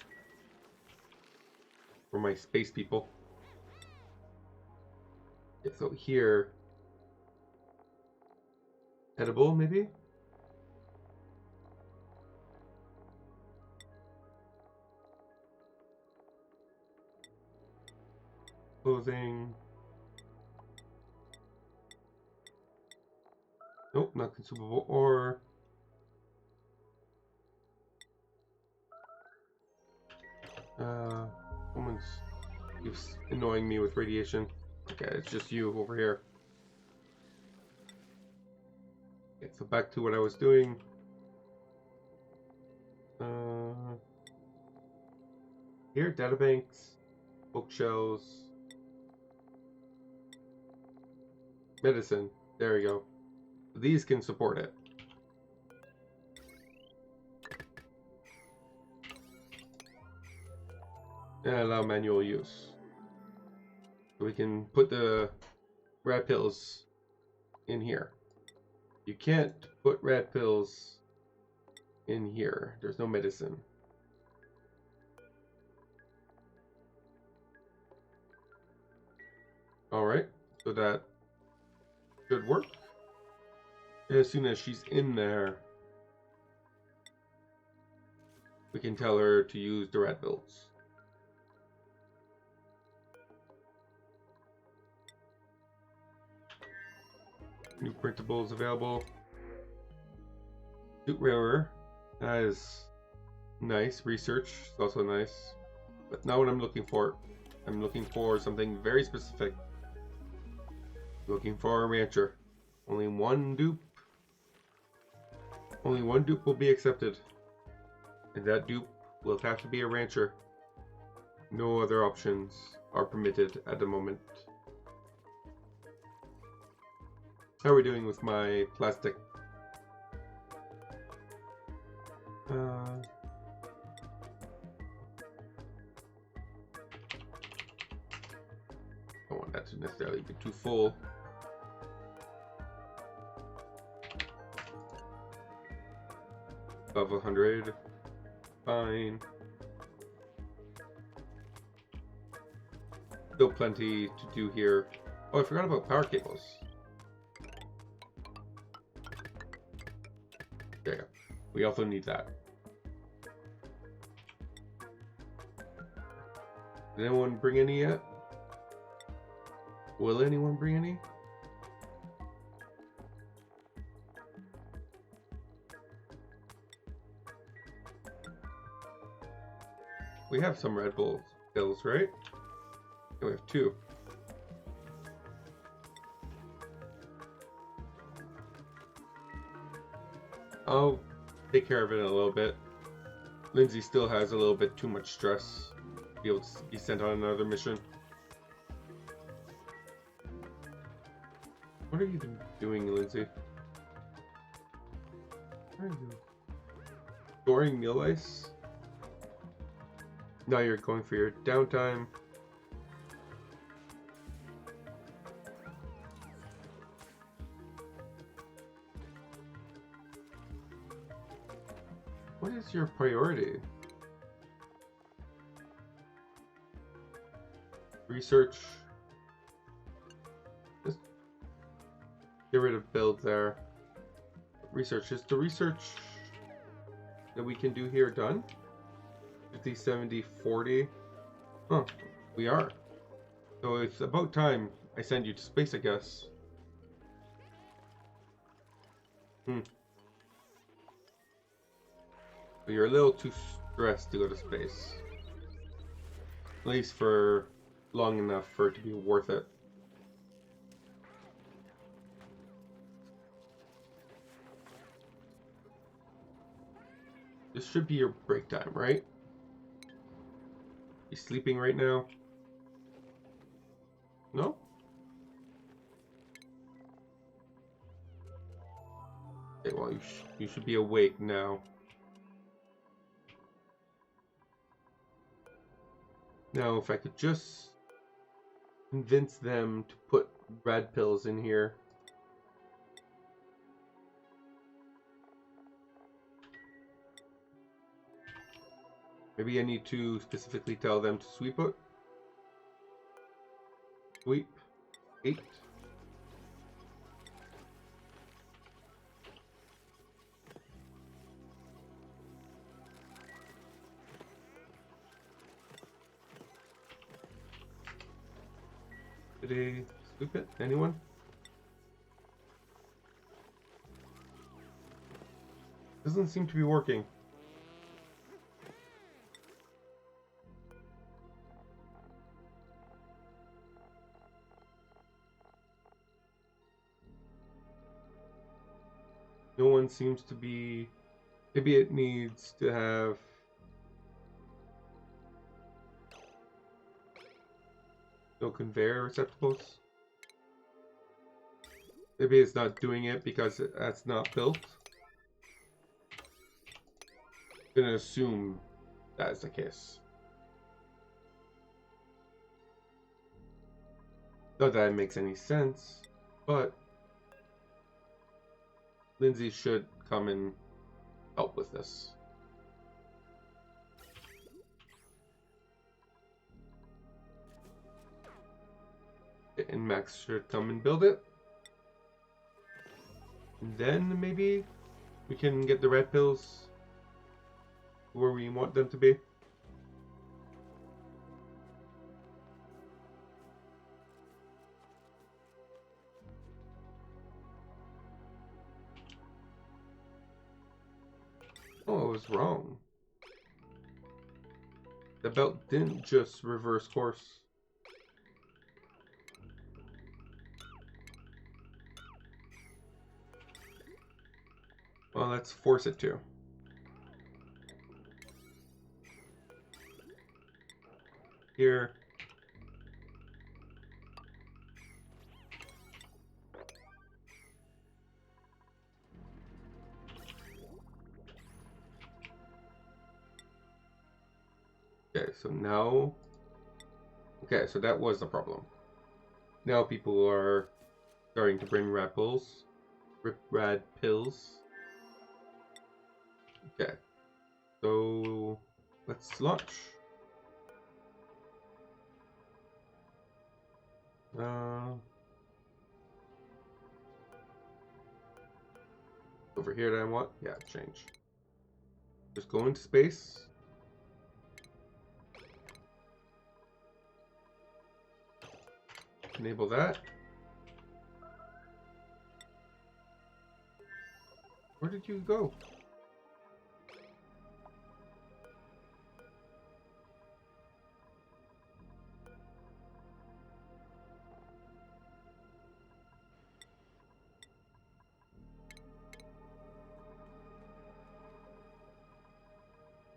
for my space people. Yeah, so here, edible maybe? Clothing. Nope, not consumable ore. ones. Keeps annoying me with radiation. Okay, it's just you over here. Okay, so back to what I was doing. Here, databanks, bookshelves, medicine. There you go. These can support it. And allow manual use. So we can put the rat pills in here. You can't put rat pills in here. There's no medicine. Alright, so that should work. And as soon as she's in there, we can tell her to use the rat pills. New printables available. Suit wearer. That is nice. Research is also nice. But not what I'm looking for. I'm looking for something very specific. Looking for a rancher. Only one dupe. Only one dupe will be accepted. And that dupe will have to be a rancher. No other options are permitted at the moment. How are we doing with my plastic? I don't want that to necessarily be too full. Above 100. Fine. Still plenty to do here. Oh, I forgot about power cables. There you go. We also need that. Did anyone bring any yet? Will anyone bring any? We have some Red Bull pills, right? Yeah, we have 2. I'll take care of it in a little bit. Lindsay still has a little bit too much stress to be able to be sent on another mission. What are you doing, Lindsay? What are you? Storing meal ice? Now you're going for your downtime. What is your priority? Research. Just get rid of build there. Research. Is the research that we can do here done? 50, 70, 40. Huh, we are. So it's about time I send you to space, I guess. But you're a little too stressed to go to space. At least for long enough for it to be worth it. This should be your break time, right? You sleeping right now? No? Okay, well, you should be awake now. Now, if I could just convince them to put red pills in here. Maybe I need to specifically tell them to sweep it. Sweep. 8. Did they sweep it? Anyone? Doesn't seem to be working. No one seems to be... Maybe it needs to have... no conveyor receptacles. Maybe it's not doing it because that's not built. I'm gonna assume that is the case. Not that it makes any sense, but Lindsay should come and help with this. And Max should come and build it. And then maybe we can get the red pills where we want them to be. Oh, I was wrong. The belt didn't just reverse course. Well, let's force it to. Here. Okay, so now... Okay, so that was the problem. Now people are starting to bring rad pills. Rad pills. Okay. So... let's launch. Over here that I want? Yeah, change. Just go into space. Enable that. Where did you go?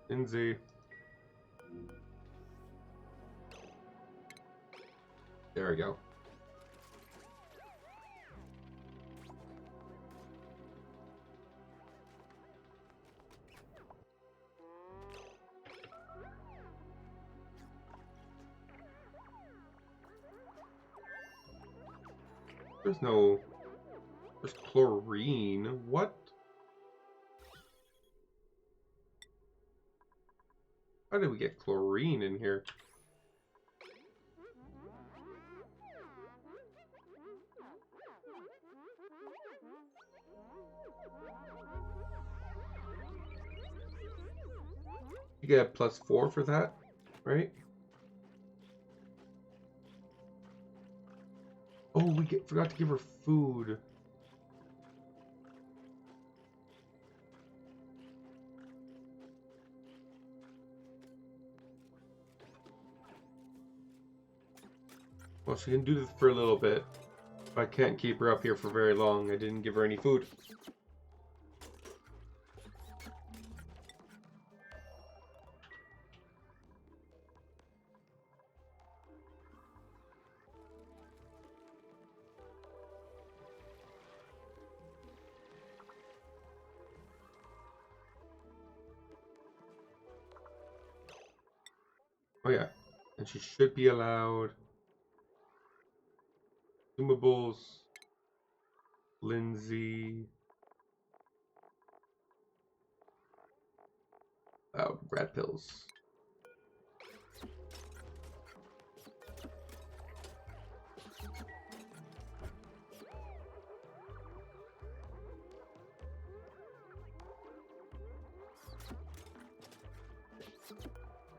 Lindsay. There we go. There's chlorine. What? How did we get chlorine in here? You get a +4 for that, right? Oh, we forgot to give her food. Well, she can do this for a little bit. I can't keep her up here for very long. I didn't give her any food. Oh yeah, and she should be allowed consumables, Lindsay, rat pills.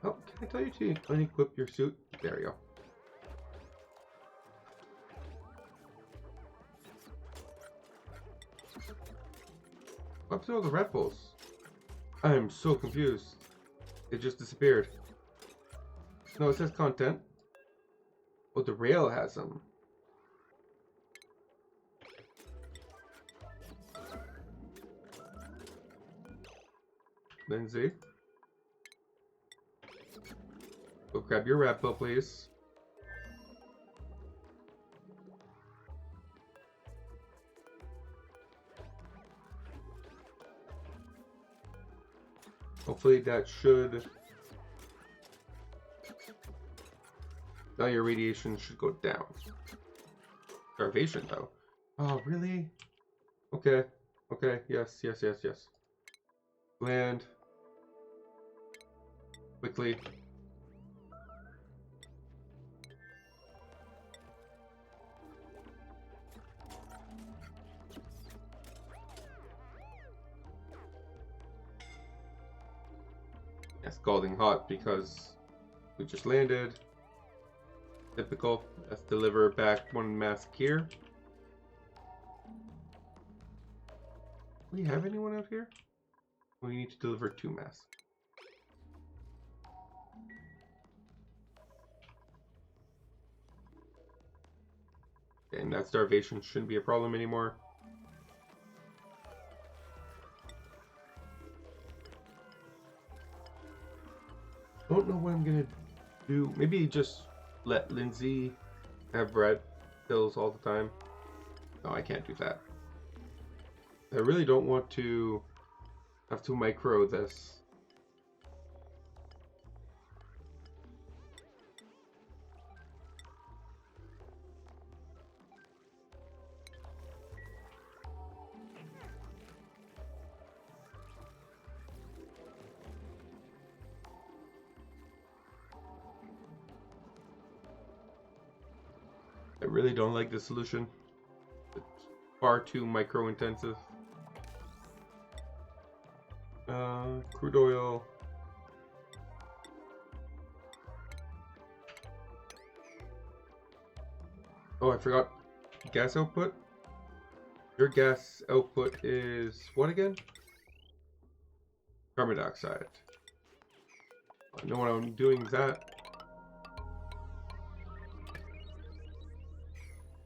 Oh, can I tell you to unequip your suit? There we go. What's all the Red Bulls? I am so confused. It just disappeared. No, it says content. Oh, the rail has them. Lindsay. Go grab your rat pill, please. Hopefully that should... Now your radiation should go down. Starvation, though. Oh, really? Okay. Okay, yes. Land. Quickly. Scalding hot because we just landed. Typical. Let's deliver back one mask here. Do we have anyone out here? We need to deliver 2 masks. And that starvation shouldn't be a problem anymore. Don't know what I'm gonna do. Maybe just let Lindsay have bread pills all the time. No, I can't do that. I really don't want to have to micro this. I really don't like this solution. It's far too micro intensive. Crude oil. Oh, I forgot. Gas output. Your gas output is what again? Carbon dioxide. I know what I'm doing that.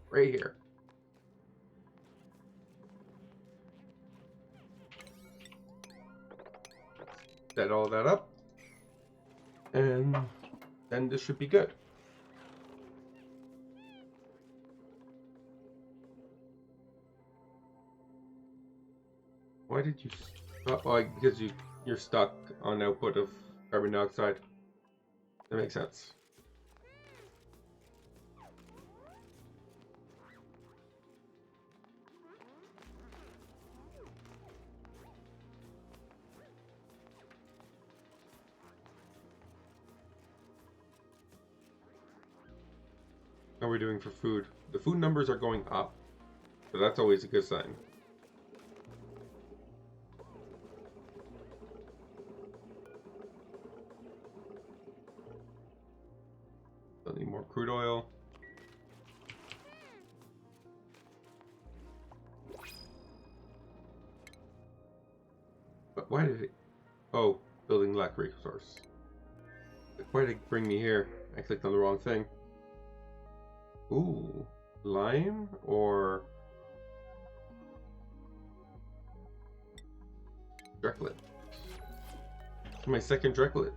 Right here. Set all that up. And then this should be good. Why did you stop? Oh, because you're stuck on output of carbon dioxide. That makes sense. How are we doing for food? The food numbers are going up, so that's always a good sign. Don't need more crude oil. But why did it... Oh, building lack resource. Why did it bring me here? I clicked on the wrong thing. Ooh, lime or Drecklet? My second Drecklet.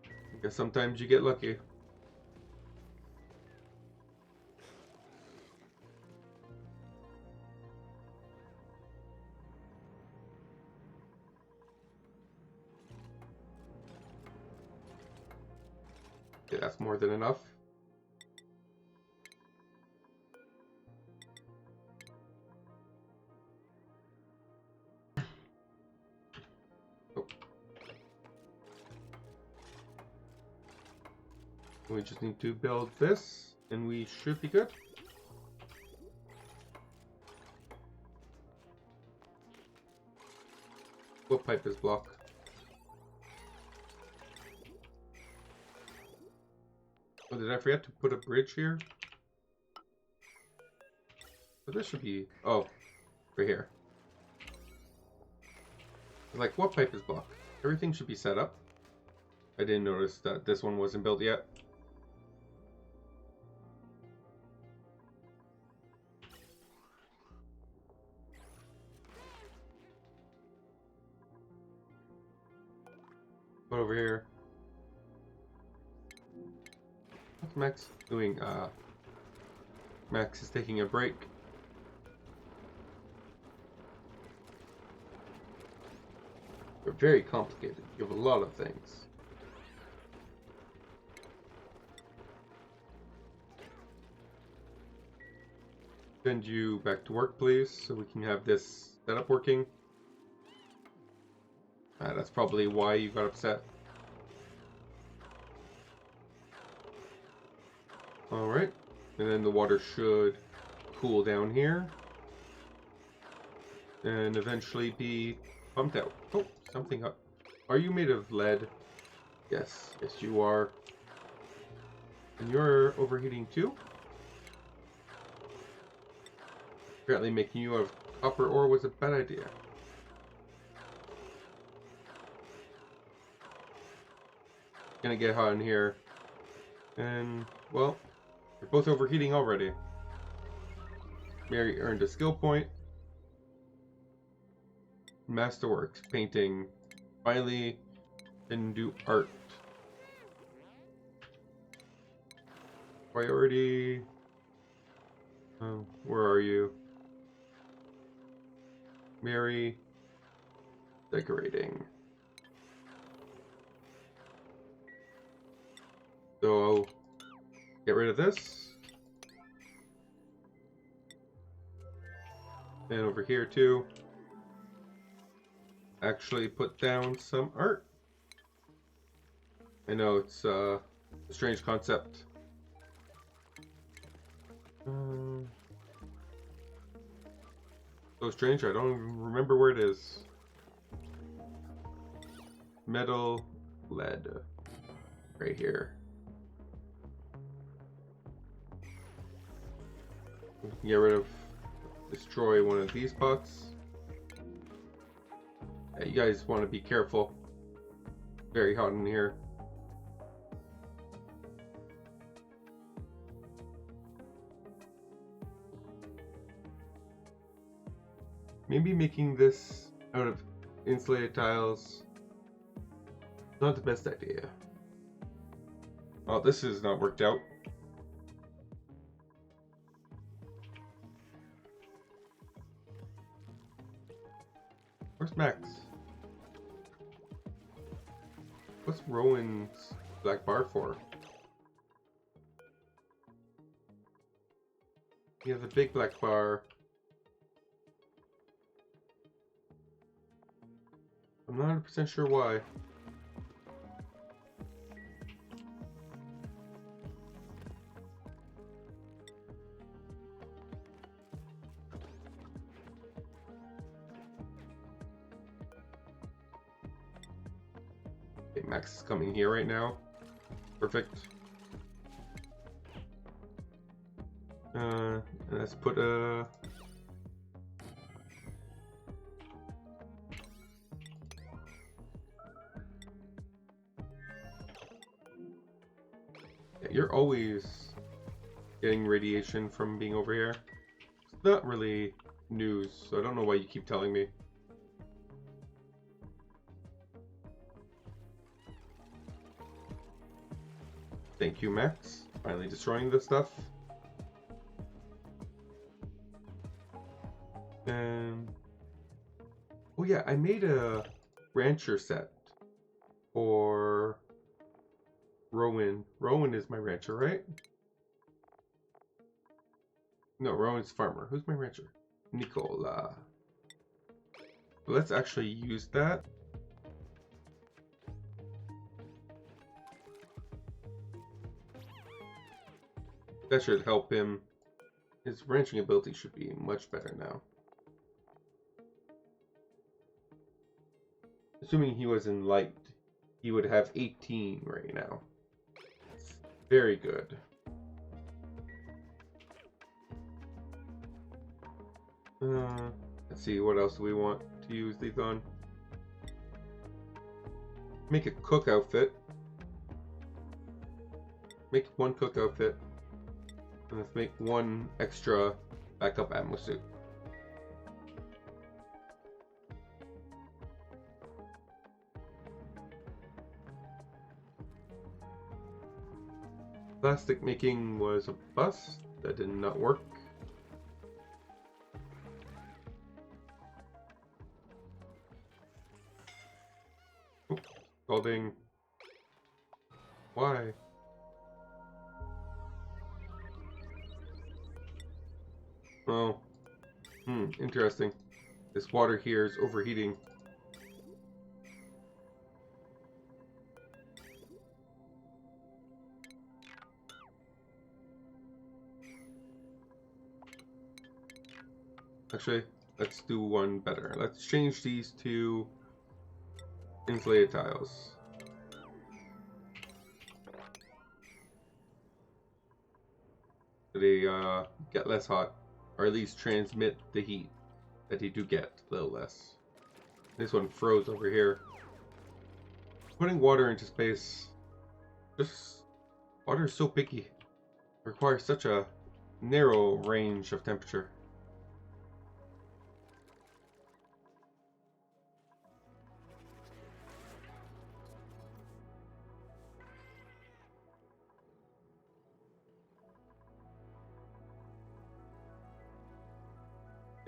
I guess sometimes you get lucky. Okay, that's more than enough. Oh. We just need to build this, and we should be good. What pipe is blocked? Oh, did I forget to put a bridge here? So this should be... Oh, right here. Like, what pipe is blocked? Everything should be set up. I didn't notice that this one wasn't built yet. What over here? What's Max doing? Max is taking a break. They're very complicated. You have a lot of things. Send you back to work, please, so we can have this setup working. That's probably why you got upset. Alright, and then the water should cool down here. And eventually be pumped out. Oh, something up. Are you made of lead? Yes, yes you are. And you're overheating too? Apparently making you out of copper ore was a bad idea. Gonna get hot in here. And, well, you're both overheating already. Mary earned a skill point. Masterworks, painting. Finally, can do art. Priority. Where are you? Mary. Decorating. So I'll get rid of this. And over here too. Actually put down some art. I know it's a strange concept. So strange, I don't even remember where it is. Metal, lead, right here. Get rid of, destroy one of these pots. Yeah, you guys want to be careful. Very hot in here. Maybe making this out of insulated tiles, not the best idea. Well, this is not worked out. Where's Max? What's Rowan's black bar for? He has a big black bar. I'm not 100% sure why. Okay, Max is coming here right now. Perfect. Let's put a... You're always getting radiation from being over here. It's not really news, so I don't know why you keep telling me. Thank you, Max. Finally destroying this stuff. And... oh yeah, I made a rancher set for... Rowan. Rowan is my rancher, right? No, Rowan's farmer. Who's my rancher? Nicola. Let's actually use that. That should help him. His ranching ability should be much better now. Assuming he was in light, he would have 18 right now. Very good. Let's see, what else do we want to use these on? Make a cook outfit. make one cook outfit. And let's make one extra backup ammo suit. Plastic making was a bust. That did not work. Oh, scalding. Why? Oh. Interesting. This water here is overheating. Actually, let's do one better. Let's change these to insulated tiles. So they get less hot, or at least transmit the heat that they do get a little less. This one froze over here. Putting water into space, water is so picky. It requires such a narrow range of temperature.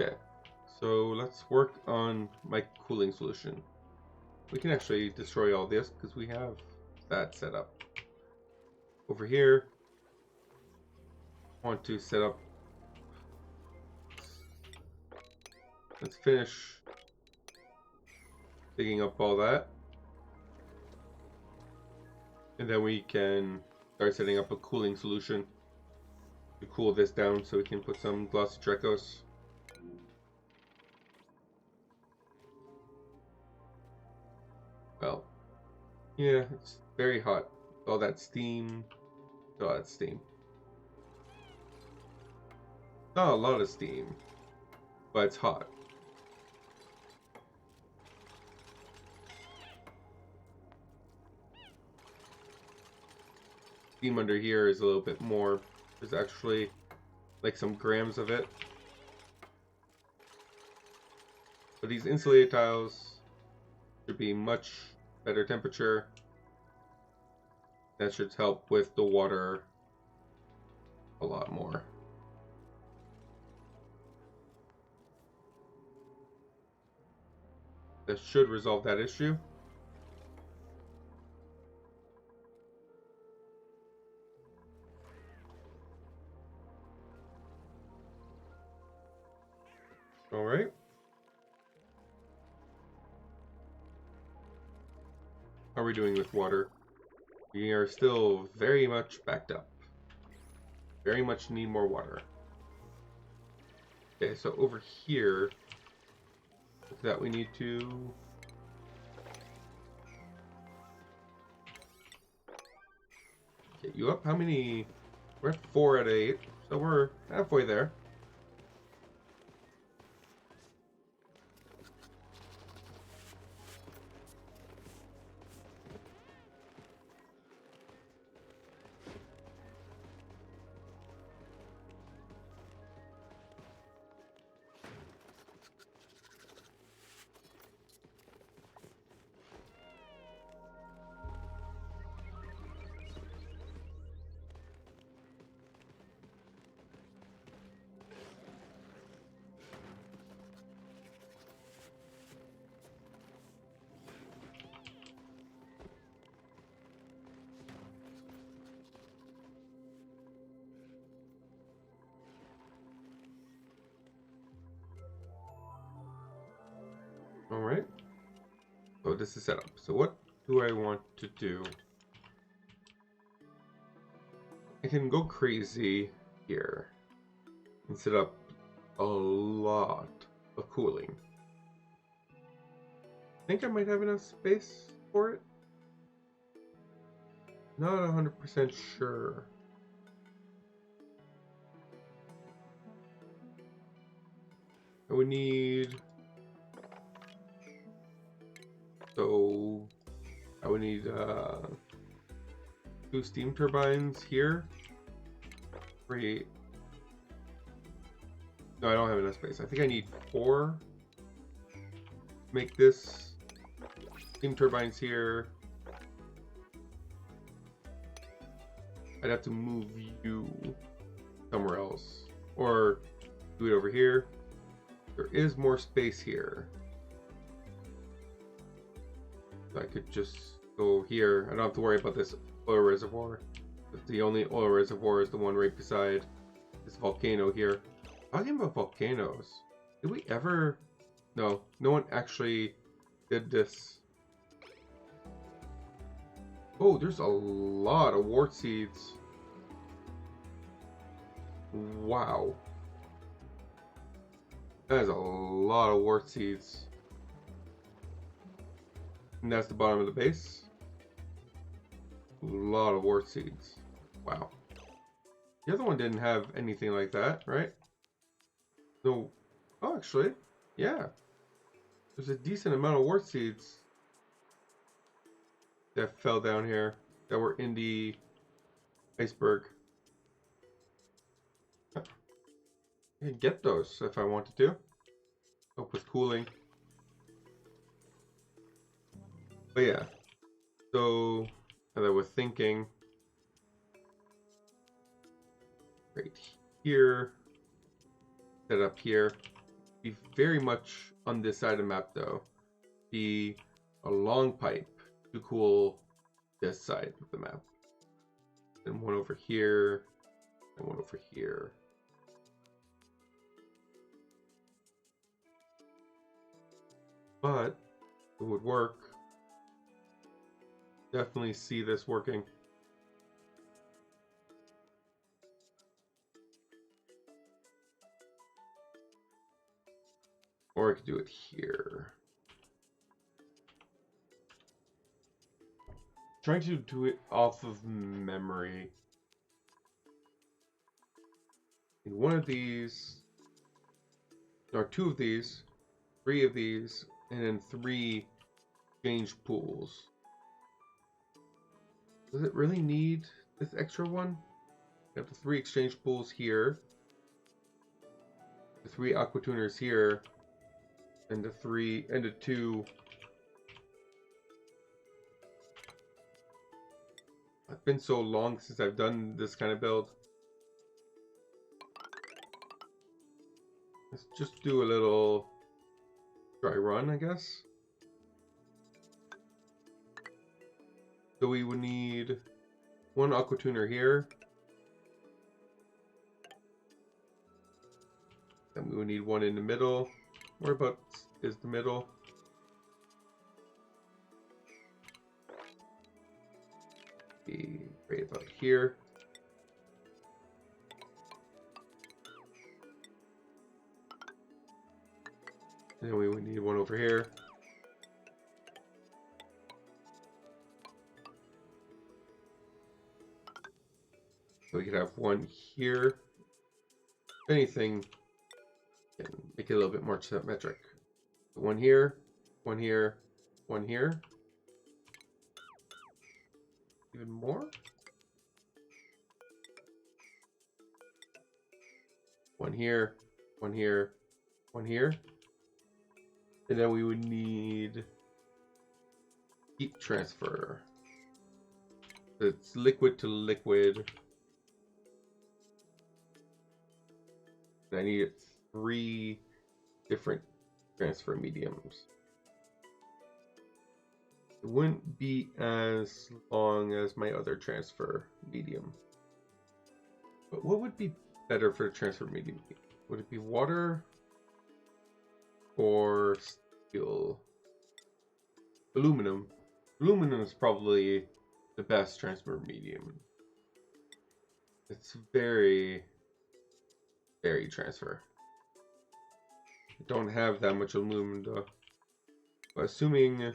Okay, so let's work on my cooling solution. We can actually destroy all this because we have that set up. Over here, I want to set up. Let's finish digging up all that. And then we can start setting up a cooling solution to cool this down so we can put some glossy Dracos. Well, yeah, it's very hot. All that steam. All that steam. Not a lot of steam, but it's hot. Steam under here is a little bit more. There's actually like some grams of it. But these insulated tiles should be much better temperature. That should help with the water a lot more. That should resolve that issue. All right. How are we doing with water? We are still very much backed up. Very much need more water. Okay, so over here, that we need to get you up. How many? We're at 4 out of 8, so we're halfway there. Alright. So this is set up. So what do I want to do? I can go crazy here and set up a lot of cooling. I think I might have enough space for it. Not 100% sure. I would need... So I would need 2 steam turbines here. 3. No, I don't have enough space. I think I need 4. Make this steam turbines here. I'd have to move you somewhere else. Or do it over here. There is more space here. So I could just go here. I don't have to worry about this oil reservoir. The only oil reservoir is the one right beside this volcano here. Talking about volcanoes, did we ever... No, no one actually did this. Oh, there's a lot of wart seeds. Wow. That is a lot of wart seeds. And that's the bottom of the base. A lot of wart seeds. Wow. The other one didn't have anything like that, right? No. Oh, actually, yeah. There's a decent amount of wart seeds that fell down here that were in the iceberg. I can get those if I wanted to. Help with cooling. But yeah. So, as I was thinking, right here, set up here, be very much on this side of the map though, be a long pipe to cool this side of the map. And one over here, and one over here. But it would work. Definitely see this working. Or I could do it here. Trying to do it off of memory. In one of these, or 2 of these, 3 of these, and then 3 exchange pools. Does it really need this extra one? We have the 3 exchange pools here, the 3 aqua tuners here, and the 2. It's been so long since I've done this kind of build. Let's just do a little dry run, I guess. So we would need 1 aqua tuner here. And we would need 1 in the middle. Whereabouts is the middle? Be right about here. And then we would need 1 over here. So we could have 1 here. If anything, can make it a little bit more symmetric. 1 here, 1 here, 1 here. Even more? 1 here, 1 here, 1 here. And then we would need heat transfer. It's liquid to liquid. I need 3 different transfer mediums. It wouldn't be as long as my other transfer medium. But what would be better for the transfer medium? Would it be water or steel? Aluminum. Aluminum is probably the best transfer medium. It's very transfer. I don't have that much aluminum though. But assuming,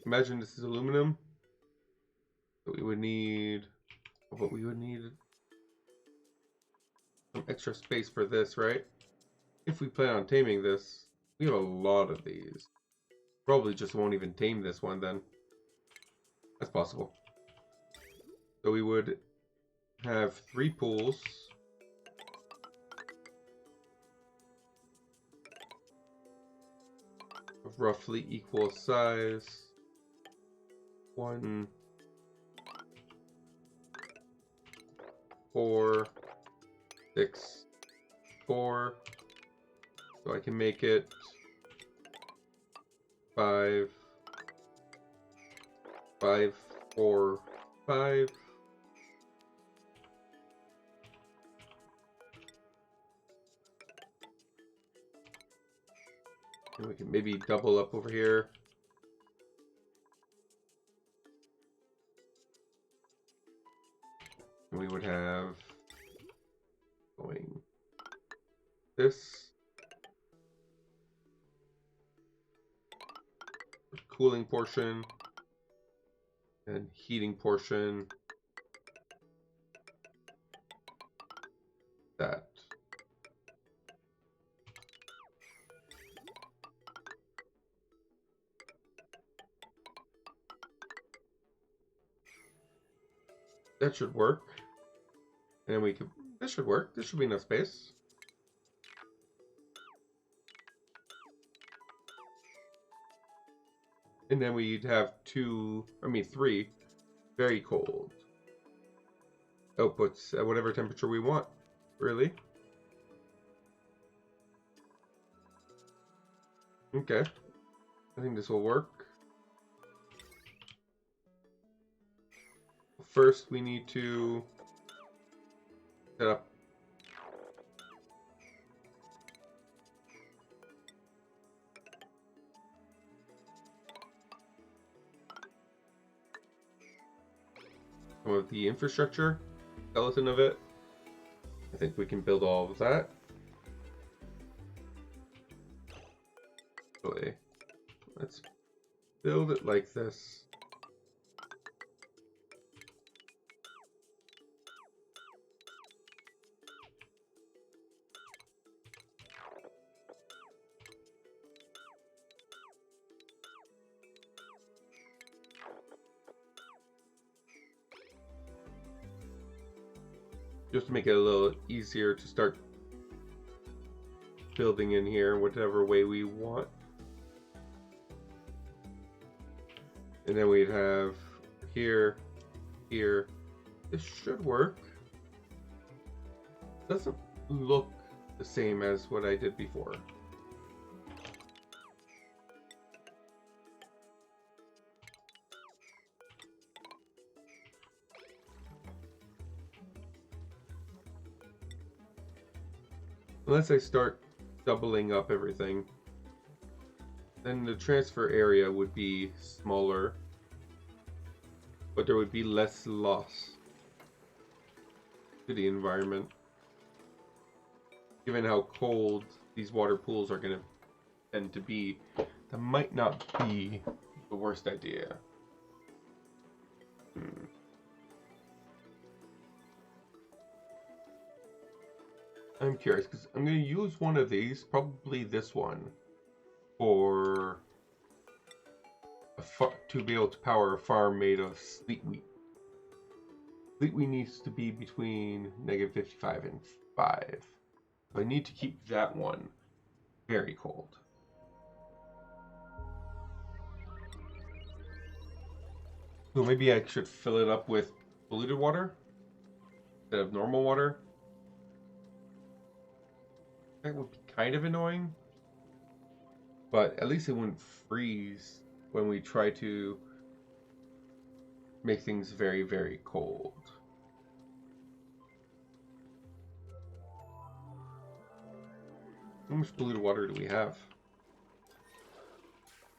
imagine this is aluminum. So we would need, some extra space for this, right? If we plan on taming this, we have a lot of these. Probably just won't even tame this one then. That's possible. So we would have 3 pools. Of roughly equal size. 1, 4, 6, 4. So I can make it 5, 5, 4, 5. And we can maybe double up over here. And we would have going this. Cooling portion. And heating portion. That. That should work. And then we could, this should work. This should be enough space. And then we'd have 3 very cold outputs at whatever temperature we want, really. Okay. I think this will work. First, we need to set up some of the infrastructure, skeleton of it. I think we can build all of that. Actually, let's build it like this. Just to make it a little easier to start building in here whatever way we want. And then we'd have here, here. This should work. Doesn't look the same as what I did before. Unless I start doubling up everything, then the transfer area would be smaller, but there would be less loss to the environment. Given how cold these water pools are going to tend to be, that might not be the worst idea. I'm curious, because I'm going to use one of these, probably this one, for to be able to power a farm made of sleet wheat. Sleet wheat needs to be between -55 and 5. So I need to keep that one very cold. So maybe I should fill it up with polluted water instead of normal water. That would be kind of annoying, but at least it wouldn't freeze when we try to make things very, very cold. How much polluted water do we have?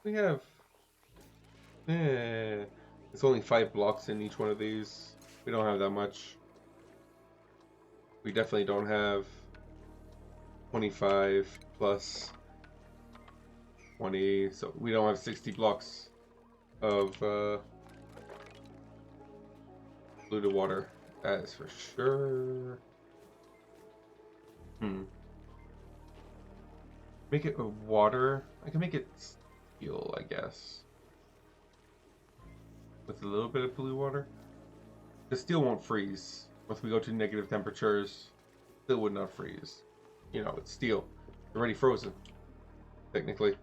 We have... it's only 5 blocks in each one of these. We don't have that much. We definitely don't have 25 plus 20, so we don't have 60 blocks of polluted water. That is for sure. Make it with water. I can make it steel, I guess. With a little bit of blue water. The steel won't freeze. Once we go to negative temperatures, still would not freeze. You know, it's steel. It's already frozen, technically.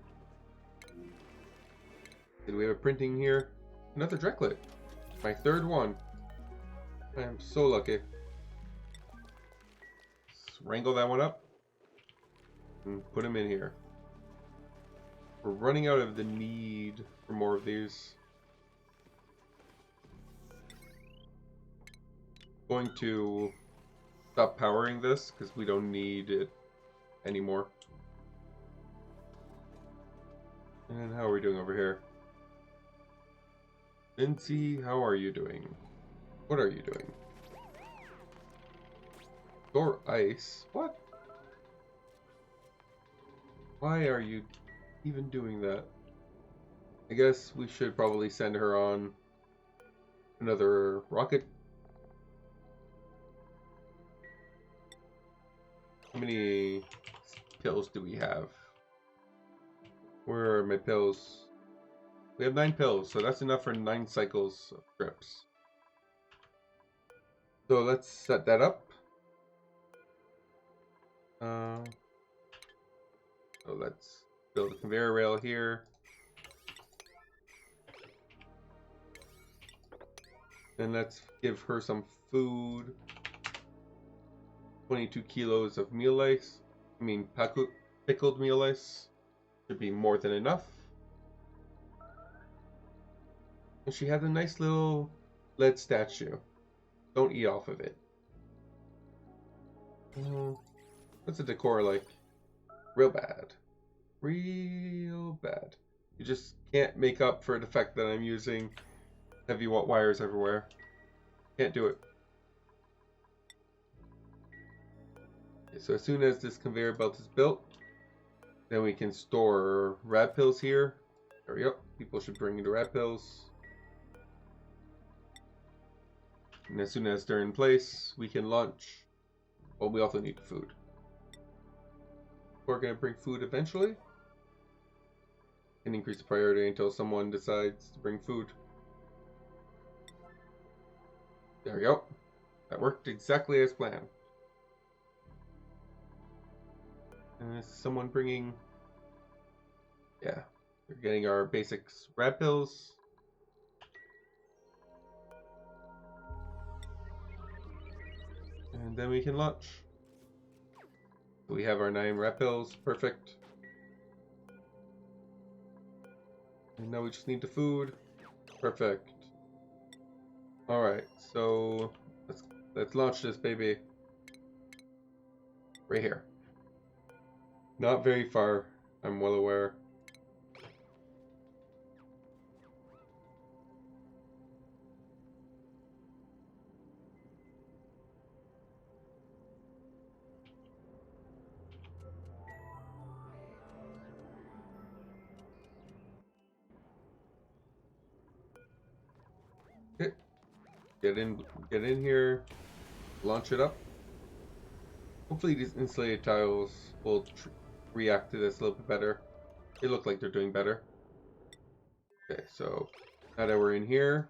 Did we have a printing here? Another Drecklet. My third one. I am so lucky. Let's wrangle that one up and put him in here. We're running out of the need for more of these. Going to stop powering this because we don't need it anymore. And how are we doing over here? Vinci, how are you doing? What are you doing? Store ice? What? Why are you even doing that? I guess we should probably send her on another rocket. How many pills do we have? Where are my pills? We have 9 pills, so that's enough for 9 cycles of trips. So let's set that up. So let's build a conveyor rail here. And let's give her some food. 22 kilos of meal ice. I mean, pickled meal ice. Should be more than enough. And she has a nice little lead statue. Don't eat off of it. What's the decor like? Real bad. Real bad. You just can't make up for the fact that I'm using heavy wires everywhere. Can't do it. Okay, so as soon as this conveyor belt is built, then we can store rad pills here. There we go. People should bring in the rad pills. And as soon as they're in place, we can launch. Well, we also need food. We're going to bring food eventually. And increase the priority until someone decides to bring food. There we go. That worked exactly as planned. And is someone bringing... Yeah, we're getting our basics rad pills. And then we can launch. We have our 9 rad pills. Perfect. And now we just need the food. Perfect. Alright, so let's launch this baby. Right here. Not very far, I'm well aware. Okay. Get in here. Launch it up. Hopefully these insulated tiles will react to this a little bit better. They look like they're doing better. Okay, so now that we're in here,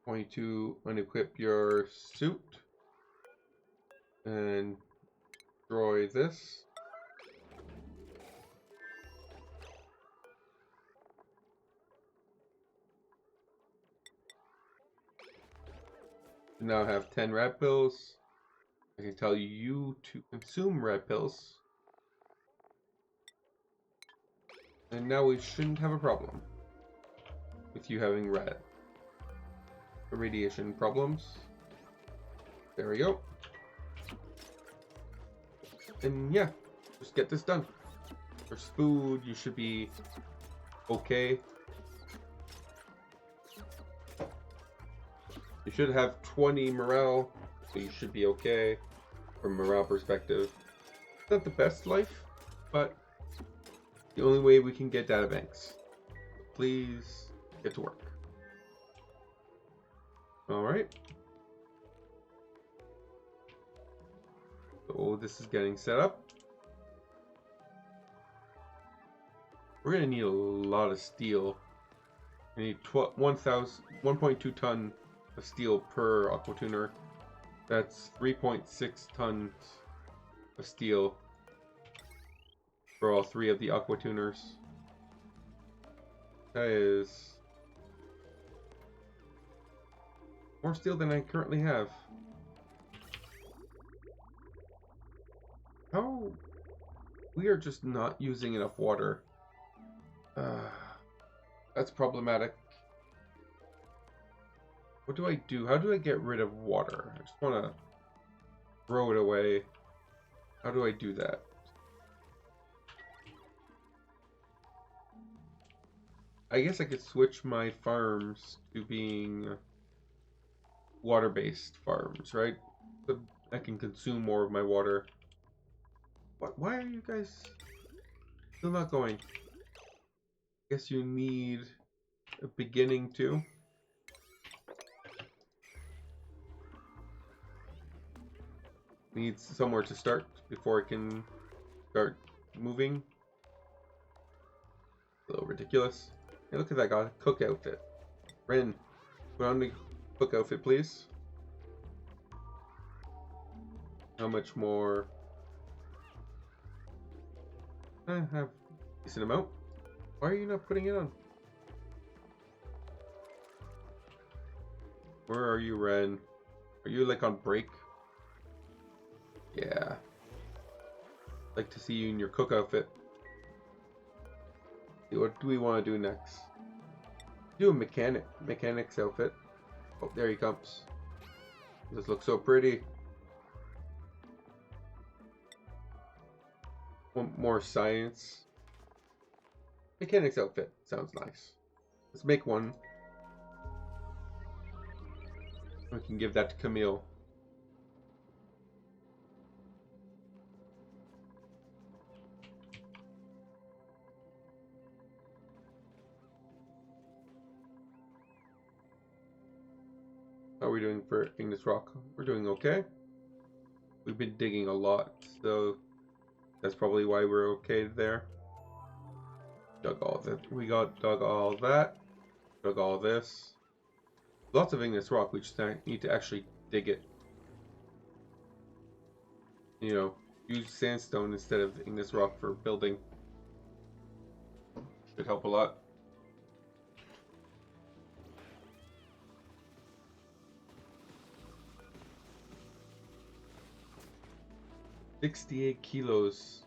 I want you to unequip your suit and destroy this. You now have 10 rad pills. I can tell you to consume rad pills. And now we shouldn't have a problem with you having radiation problems. There we go. And yeah, just get this done. There's food, you should be okay. You should have 20 morale, so you should be okay from a morale perspective. It's not the best life, but the only way we can get data banks. Please get to work. Alright. So this is getting set up. We're going to need a lot of steel. We need 1.2 ton of steel per aqua tuner. That's 3.6 tons of steel for all 3 of the aqua tuners. That is more steel than I currently have. How? We are just not using enough water. That's problematic. What do I do? How do I get rid of water? I just want to throw it away. How do I do that? I guess I could switch my farms to being water-based farms, right? So I can consume more of my water. What? Why are you guys still not going? Guess you need a beginning too. Needs somewhere to start before it can start moving. A little ridiculous. Hey, look at that guy. Cook outfit. Ren, put on the cook outfit, please. How much more? I have a decent amount. Why are you not putting it on? Where are you, Ren? Are you like on break? Yeah. Like to see you in your cook outfit. What do we want to do next? Do a mechanic's outfit. Oh, there he comes. This looks so pretty. Want more science? Mechanic's outfit sounds nice. Let's make one. We can give that to Camille. How are we doing for Ignis Rock? We're doing okay. We've been digging a lot, so that's probably why we're okay there. Dug all that. We got dug all that. Dug all this. Lots of Ignis Rock. We just need to actually dig it. You know, use sandstone instead of Ignis Rock for building. Should help a lot. $68 kilos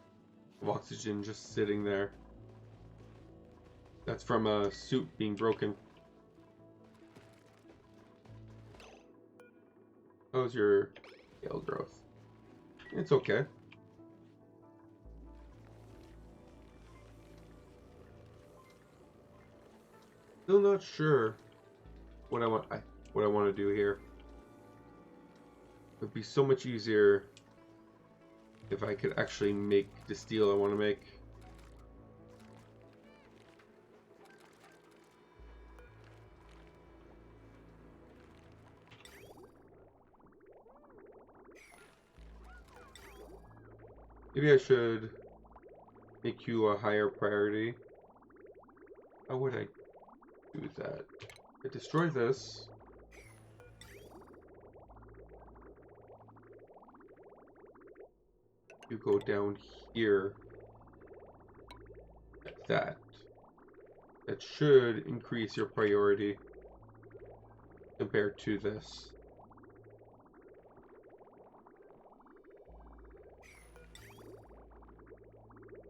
of oxygen just sitting there. That's from a suit being broken. How's your scale growth? It's okay. Still not sure what I want to do here. It would be so much easier if I could actually make the steel I want to make. Maybe I should make you a higher priority. How would I do that? I destroy this. You go down here. Like that. That should increase your priority compared to this.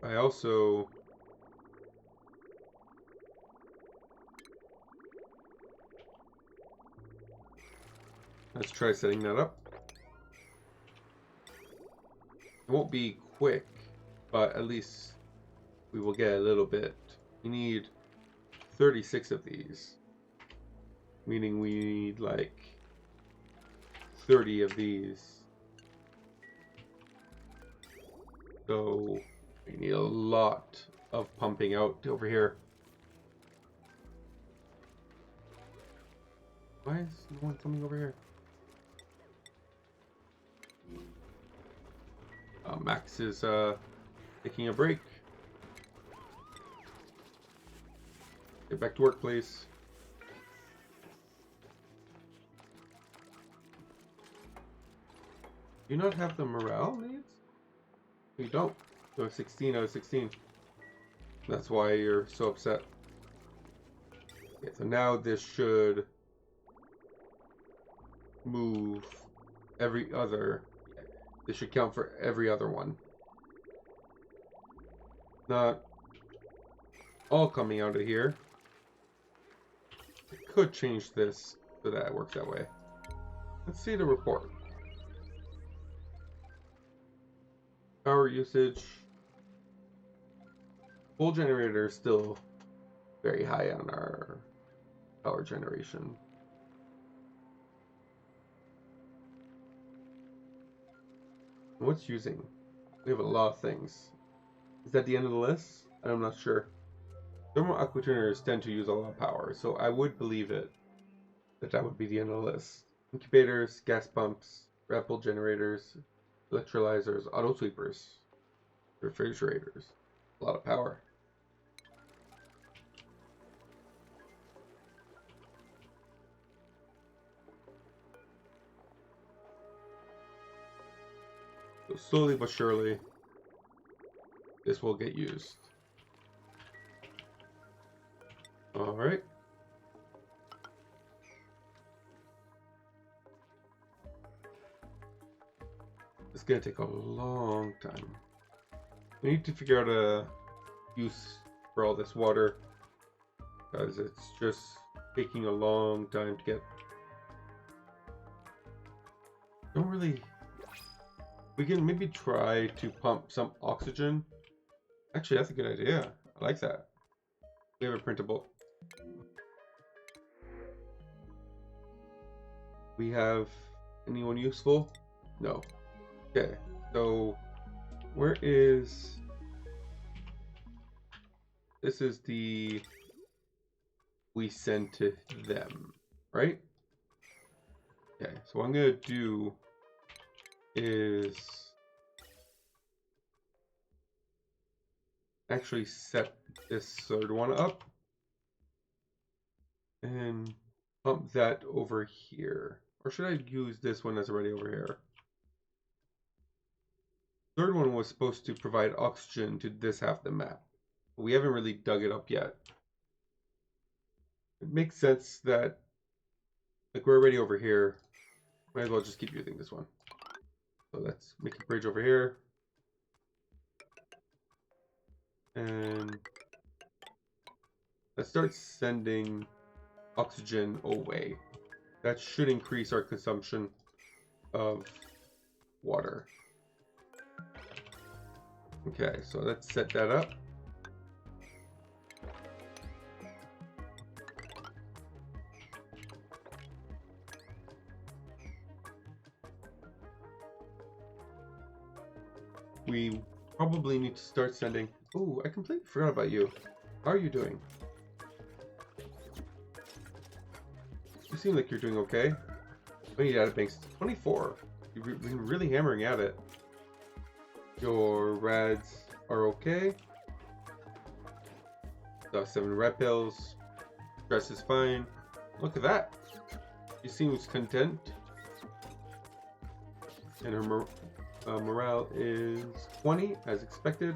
I also let's try setting that up. It won't be quick, but at least we will get a little bit. We need 36 of these, meaning we need like 30 of these. So we need a lot of pumping out over here. Why is no one coming over here? Max is taking a break. Get back to work, please. Do you not have the morale needs? You don't. So 16 out of 16. That's why you're so upset. Okay, so now this should move every other. This should count for every other one. Not all coming out of here. I could change this so that it works that way. Let's see the report. Power usage. Coal generator is still very high on our power generation. What's using? We have a lot of things. Is that the end of the list? I'm not sure. Thermal aquatuners tend to use a lot of power, so I would believe it that would be the end of the list. Incubators, gas pumps, grapple generators, electrolyzers, auto sweepers, refrigerators. A lot of power. So slowly but surely, this will get used. Alright. It's gonna take a long time. We need to figure out a use for all this water, because it's just taking a long time to get. Don't really. We can maybe try to pump some oxygen. Actually, that's a good idea. I like that. We have a printable. We have anyone useful? No. Okay, so where is... This is the... we send to them, right? Okay, so what I'm gonna do is actually set this third one up and pump that over here. Or should I use this one that's already over here? Third one was supposed to provide oxygen to this half of the map. But we haven't really dug it up yet. It makes sense that, like, we're already over here. Might as well just keep using this one. So let's make a bridge over here. And let's start sending oxygen away. That should increase our consumption of water. Okay, so let's set that up. We probably need to start sending... Oh, I completely forgot about you. How are you doing? You seem like you're doing okay. I need data banks. 24. You've been really hammering at it. Your rads are okay. 7 red pills. Stress is fine. Look at that. She seems content. And her morale is 20, as expected.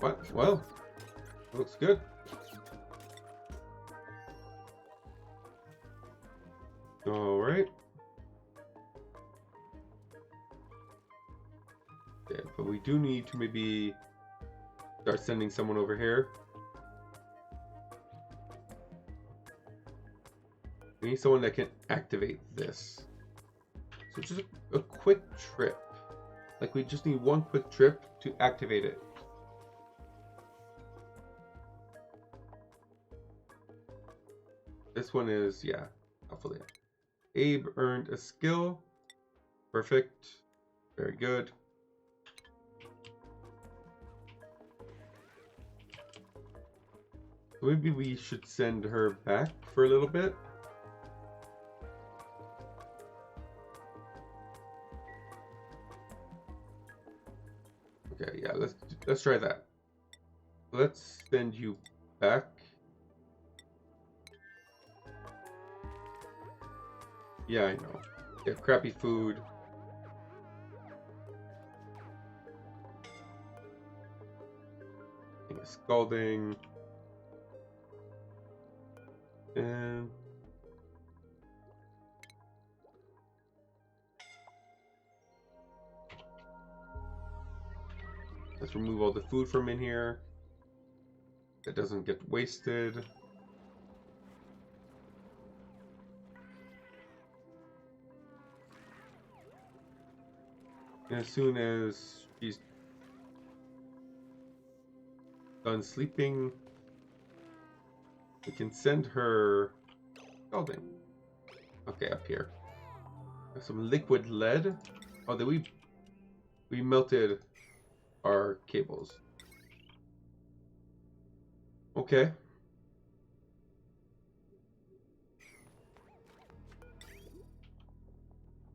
What? Well, looks good. Alright. Yeah, but we do need to maybe start sending someone over here. We need someone that can activate this. So just a quick trip. Like, we just need one quick trip to activate it. This one is, yeah, hopefully. Abe earned a skill. Perfect. Very good. Maybe we should send her back for a little bit. Okay, yeah, let's try that. Let's send you back. Yeah, I know. They have crappy food. Scalding. And let's remove all the food from in here. It doesn't get wasted. And as soon as she's done sleeping, we can send her scalding. Okay, up here. There's some liquid lead. Oh, did we melted our cables. Okay.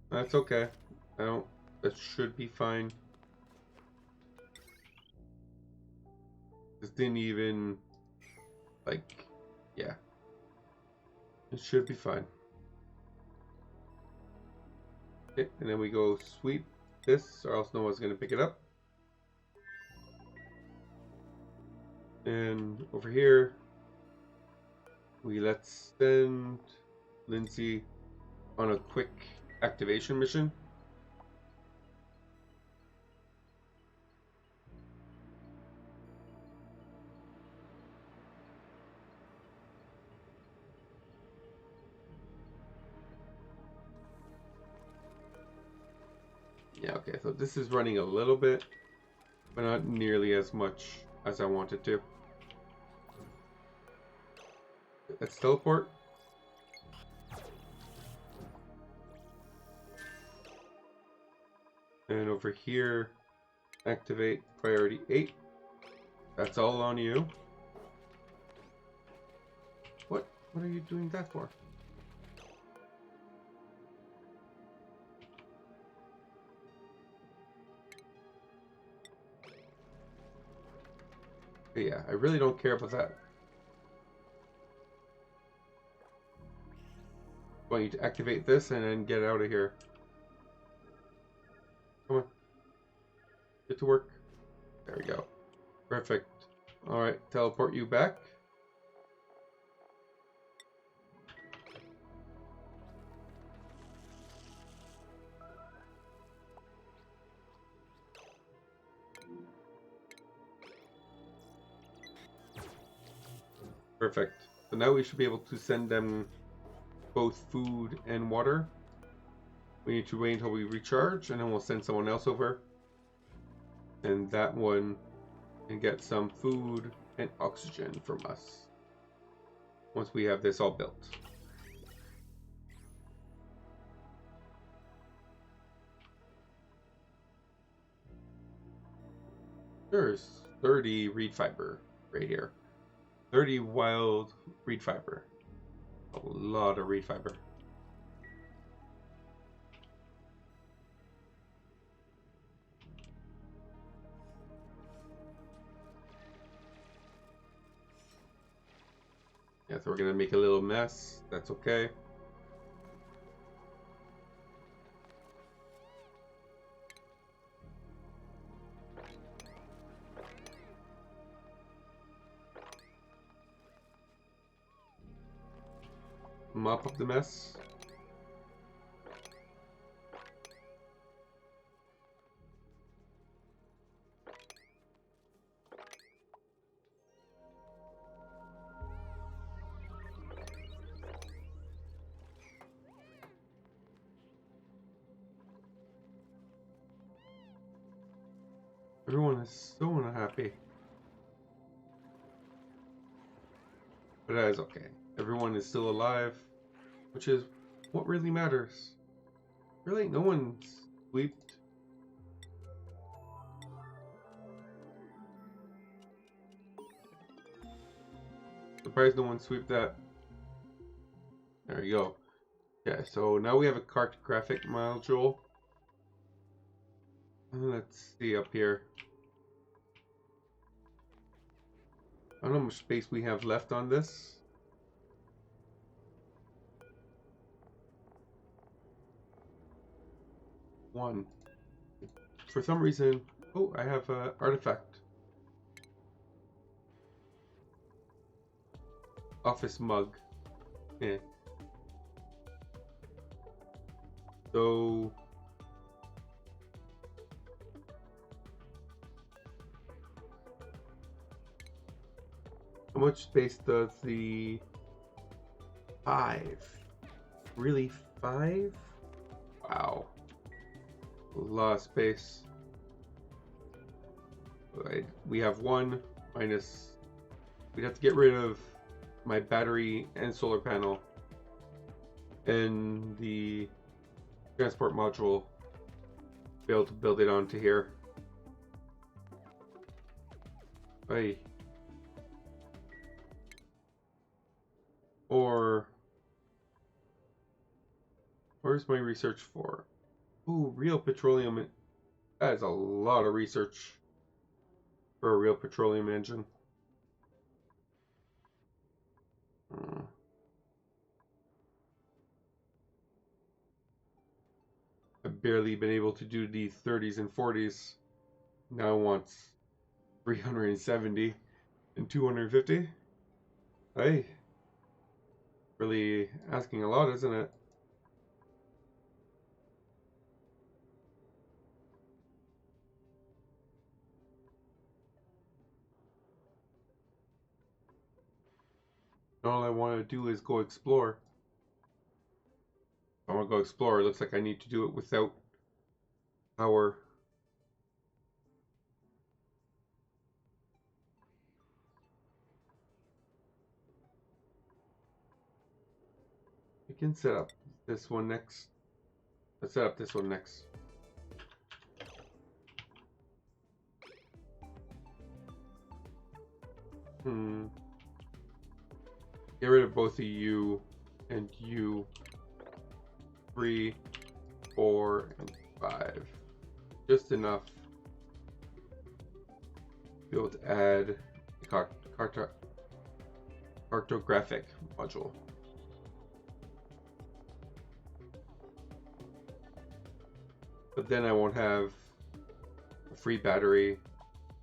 That's okay. That should be fine. This didn't even, like, yeah. It should be fine. Okay, and then we go sweep this, or else no one's gonna pick it up. And over here, let's send Lindsay on a quick activation mission. Yeah, okay, so this is running a little bit, but not nearly as much as I wanted to. Let's teleport. And over here, activate priority 8. That's all on you. What are you doing that for? But yeah, I really don't care about that. I want you to activate this and then get out of here. Come on. Get to work. There we go. Perfect. Alright, teleport you back. Perfect. So now we should be able to send them both food and water. We need to wait until we recharge, and then we'll send someone else over. And that one can get some food and oxygen from us once we have this all built. There's 30 reed fiber right here. 30 wild reed fiber. A lot of reed fiber. Yeah, so we're gonna make a little mess. That's okay. Mop up the mess. Everyone is so unhappy. But that is okay. Everyone is still alive, which is what really matters. Really, no one's sweeped. Surprised no one sweeped that. There you go. Yeah, so now we have a cartographic module. Let's see up here. I don't know how much space we have left on this. 1. For some reason... Oh, I have an artifact. Office mug. Yeah. So... How much space does the 5? Really 5? Wow. A lot of space. Right. We have 1 minus... We'd have to get rid of my battery and solar panel and the transport module to be able to build it onto here. Right. Or where's my research for? Ooh, real petroleum. That is a lot of research for a real petroleum engine. I've barely been able to do the 30s and 40s. Now wants 370 and 250. Hey, really asking a lot, isn't it? All I want to do is go explore. If I want to go explore, it looks like I need to do it without power. We can set up this one next. Let's set up this one next. Get rid of both of you and you. 3, 4, and 5. Just enough to be able to add a cartographic module. But then I won't have a free battery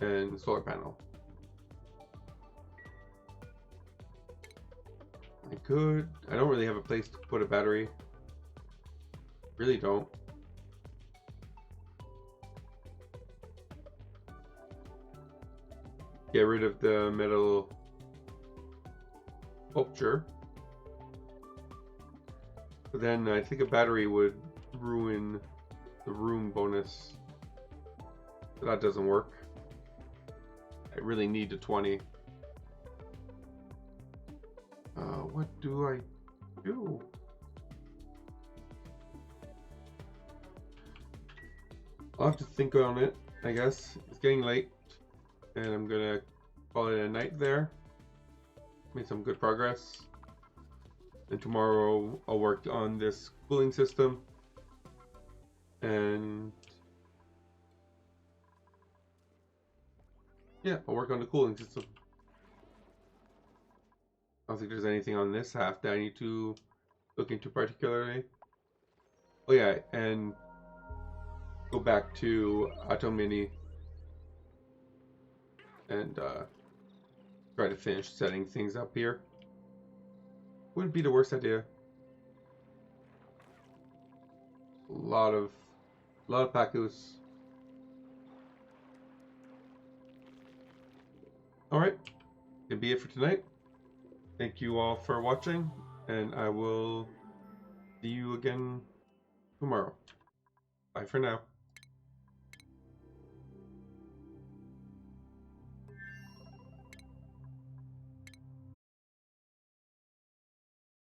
and solar panel. I don't really have a place to put a battery. Really don't. Get rid of the metal sculpture. But then I think a battery would ruin the room bonus. So that doesn't work. I really need the 20. What do I do? I'll have to think on it, I guess. It's getting late, and I'm gonna call it a night there. Made some good progress. And tomorrow I'll work on this cooling system. And yeah, I'll work on the cooling system. I don't think there's anything on this half that I need to look into particularly. Oh yeah, and go back to Auto Mini and try to finish setting things up here. Wouldn't be the worst idea. A lot of packus. Alright, that'll be it for tonight. Thank you all for watching, and I will see you again tomorrow. Bye for now.